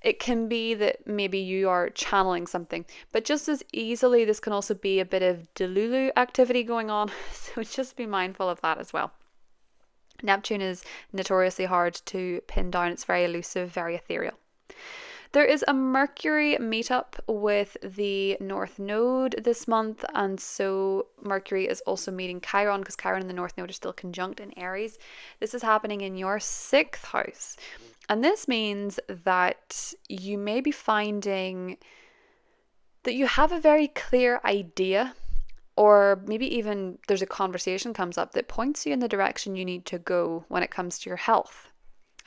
It can be that maybe you are channeling something, but just as easily, this can also be a bit of Delulu activity going on. So just be mindful of that as well. Neptune is notoriously hard to pin down. It's very elusive, very ethereal. There is a Mercury meetup with the North Node this month, and so Mercury is also meeting Chiron because Chiron and the North Node are still conjunct in Aries. This is happening in your 6th house, and this means that you may be finding that you have a very clear idea, or maybe even there's a conversation comes up that points you in the direction you need to go when it comes to your health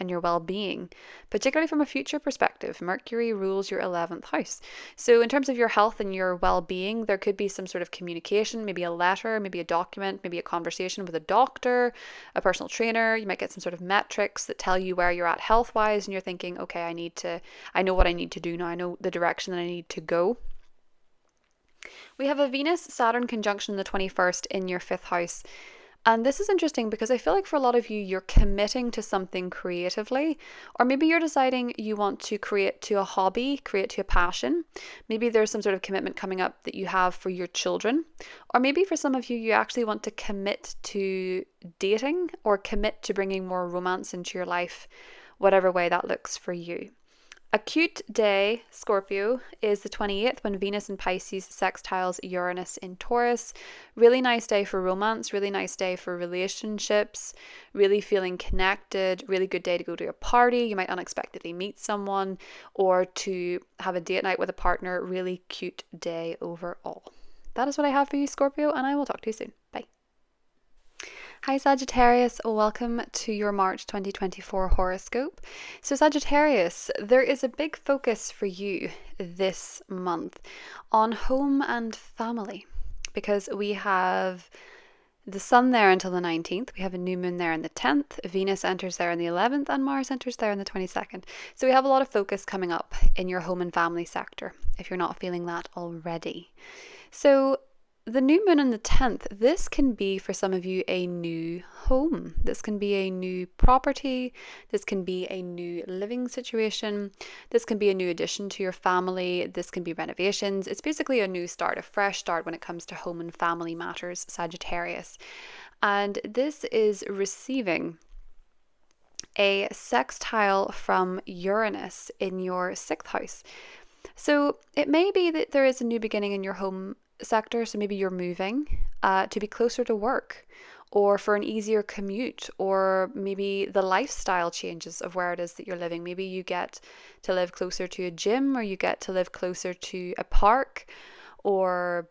and your well-being, particularly from a future perspective. Mercury rules your 11th house. So in terms of your health and your well-being, there could be some sort of communication, maybe a letter, maybe a document, maybe a conversation with a doctor, a personal trainer. You might get some sort of metrics that tell you where you're at health-wise, and you're thinking, okay, I know what I need to do now. I know the direction that I need to go. We have a Venus-Saturn conjunction the 21st in your 5th house. And this is interesting because I feel like for a lot of you, you're committing to something creatively, or maybe you're deciding you want to create to a hobby, create to a passion. Maybe there's some sort of commitment coming up that you have for your children, or maybe for some of you, you actually want to commit to dating or commit to bringing more romance into your life, whatever way that looks for you. A cute day, Scorpio, is the 28th when Venus in Pisces sextiles Uranus in Taurus. Really nice day for romance, really nice day for relationships, really feeling connected, really good day to go to a party. You might unexpectedly meet someone or to have a date night with a partner. Really cute day overall. That is what I have for you, Scorpio, and I will talk to you soon. Bye. Hi Sagittarius, welcome to your March 2024 horoscope. So Sagittarius, there is a big focus for you this month on home and family because we have the Sun there until the 19th, we have a new moon there on the 10th, Venus enters there on the 11th, and Mars enters there on the 22nd. So we have a lot of focus coming up in your home and family sector, if you're not feeling that already. So the new moon on the 10th, this can be for some of you a new home. This can be a new property. This can be a new living situation. This can be a new addition to your family. This can be renovations. It's basically a new start, a fresh start when it comes to home and family matters, Sagittarius. And this is receiving a sextile from Uranus in your 6th house. So it may be that there is a new beginning in your home sector, so maybe you're moving to be closer to work or for an easier commute, or maybe the lifestyle changes of where it is that you're living. Maybe you get to live closer to a gym, or you get to live closer to a park, or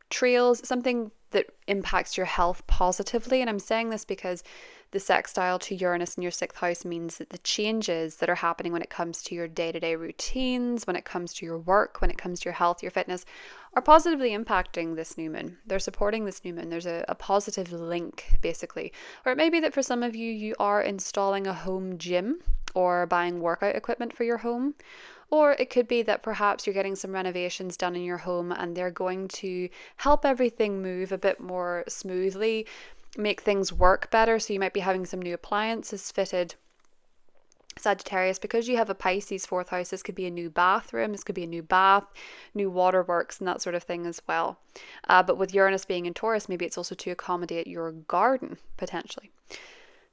trails, something that impacts your health positively. And I'm saying this because the sextile to Uranus in your 6th house means that the changes that are happening when it comes to your day-to-day routines, when it comes to your work, when it comes to your health, your fitness, are positively impacting this new moon. They're supporting this new moon. There's a positive link, basically. Or it may be that for some of you, you are installing a home gym or buying workout equipment for your home. Or it could be that perhaps you're getting some renovations done in your home and they're going to help everything move a bit more smoothly, make things work better. So you might be having some new appliances fitted. Sagittarius, because you have a Pisces fourth house, this could be a new bathroom, this could be a new bath, new waterworks, and that sort of thing as well. But with Uranus being in Taurus, maybe it's also to accommodate your garden, potentially.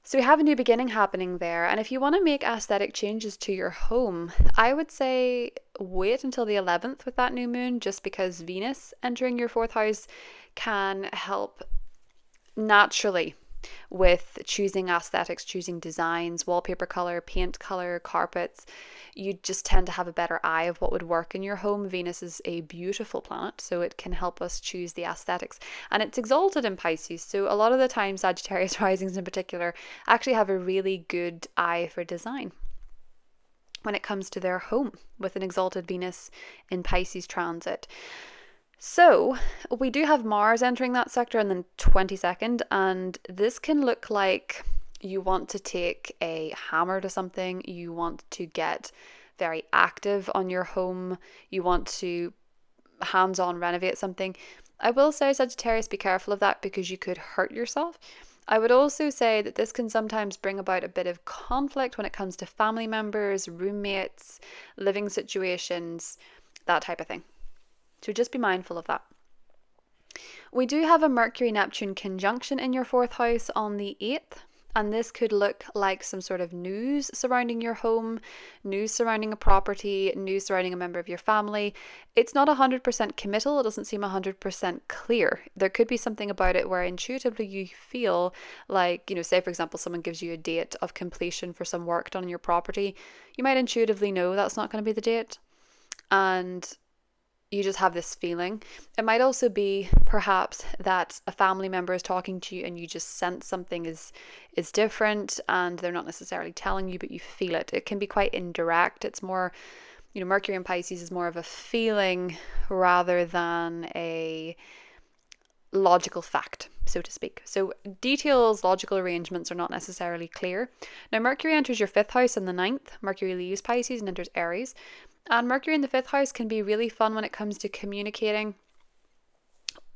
So we have a new beginning happening there. And if you want to make aesthetic changes to your home, I would say wait until the 11th with that new moon, just because Venus entering your fourth house can help naturally with choosing aesthetics, choosing designs, wallpaper color, paint color, carpets. You just tend to have a better eye of what would work in your home. Venus is a beautiful planet, so it can help us choose the aesthetics. And it's exalted in Pisces, so a lot of the time Sagittarius risings in particular actually have a really good eye for design when it comes to their home with an exalted Venus in Pisces transit. So we do have Mars entering that sector on the 22nd, and this can look like you want to take a hammer to something, you want to get very active on your home, you want to hands-on renovate something. I will say, Sagittarius, be careful of that because you could hurt yourself. I would also say that this can sometimes bring about a bit of conflict when it comes to family members, roommates, living situations, that type of thing. So just be mindful of that. We do have a Mercury-Neptune conjunction in your fourth house on the 8th. And this could look like some sort of news surrounding your home, news surrounding a property, news surrounding a member of your family. It's not 100% committal. It doesn't seem 100% clear. There could be something about it where intuitively you feel like, say for example, someone gives you a date of completion for some work done on your property. You might intuitively know that's not going to be the date. And you just have this feeling. It might also be perhaps that a family member is talking to you and you just sense something is different and they're not necessarily telling you, but you feel it. It can be quite indirect. It's more, Mercury in Pisces is more of a feeling rather than a logical fact, so to speak. So details, logical arrangements are not necessarily clear. Now Mercury enters your fifth house on the 9th. Mercury leaves Pisces and enters Aries. And Mercury in the fifth house can be really fun when it comes to communicating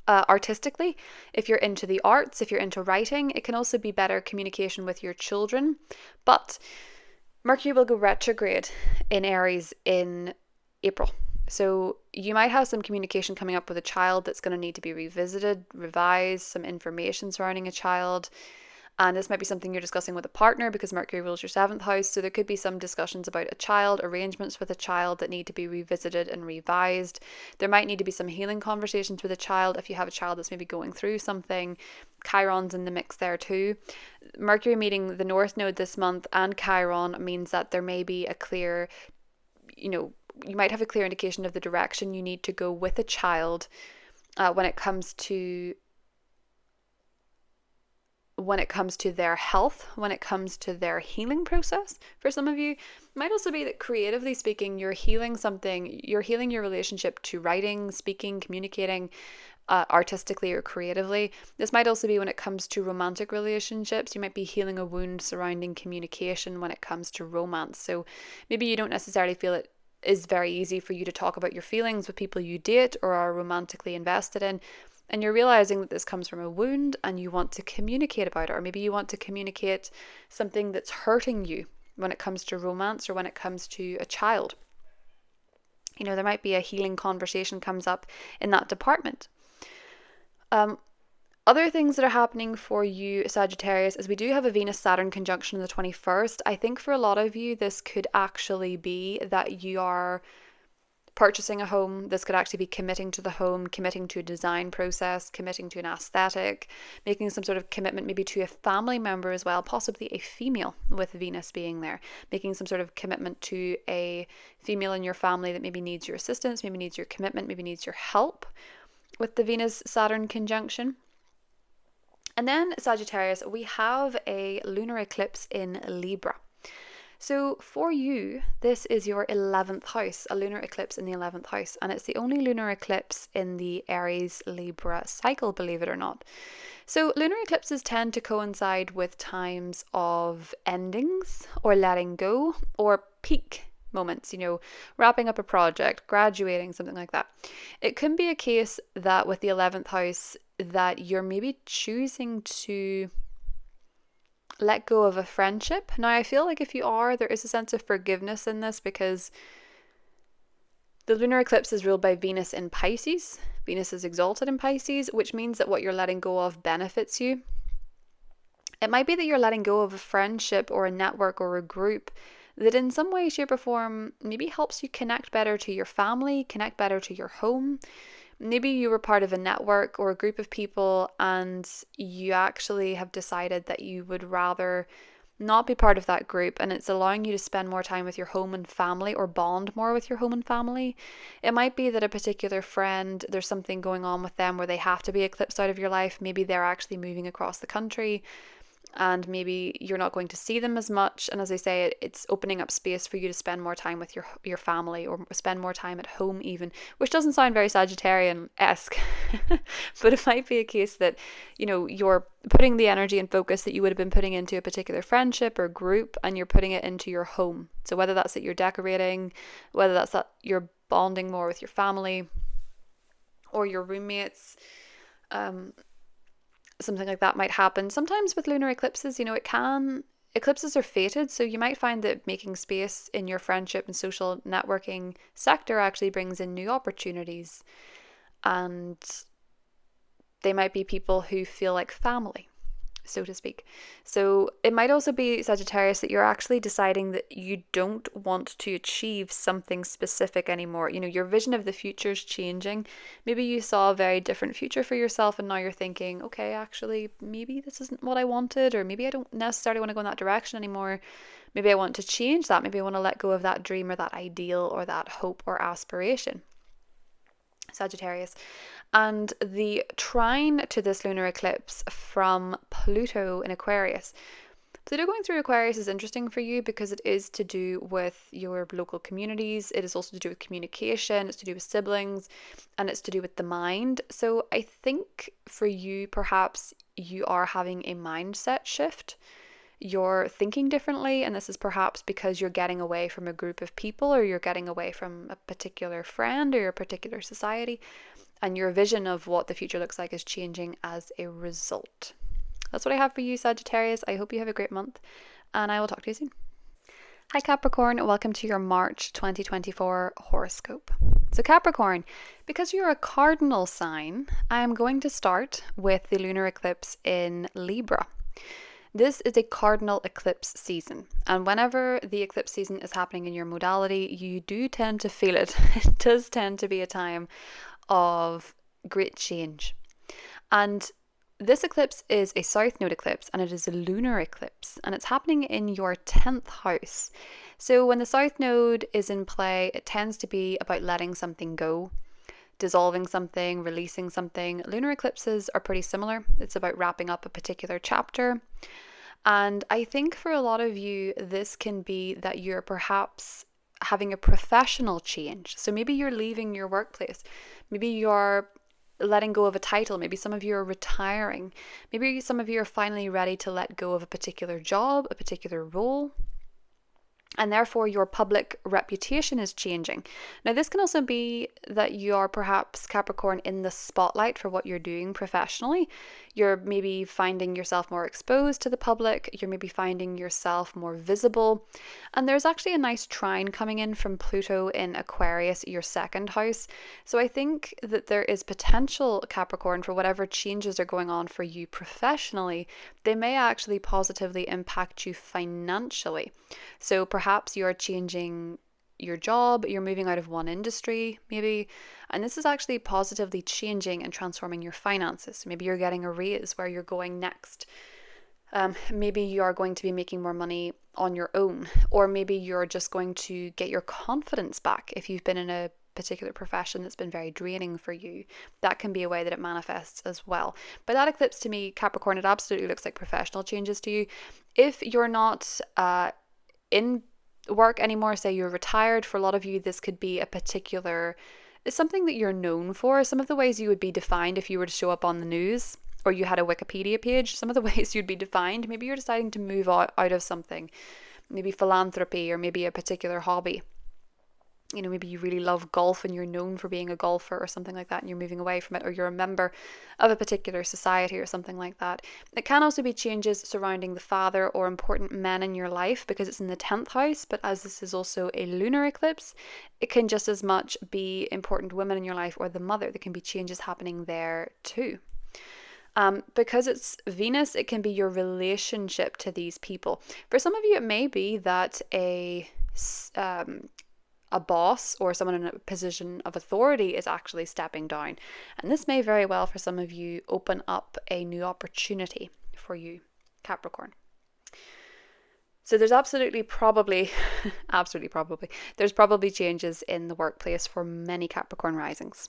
artistically. If you're into the arts, if you're into writing, it can also be better communication with your children. But Mercury will go retrograde in Aries in April. So you might have some communication coming up with a child that's going to need to be revisited, revised, some information surrounding a child. And this might be something you're discussing with a partner because Mercury rules your 7th house. So there could be some discussions about a child, arrangements with a child that need to be revisited and revised. There might need to be some healing conversations with a child if you have a child that's maybe going through something. Chiron's in the mix there too. Mercury meeting the North Node this month and Chiron means that there may be a clear, you might have a clear indication of the direction you need to go with a child when it comes to their health, when it comes to their healing process. For some of you, it might also be that creatively speaking, you're healing something, you're healing your relationship to writing, speaking, communicating artistically or creatively. This might also be when it comes to romantic relationships. You might be healing a wound surrounding communication when it comes to romance. So maybe you don't necessarily feel it is very easy for you to talk about your feelings with people you date or are romantically invested in. And you're realizing that this comes from a wound and you want to communicate about it. Or maybe you want to communicate something that's hurting you when it comes to romance or when it comes to a child. There might be a healing conversation comes up in that department. Other things that are happening for you, Sagittarius, is we do have a Venus-Saturn conjunction on the 21st. I think for a lot of you, this could actually be that you are purchasing a home. This could actually be committing to the home, committing to a design process, committing to an aesthetic, making some sort of commitment maybe to a family member as well, possibly a female with Venus being there, making some sort of commitment to a female in your family that maybe needs your assistance, maybe needs your commitment, maybe needs your help with the Venus-Saturn conjunction. And then Sagittarius, we have a lunar eclipse in Libra. So for you, this is your 11th house, a lunar eclipse in the 11th house, and it's the only lunar eclipse in the Aries-Libra cycle, believe it or not. So lunar eclipses tend to coincide with times of endings or letting go or peak moments, wrapping up a project, graduating, something like that. It can be a case that with the 11th house that you're maybe choosing to let go of a friendship. Now, I feel like if you are, there is a sense of forgiveness in this because the lunar eclipse is ruled by Venus in Pisces. Venus is exalted in Pisces, which means that what you're letting go of benefits you. It might be that you're letting go of a friendship or a network or a group that in some way, shape or form maybe helps you connect better to your family, connect better to your home. Maybe you were part of a network or a group of people and you actually have decided that you would rather not be part of that group, and it's allowing you to spend more time with your home and family or bond more with your home and family. It might be that a particular friend, there's something going on with them where they have to be eclipsed out of your life. Maybe they're actually moving across the country and maybe you're not going to see them as much. And as I say, it's opening up space for you to spend more time with your family or spend more time at home even, which doesn't sound very Sagittarian-esque. But it might be a case that, you're putting the energy and focus that you would have been putting into a particular friendship or group and you're putting it into your home. So whether that's that you're decorating, whether that's that you're bonding more with your family or your roommates, something like that might happen. Sometimes with lunar eclipses, eclipses are fated, so you might find that making space in your friendship and social networking sector actually brings in new opportunities, and they might be people who feel like family, so to speak. So it might also be, Sagittarius, that you're actually deciding that you don't want to achieve something specific anymore. Your vision of the future is changing. Maybe you saw a very different future for yourself and now you're thinking, okay, actually, maybe this isn't what I wanted, or maybe I don't necessarily want to go in that direction anymore. Maybe I want to change that. Maybe I want to let go of that dream or that ideal or that hope or aspiration. Sagittarius. And the trine to this lunar eclipse from Pluto in Aquarius. Pluto going through Aquarius is interesting for you because it is to do with your local communities. It is also to do with communication. It's to do with siblings, and it's to do with the mind. So I think for you, perhaps you are having a mindset shift. You're thinking differently, and this is perhaps because you're getting away from a group of people, or you're getting away from a particular friend or a particular society, and your vision of what the future looks like is changing as a result. That's what I have for you, Sagittarius. I hope you have a great month, and I will talk to you soon. Hi Capricorn, welcome to your March 2024 horoscope. So Capricorn, because you're a cardinal sign, I am going to start with the lunar eclipse in Libra. This is a cardinal eclipse season, and whenever the eclipse season is happening in your modality, you do tend to feel it. It does tend to be a time of great change. And this eclipse is a south node eclipse, and it is a lunar eclipse, and it's happening in your 10th house. So when the south node is in play, it tends to be about letting something go, dissolving something, releasing something. Lunar eclipses are pretty similar. It's about wrapping up a particular chapter. And I think for a lot of you, this can be that you're perhaps having a professional change. So maybe you're leaving your workplace. Maybe you're letting go of a title. Maybe some of you are retiring. Maybe some of you are finally ready to let go of a particular job, a particular role. And therefore your public reputation is changing. Now this can also be that you are perhaps, Capricorn, in the spotlight for what you're doing professionally. You're maybe finding yourself more exposed to the public. You're maybe finding yourself more visible. And there's actually a nice trine coming in from Pluto in Aquarius, your 2nd house. So I think that there is potential, Capricorn, for whatever changes are going on for you professionally, they may actually positively impact you financially. So perhaps you're changing your job, you're moving out of one industry maybe, and this is actually positively changing and transforming your finances. Maybe you're getting a raise where you're going next. Maybe you are going to be making more money on your own, or maybe you're just going to get your confidence back if you've been in a particular profession that's been very draining for you. That can be a way that it manifests as well. But that eclipse, to me, Capricorn, it absolutely looks like professional changes to you. If you're not in work anymore, say you're retired, for a lot of you this could be a particular, it's something that you're known for. Some of the ways you would be defined if you were to show up on the news or you had a Wikipedia page, some of the ways you'd be defined, maybe you're deciding to move out of something, maybe philanthropy or maybe a particular hobby. maybe you really love golf and you're known for being a golfer or something like that, and you're moving away from it, or you're a member of a particular society or something like that. It can also be changes surrounding the father or important men in your life because it's in the 10th house, but as this is also a lunar eclipse, it can just as much be important women in your life or the mother. There can be changes happening there too. Because it's Venus, it can be your relationship to these people. For some of you, it may be that a boss or someone in a position of authority is actually stepping down. And this may very well, for some of you, open up a new opportunity for you, Capricorn. So there's absolutely probably changes in the workplace for many Capricorn risings.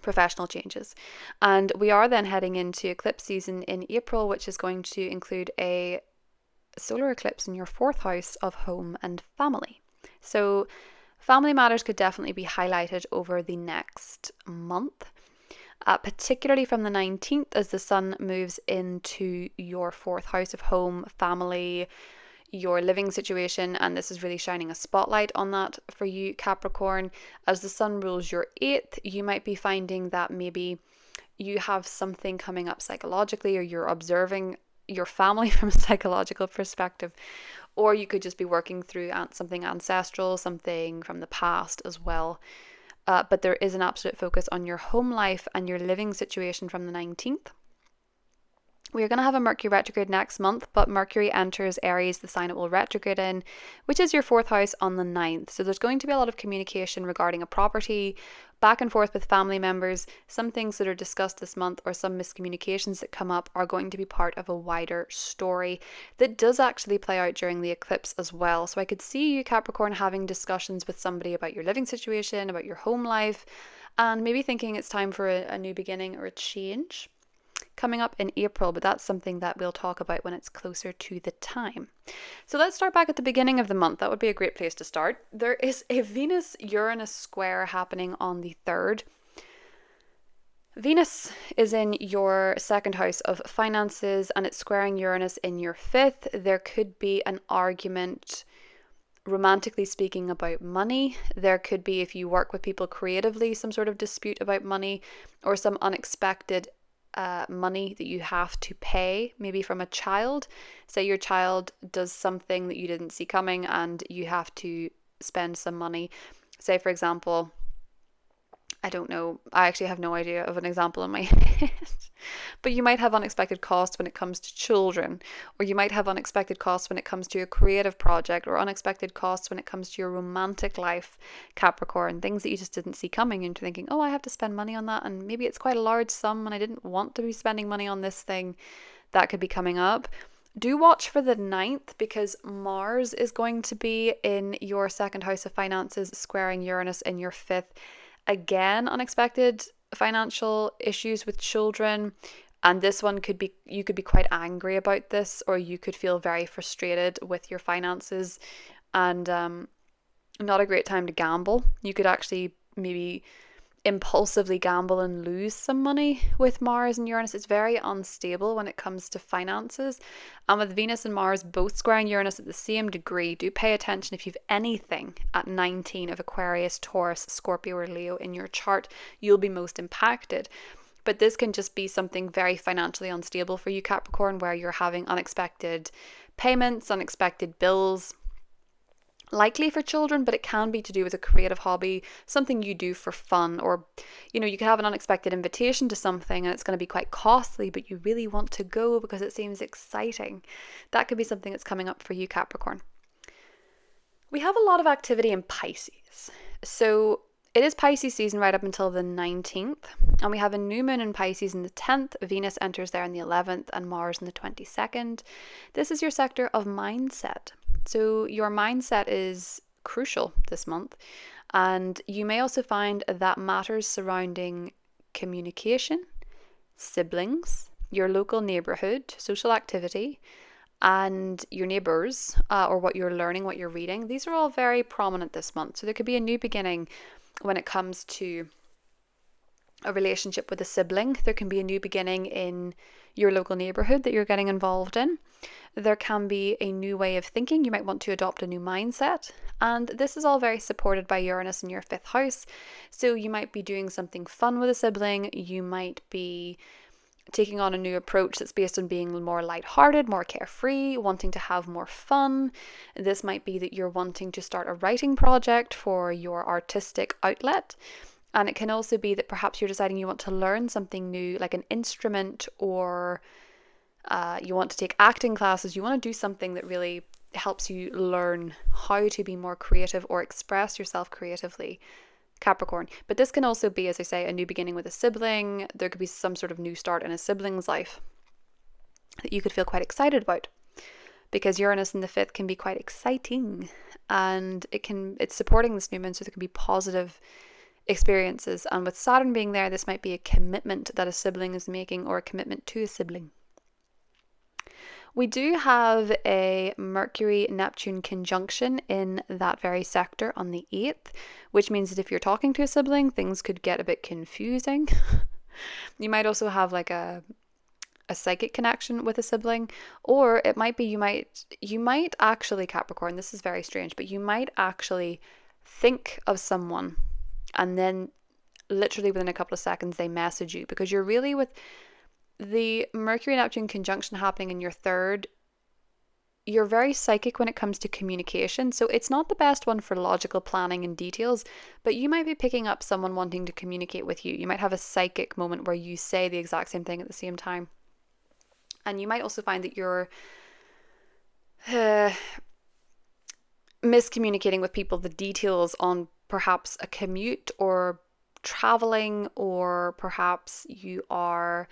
Professional changes. And we are then heading into eclipse season in April, which is going to include a solar eclipse in your 4th house of home and family. So family matters could definitely be highlighted over the next month, particularly from the 19th as the sun moves into your 4th house of home, family, your living situation, and this is really shining a spotlight on that for you, Capricorn. As the sun rules your 8th, you might be finding that maybe you have something coming up psychologically, or you're observing your family from a psychological perspective, or you could just be working through something ancestral, something from the past as well. But there is an absolute focus on your home life and your living situation from the 19th. We're going to have a Mercury retrograde next month, but Mercury enters Aries, the sign it will retrograde in, which is your 4th house, on the 9th. So there's going to be a lot of communication regarding a property, back and forth with family members. Some things that are discussed this month or some miscommunications that come up are going to be part of a wider story that does actually play out during the eclipse as well. So I could see you, Capricorn, having discussions with somebody about your living situation, about your home life, and maybe thinking it's time for a new beginning or a change coming up in April, but that's something that we'll talk about when it's closer to the time. So let's start back at the beginning of the month. That would be a great place to start. There is a Venus-Uranus square happening on the 3rd. Venus is in your 2nd house of finances and it's squaring Uranus in your 5th. There could be an argument, romantically speaking, about money. There could be, if you work with people creatively, some sort of dispute about money or some unexpected money that you have to pay, maybe from a child. Say your child does something that you didn't see coming and you have to spend some money. Say, for example, I don't know, I actually have no idea of an example in my head, but you might have unexpected costs when it comes to children, or you might have unexpected costs when it comes to a creative project, or unexpected costs when it comes to your romantic life, Capricorn, things that you just didn't see coming, and you're thinking, oh, I have to spend money on that, and maybe it's quite a large sum and I didn't want to be spending money on this thing. That could be coming up. Do watch for the 9th because Mars is going to be in your 2nd house of finances, squaring Uranus in your 5th. Again, unexpected financial issues with children, and this one could be, you could be quite angry about this, or you could feel very frustrated with your finances, and not a great time to gamble. You could actually maybe impulsively gamble and lose some money with Mars and Uranus. It's very unstable when it comes to finances, and with Venus and Mars both squaring Uranus at the same degree, do pay attention if you've anything at 19 of Aquarius, Taurus, Scorpio or Leo in your chart. You'll be most impacted. But this can just be something very financially unstable for you, Capricorn, where you're having unexpected payments, unexpected bills, likely for children, but it can be to do with a creative hobby, something you do for fun, or you could have an unexpected invitation to something and it's going to be quite costly, but you really want to go because it seems exciting. That could be something that's coming up for you, Capricorn. We have a lot of activity in Pisces. So it is Pisces season right up until the 19th, and we have a new moon in Pisces in the 10th, Venus enters there in the 11th, and Mars in the 22nd. This is your sector of mindset. So your mindset is crucial this month, and you may also find that matters surrounding communication, siblings, your local neighborhood, social activity, and your neighbors, or what you're learning, what you're reading. These are all very prominent this month. So there could be a new beginning when it comes to a relationship with a sibling. There can be a new beginning in your local neighborhood that you're getting involved in. There can be a new way of thinking. You might want to adopt a new mindset. And this is all very supported by Uranus in your 5th house. So you might be doing something fun with a sibling. You might be taking on a new approach that's based on being more lighthearted, more carefree, wanting to have more fun. This might be that you're wanting to start a writing project for your artistic outlet. And it can also be that perhaps you're deciding you want to learn something new, like an instrument, or you want to take acting classes. You want to do something that really helps you learn how to be more creative or express yourself creatively, Capricorn. But this can also be, as I say, a new beginning with a sibling. There could be some sort of new start in a sibling's life that you could feel quite excited about, because Uranus in the 5th can be quite exciting, and it's supporting this new moon, so there can be positive experiences. And with Saturn being there, this might be a commitment that a sibling is making, or a commitment to a sibling. We do have a Mercury-Neptune conjunction in that very sector on the 8th, which means that if you're talking to a sibling, things could get a bit confusing. You might also have like a psychic connection with a sibling, or it might be you might actually, Capricorn, this is very strange, but you might actually think of someone and then literally within a couple of seconds they message you, because you're really, with the Mercury-Neptune conjunction happening in your 3rd, you're very psychic when it comes to communication. So it's not the best one for logical planning and details, but you might be picking up someone wanting to communicate with you. You might have a psychic moment where you say the exact same thing at the same time. And you might also find that you're miscommunicating with people the details on perhaps a commute or traveling, or perhaps you are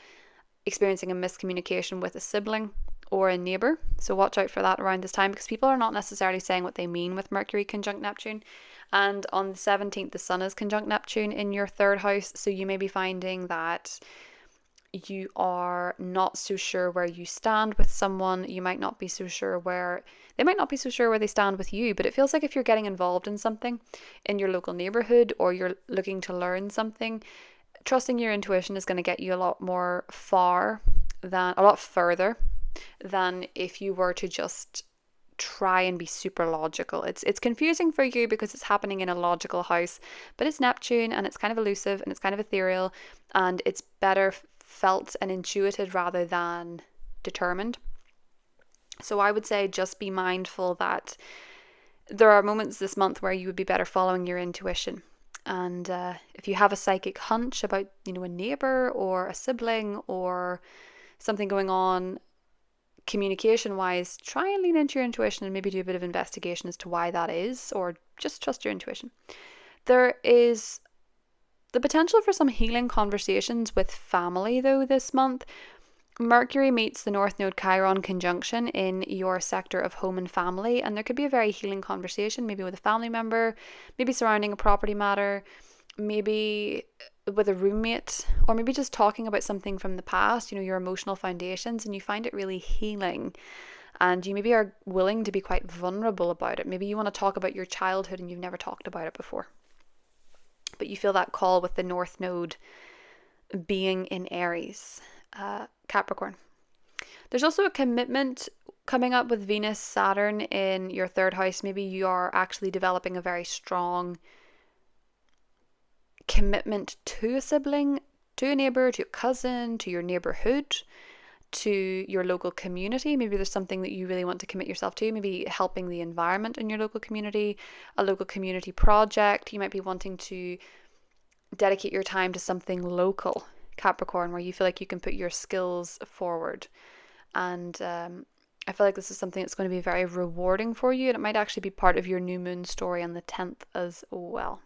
experiencing a miscommunication with a sibling or a neighbor. So watch out for that around this time, because people are not necessarily saying what they mean with Mercury conjunct Neptune. And on the 17th, the Sun is conjunct Neptune in your 3rd house. So you may be finding that you are not so sure where you stand with someone. You might not be so sure where they might not be so sure where they stand with you. But it feels like if you're getting involved in something in your local neighborhood, or you're looking to learn something, trusting your intuition is going to get you a lot further than if you were to just try and be super logical. It's confusing for you because it's happening in a logical house, but it's Neptune and it's kind of elusive and it's kind of ethereal, and it's better felt and intuited rather than determined. So I would say just be mindful that there are moments this month where you would be better following your intuition. And if you have a psychic hunch about, a neighbor or a sibling or something going on communication-wise, try and lean into your intuition and maybe do a bit of investigation as to why that is, or just trust your intuition. There is the potential for some healing conversations with family, though, this month. Mercury meets the North Node Chiron conjunction in your sector of home and family, and there could be a very healing conversation, maybe with a family member, maybe surrounding a property matter, maybe with a roommate, or maybe just talking about something from the past, your emotional foundations, and you find it really healing. And you maybe are willing to be quite vulnerable about it. Maybe you want to talk about your childhood and you've never talked about it before. But you feel that call with the North Node being in Aries, Capricorn. There's also a commitment coming up with Venus, Saturn in your 3rd house. Maybe you are actually developing a very strong commitment to a sibling, to a neighbor, to a cousin, to your neighborhood, to your local community. Maybe there's something that you really want to commit yourself to, maybe helping the environment in your local community, a local community project. You might be wanting to dedicate your time to something local, Capricorn, where you feel like you can put your skills forward. And I feel like this is something that's going to be very rewarding for you, and it might actually be part of your new moon story on the 10th as well.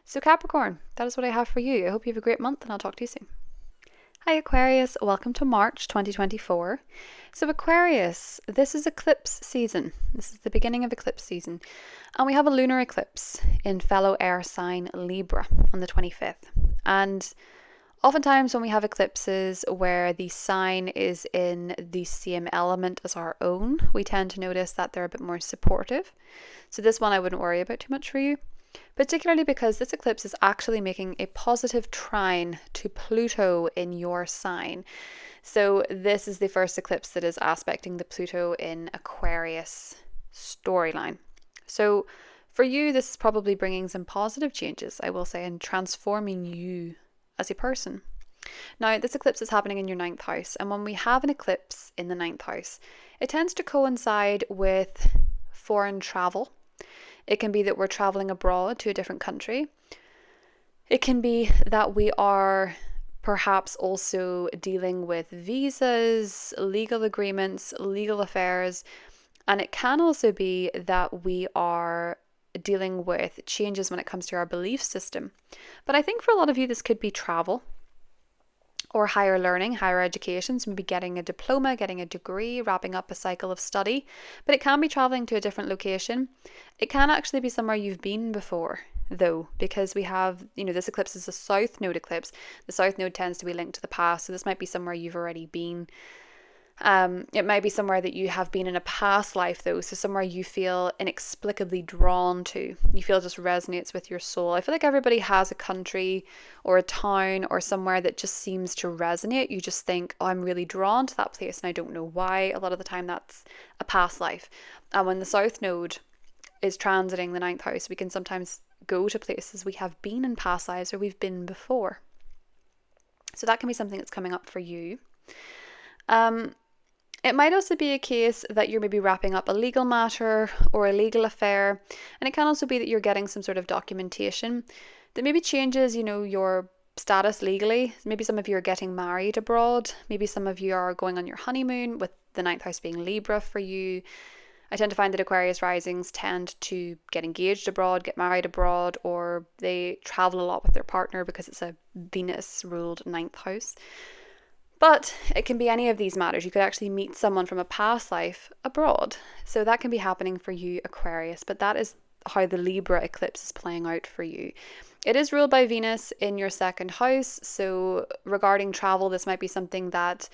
So Capricorn, that is what I have for you. I hope you have a great month, and I'll talk to you soon. Hi Aquarius, welcome to March 2024. So Aquarius, this is eclipse season. This is the beginning of eclipse season. And we have a lunar eclipse in fellow air sign Libra on the 25th. And oftentimes when we have eclipses where the sign is in the same element as our own, we tend to notice that they're a bit more supportive. So this one I wouldn't worry about too much for you. particularly because this eclipse is actually making a positive trine to Pluto in your sign. So this is the first eclipse that is aspecting the Pluto in Aquarius storyline. So for you, this is probably bringing some positive changes, I will say, and transforming you as a person. Now, this eclipse is happening in your 9th house, and when we have an eclipse in the 9th house, it tends to coincide with foreign travel. It can be that we're traveling abroad to a different country. It can be that we are perhaps also dealing with visas, legal agreements, legal affairs, and it can also be that we are dealing with changes when it comes to our belief system. But I think for a lot of you, this could be travel or higher learning, higher education, so maybe getting a diploma, getting a degree, wrapping up a cycle of study. But it can be traveling to a different location. It can actually be somewhere you've been before, though, because we have, this eclipse is a south node eclipse. The south node tends to be linked to the past, so this might be somewhere you've already been. It might be somewhere that you have been in a past life, though, so somewhere you feel inexplicably drawn to. You feel just resonates with your soul. I feel like everybody has a country or a town or somewhere that just seems to resonate. You just think, oh, I'm really drawn to that place and I don't know why. A lot of the time that's a past life. And when the south node is transiting the 9th house, we can sometimes go to places we have been in past lives or we've been before. So that can be something that's coming up for you. It might also be a case that you're maybe wrapping up a legal matter or a legal affair, and it can also be that you're getting some sort of documentation that maybe changes, your status legally. Maybe some of you are getting married abroad. Maybe some of you are going on your honeymoon, with the 9th house being Libra for you. I tend to find that Aquarius risings tend to get engaged abroad, get married abroad, or they travel a lot with their partner because it's a Venus-ruled 9th house. But it can be any of these matters. You could actually meet someone from a past life abroad. So that can be happening for you, Aquarius. But that is how the Libra eclipse is playing out for you. It is ruled by Venus in your 2nd house. So regarding travel, this might be something that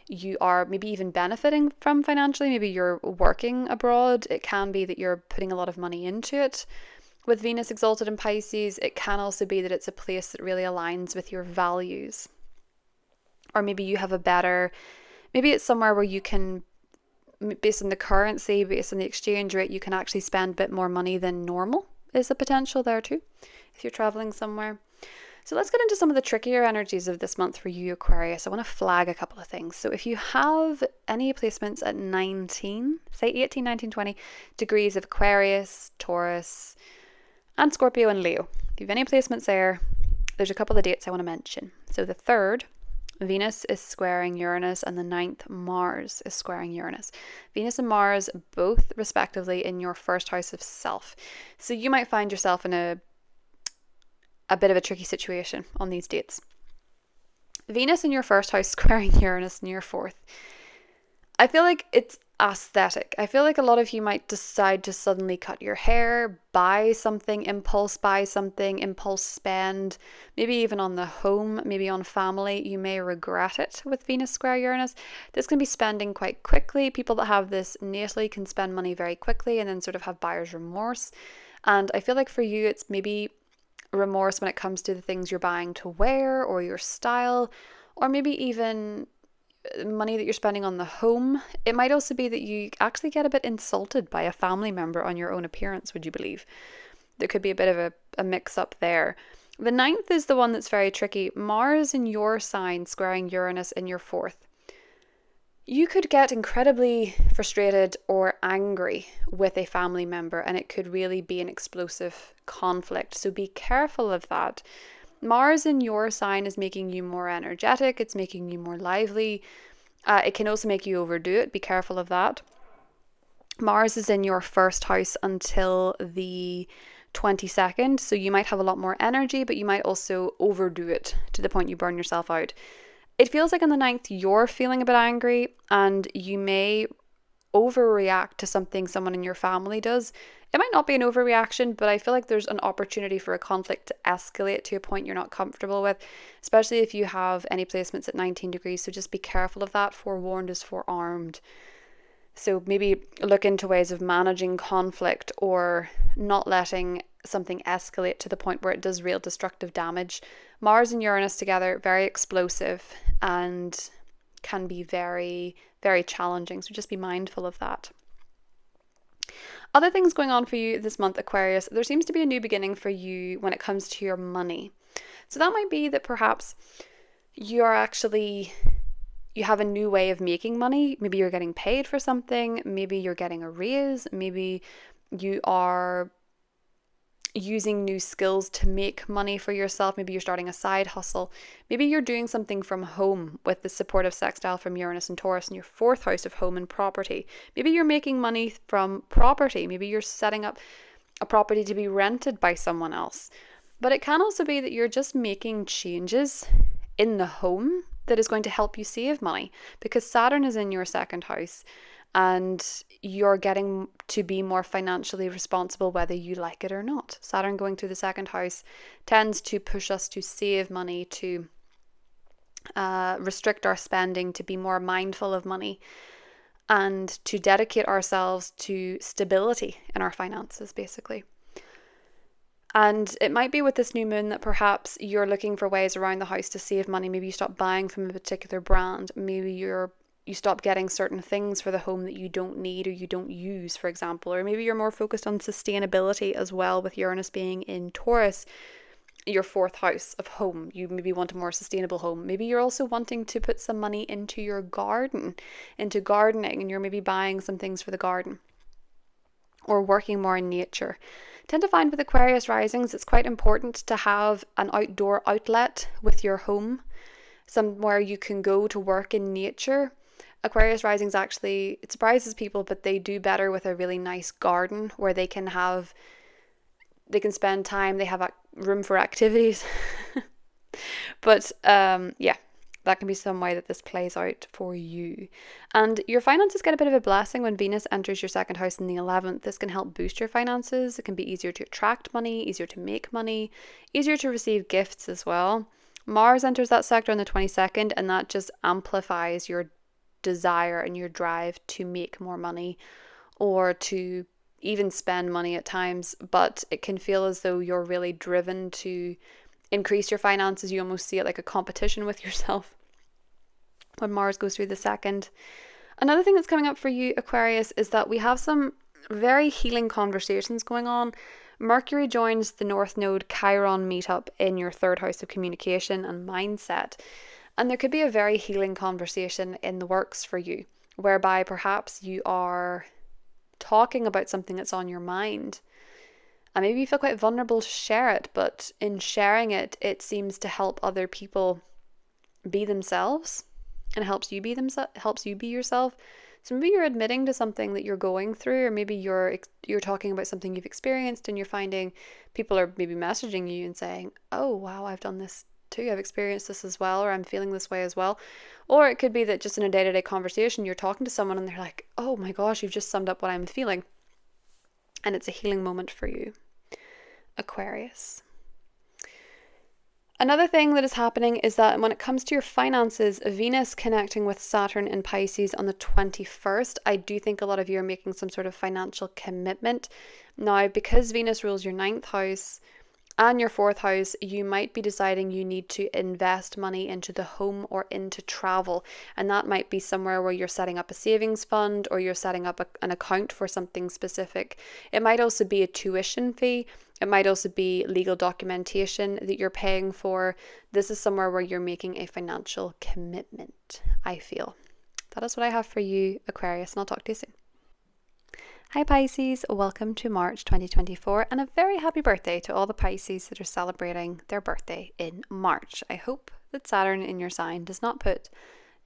you are maybe even benefiting from financially. Maybe you're working abroad. It can be that you're putting a lot of money into it. With Venus exalted in Pisces, it can also be that it's a place that really aligns with your values. Or maybe you have maybe it's somewhere where you can, based on the currency, based on the exchange rate, you can actually spend a bit more money than normal. Is a potential there too, if you're traveling somewhere. So let's get into some of the trickier energies of this month for you, Aquarius. I want to flag a couple of things. So if you have any placements at 19, say 18, 19, 20 degrees of Aquarius, Taurus, and Scorpio and Leo, if you have any placements there, there's a couple of dates I want to mention. So the 3rd, Venus is squaring Uranus, and the 9th, Mars is squaring Uranus. Venus and Mars both respectively in your 1st house of self. So you might find yourself in a bit of a tricky situation on these dates. Venus in your 1st house squaring Uranus in your 4th. I feel like it's aesthetic. I feel like a lot of you might decide to suddenly cut your hair, buy something, impulse spend, maybe even on the home, maybe on family. You may regret it with Venus square Uranus. This can be spending quite quickly. People that have this natally can spend money very quickly and then sort of have buyer's remorse. And I feel like for you, it's maybe remorse when it comes to the things you're buying to wear or your style, or maybe even money that you're spending on the home. It might also be that you actually get a bit insulted by a family member on your own appearance, would you believe? There could be a bit of a mix up there. The 9th is the one that's very tricky. Mars in your sign squaring Uranus in your 4th. You could get incredibly frustrated or angry with a family member, and it could really be an explosive conflict. So be careful of that. Mars in your sign is making you more energetic. It's making you more lively. It can also make you overdo it. Be careful of that. Mars is in your 1st house until the 22nd. So you might have a lot more energy, but you might also overdo it to the point you burn yourself out. It feels like on the 9th, you're feeling a bit angry and you may overreact to something someone in your family does. It might not be an overreaction, but I feel like there's an opportunity for a conflict to escalate to a point you're not comfortable with, especially if you have any placements at 19 degrees. So just be careful of that. Forewarned is forearmed. So maybe look into ways of managing conflict or not letting something escalate to the point where it does real destructive damage. Mars and Uranus together, very explosive and can be very, very challenging. So just be mindful of that. Other things going on for you this month, Aquarius, there seems to be a new beginning for you when it comes to your money. So that might be that perhaps you have a new way of making money. Maybe you're getting paid for something. Maybe you're getting a raise. Maybe you are using new skills to make money for yourself. Maybe you're starting a side hustle. Maybe you're doing something from home with the supportive sextile from Uranus and Taurus in your 4th house of home and property. Maybe you're making money from property. Maybe you're setting up a property to be rented by someone else. But it can also be that you're just making changes in the home that is going to help you save money, because Saturn is in your 2nd house and you're getting to be more financially responsible whether you like it or not. Saturn going through the 2nd house tends to push us to save money, to restrict our spending, to be more mindful of money, and to dedicate ourselves to stability in our finances, basically. And it might be with this new moon that perhaps you're looking for ways around the house to save money. Maybe you stop buying from a particular brand. Maybe you stop getting certain things for the home that you don't need or you don't use, for example. Or maybe you're more focused on sustainability as well, with Uranus being in Taurus, your 4th house of home. You maybe want a more sustainable home. Maybe you're also wanting to put some money into your garden, into gardening, and you're maybe buying some things for the garden or working more in nature. Tend to find with Aquarius risings, it's quite important to have an outdoor outlet with your home, somewhere you can go to work in nature. Aquarius risings actually, it surprises people, but they do better with a really nice garden where they can spend time, they have room for activities. But yeah, that can be some way that this plays out for you. And your finances get a bit of a blessing when Venus enters your 2nd house in the 11th. This can help boost your finances. It can be easier to attract money, easier to make money, easier to receive gifts as well. Mars enters that sector on the 22nd, and that just amplifies your desire and your drive to make more money or to even spend money at times. But it can feel as though you're really driven to increase your finances. You almost see it like a competition with yourself when Mars goes through the 2nd. Another thing that's coming up for you, Aquarius, is that we have some very healing conversations going on. Mercury joins the North Node Chiron meetup in your 3rd house of communication and mindset. And there could be a very healing conversation in the works for you, whereby perhaps you are talking about something that's on your mind. And maybe you feel quite vulnerable to share it, but in sharing it, it seems to help other people be themselves and helps you be yourself. So maybe you're admitting to something that you're going through, or maybe you're talking about something you've experienced and you're finding people are maybe messaging you and saying, oh, wow, I've done this too. I've experienced this as well, or I'm feeling this way as well. Or it could be that just in a day-to-day conversation, you're talking to someone and they're like, oh my gosh, you've just summed up what I'm feeling. And it's a healing moment for you, Aquarius. Another thing that is happening is that when it comes to your finances, Venus connecting with Saturn in Pisces on the 21st, I do think a lot of you are making some sort of financial commitment. Now, because Venus rules your 9th house and your 4th house, you might be deciding you need to invest money into the home or into travel. And that might be somewhere where you're setting up a savings fund or you're setting up an account for something specific. It might also be a tuition fee. It might also be legal documentation that you're paying for. This is somewhere where you're making a financial commitment, I feel. That is what I have for you, Aquarius, and I'll talk to you soon. Hi Pisces, welcome to March 2024 and a very happy birthday to all the Pisces that are celebrating their birthday in March. I hope that Saturn in your sign does not put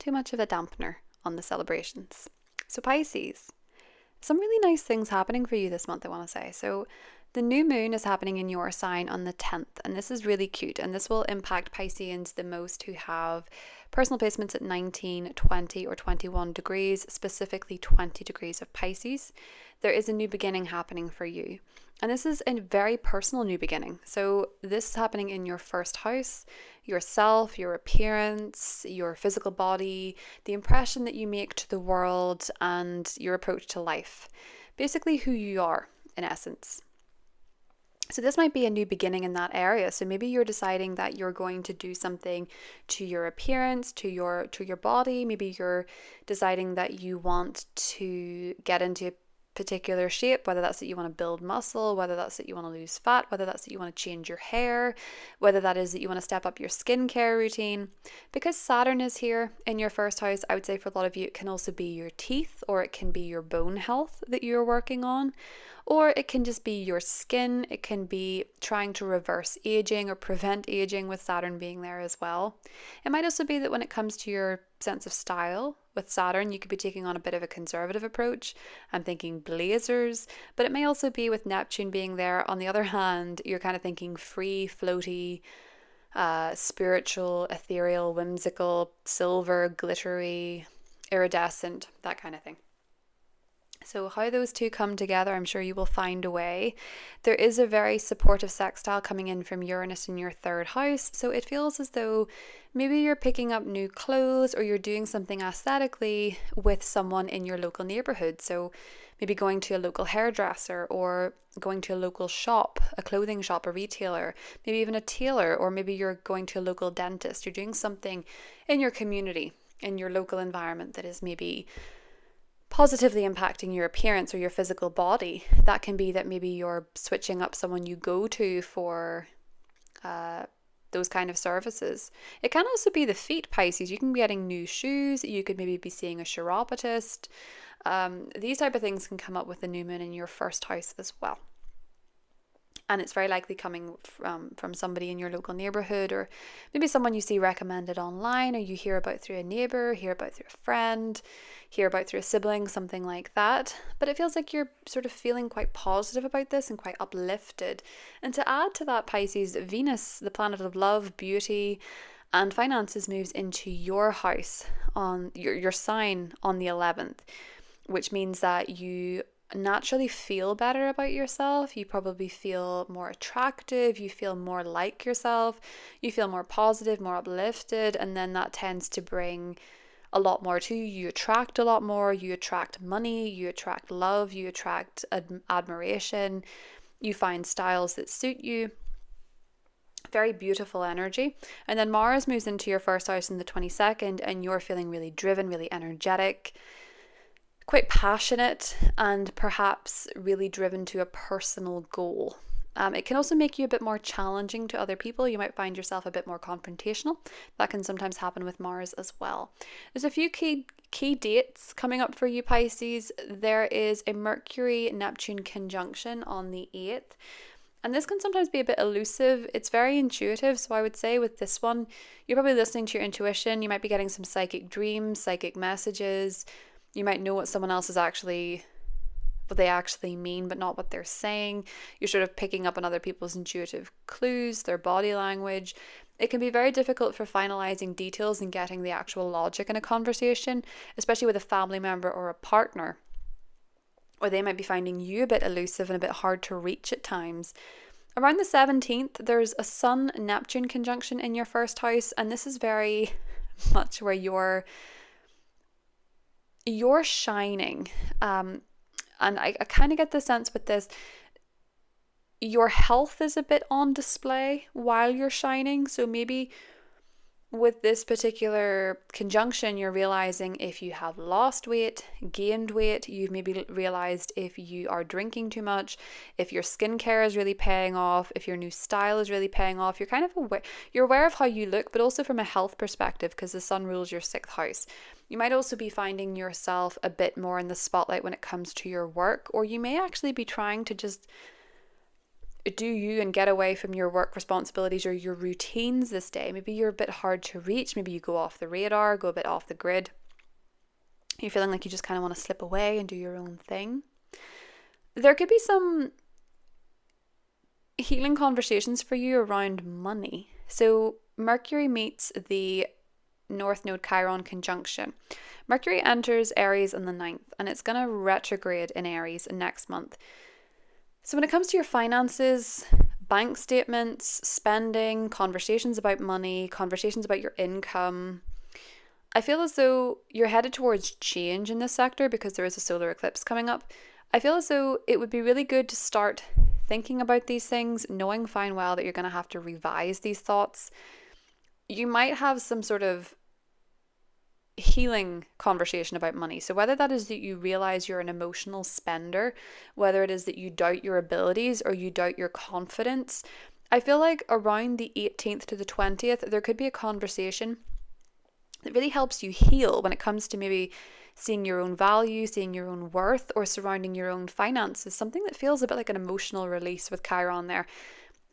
too much of a dampener on the celebrations. So Pisces, some really nice things happening for you this month, I want to say. So the new moon is happening in your sign on the 10th, and this is really cute, and this will impact Pisceans the most who have personal placements at 19, 20, or 21 degrees, specifically 20 degrees of Pisces. There is a new beginning happening for you, and this is a very personal new beginning. So this is happening in your 1st house, yourself, your appearance, your physical body, the impression that you make to the world, and your approach to life. Basically who you are, in essence. So this might be a new beginning in that area. So maybe you're deciding that you're going to do something to your appearance, to your body. Maybe you're deciding that you want to get into a particular shape, whether that's that you want to build muscle, whether that's that you want to lose fat, whether that's that you want to change your hair, whether that is that you want to step up your skincare routine. Because Saturn is here in your first house, I would say for a lot of you it can also be your teeth, or it can be your bone health that you're working on. Or it can just be your skin. It can be trying to reverse aging or prevent aging with Saturn being there as well. It might also be that when it comes to your sense of style with Saturn, you could be taking on a bit of a conservative approach. I'm thinking blazers, but it may also be with Neptune being there. On the other hand, you're kind of thinking free, floaty, spiritual, ethereal, whimsical, silver, glittery, iridescent, that kind of thing. So how those two come together, I'm sure you will find a way. There is a very supportive sextile coming in from Uranus in your third house. So it feels as though maybe you're picking up new clothes, or you're doing something aesthetically with someone in your local neighborhood. So maybe going to a local hairdresser, or going to a local shop, a clothing shop, a retailer, maybe even a tailor, or maybe you're going to a local dentist. You're doing something in your community, in your local environment that is maybe positively impacting your appearance or your physical body. That can be that maybe you're switching up someone you go to for those kind of services. It can also be the feet, Pisces. You can be getting new shoes. You could maybe be seeing a chiropodist. These type of things can come up with the new moon in your first house as well. And it's very likely coming from somebody in your local neighborhood, or maybe someone you see recommended online, or you hear about through a neighbor, hear about through a friend, hear about through a sibling, something like that. But it feels like you're sort of feeling quite positive about this and quite uplifted. And to add to that, Pisces, Venus, the planet of love, beauty, and finances, moves into your house, on your sign, on the 11th, which means that you naturally feel better about yourself. You probably feel more attractive, you feel more like yourself, you feel more positive, more uplifted, and then that tends to bring a lot more to you. You attract a lot more, you attract money, you attract love, you attract admiration, you find styles that suit you. Very beautiful energy. And then Mars moves into your first house on the 22nd, and you're feeling really driven, really energetic, quite passionate, and perhaps really driven to a personal goal. It can also make you a bit more challenging to other people. You might find yourself a bit more confrontational. That can sometimes happen with Mars as well. There's a few key dates coming up for you, Pisces. There is a Mercury-Neptune conjunction on the 8th. And this can sometimes be a bit elusive. It's very intuitive. So I would say with this one, you're probably listening to your intuition. You might be getting some psychic dreams, psychic messages. You might know what someone else is what they actually mean, but not what they're saying. You're sort of picking up on other people's intuitive clues, their body language. It can be very difficult for finalizing details and getting the actual logic in a conversation, especially with a family member or a partner. Or they might be finding you a bit elusive and a bit hard to reach at times. Around the 17th, there's a Sun-Neptune conjunction in your first house, and this is very much where you're shining. And I kind of get the sense with this, your health is a bit on display while you're shining. So maybe with this particular conjunction, you're realizing if you have lost weight, gained weight, you've maybe realized if you are drinking too much, if your skincare is really paying off, if your new style is really paying off. You're kind of aware, you're aware of how you look, but also from a health perspective, because the sun rules your 6th house. You might also be finding yourself a bit more in the spotlight when it comes to your work, or you may actually be trying to just do you and get away from your work responsibilities or your routines this day. Maybe you're a bit hard to reach. Maybe you go off the radar, go a bit off the grid. You're feeling like you just kind of want to slip away and do your own thing. There could be some healing conversations for you around money. So Mercury meets the North Node Chiron conjunction. Mercury enters Aries on the 9th, and it's going to retrograde in Aries next month. So when it comes to your finances, bank statements, spending, conversations about money, conversations about your income, I feel as though you're headed towards change in this sector because there is a solar eclipse coming up. I feel as though it would be really good to start thinking about these things, knowing fine well that you're going to have to revise these thoughts. You might have some sort of healing conversation about money. So whether that is that you realize you're an emotional spender, whether it is that you doubt your abilities or you doubt your confidence, I feel like around the 18th to the 20th, there could be a conversation that really helps you heal when it comes to maybe seeing your own value, seeing your own worth, or surrounding your own finances. Something that feels a bit like an emotional release with Chiron there.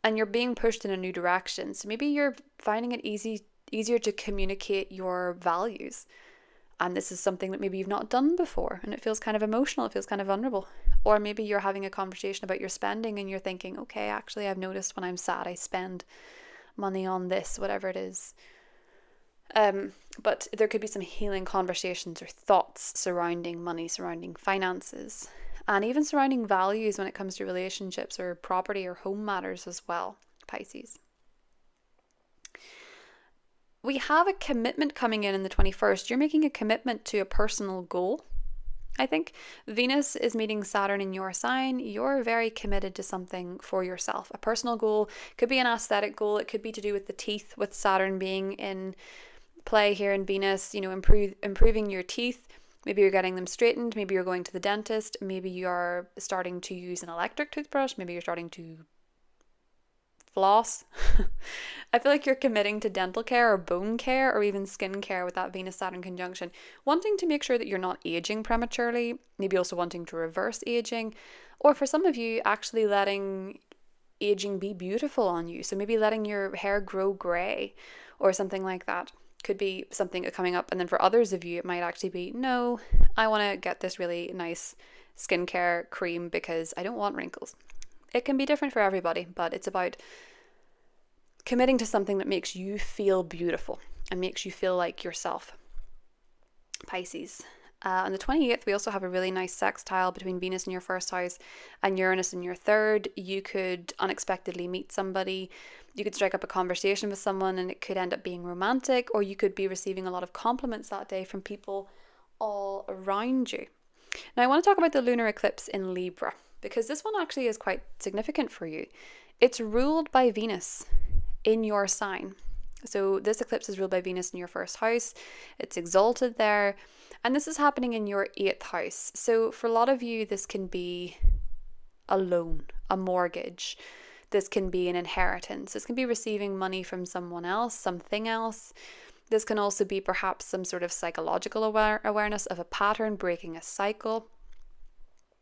And you're being pushed in a new direction. So maybe you're finding it easier to communicate your values. And this is something that maybe you've not done before, and it feels kind of emotional, it feels kind of vulnerable. Or maybe you're having a conversation about your spending and you're thinking, okay, actually I've noticed when I'm sad I spend money on this, whatever it is. But there could be some healing conversations or thoughts surrounding money, surrounding finances, and even surrounding values when it comes to relationships or property or home matters as well, Pisces. We have a commitment coming in the 21st. You're making a commitment to a personal goal. I think Venus is meeting Saturn in your sign. You're very committed to something for yourself. A personal goal could be an aesthetic goal. It could be to do with the teeth, with Saturn being in play here in Venus, improving your teeth. Maybe you're getting them straightened. Maybe you're going to the dentist. Maybe you're starting to use an electric toothbrush. Maybe you're starting to floss. I feel like you're committing to dental care or bone care or even skin care with that Venus-Saturn conjunction. Wanting to make sure that you're not aging prematurely. Maybe also wanting to reverse aging. Or for some of you, actually letting aging be beautiful on you. So maybe letting your hair grow grey or something like that. Could be something coming up. And then for others of you, it might actually be, no, I want to get this really nice skincare cream because I don't want wrinkles. It can be different for everybody, but it's about committing to something that makes you feel beautiful and makes you feel like yourself. Pisces. On the 28th, we also have a really nice sextile between Venus in your first house and Uranus in your third. You could unexpectedly meet somebody. You could strike up a conversation with someone and it could end up being romantic, or you could be receiving a lot of compliments that day from people all around you. Now, I want to talk about the lunar eclipse in Libra because this one actually is quite significant for you. It's ruled by Venus in your sign. So this eclipse is ruled by Venus in your first house. It's exalted there. And this is happening in your 8th house. So for a lot of you, this can be a loan, a mortgage. This can be an inheritance. This can be receiving money from someone else, something else. This can also be perhaps some sort of psychological awareness of a pattern, breaking a cycle.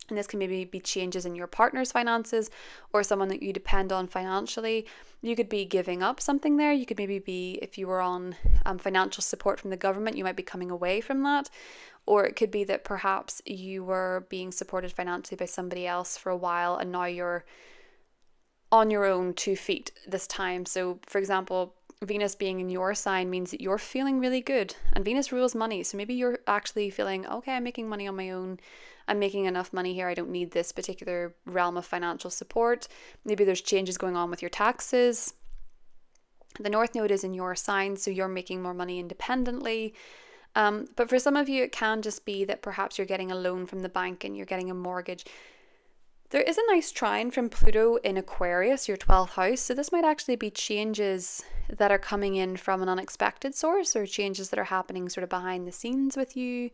And this can maybe be changes in your partner's finances or someone that you depend on financially. You could be giving up something there. You could maybe be, if you were on financial support from the government, you might be coming away from that. Or it could be that perhaps you were being supported financially by somebody else for a while and now you're on your own 2 feet this time. So for example, Venus being in your sign means that you're feeling really good, and Venus rules money. So maybe you're actually feeling, okay, I'm making money on my own. I'm making enough money here. I don't need this particular realm of financial support. Maybe there's changes going on with your taxes. The North Node is in your sign, so you're making more money independently. But for some of you, it can just be that perhaps you're getting a loan from the bank and you're getting a mortgage. There is a nice trine from Pluto in Aquarius, your 12th house. So this might actually be changes that are coming in from an unexpected source, or changes that are happening sort of behind the scenes with you.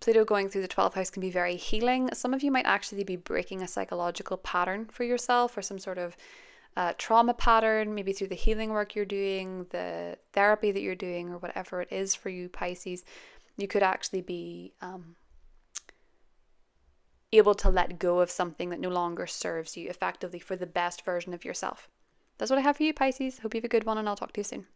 Pluto going through the 12th house can be very healing. Some of you might actually be breaking a psychological pattern for yourself, or some sort of trauma pattern, maybe through the healing work you're doing, the therapy that you're doing, or whatever it is for you, Pisces. You could actually be able to let go of something that no longer serves you effectively for the best version of yourself. That's what I have for you, Pisces. Hope you have a good one, and I'll talk to you soon.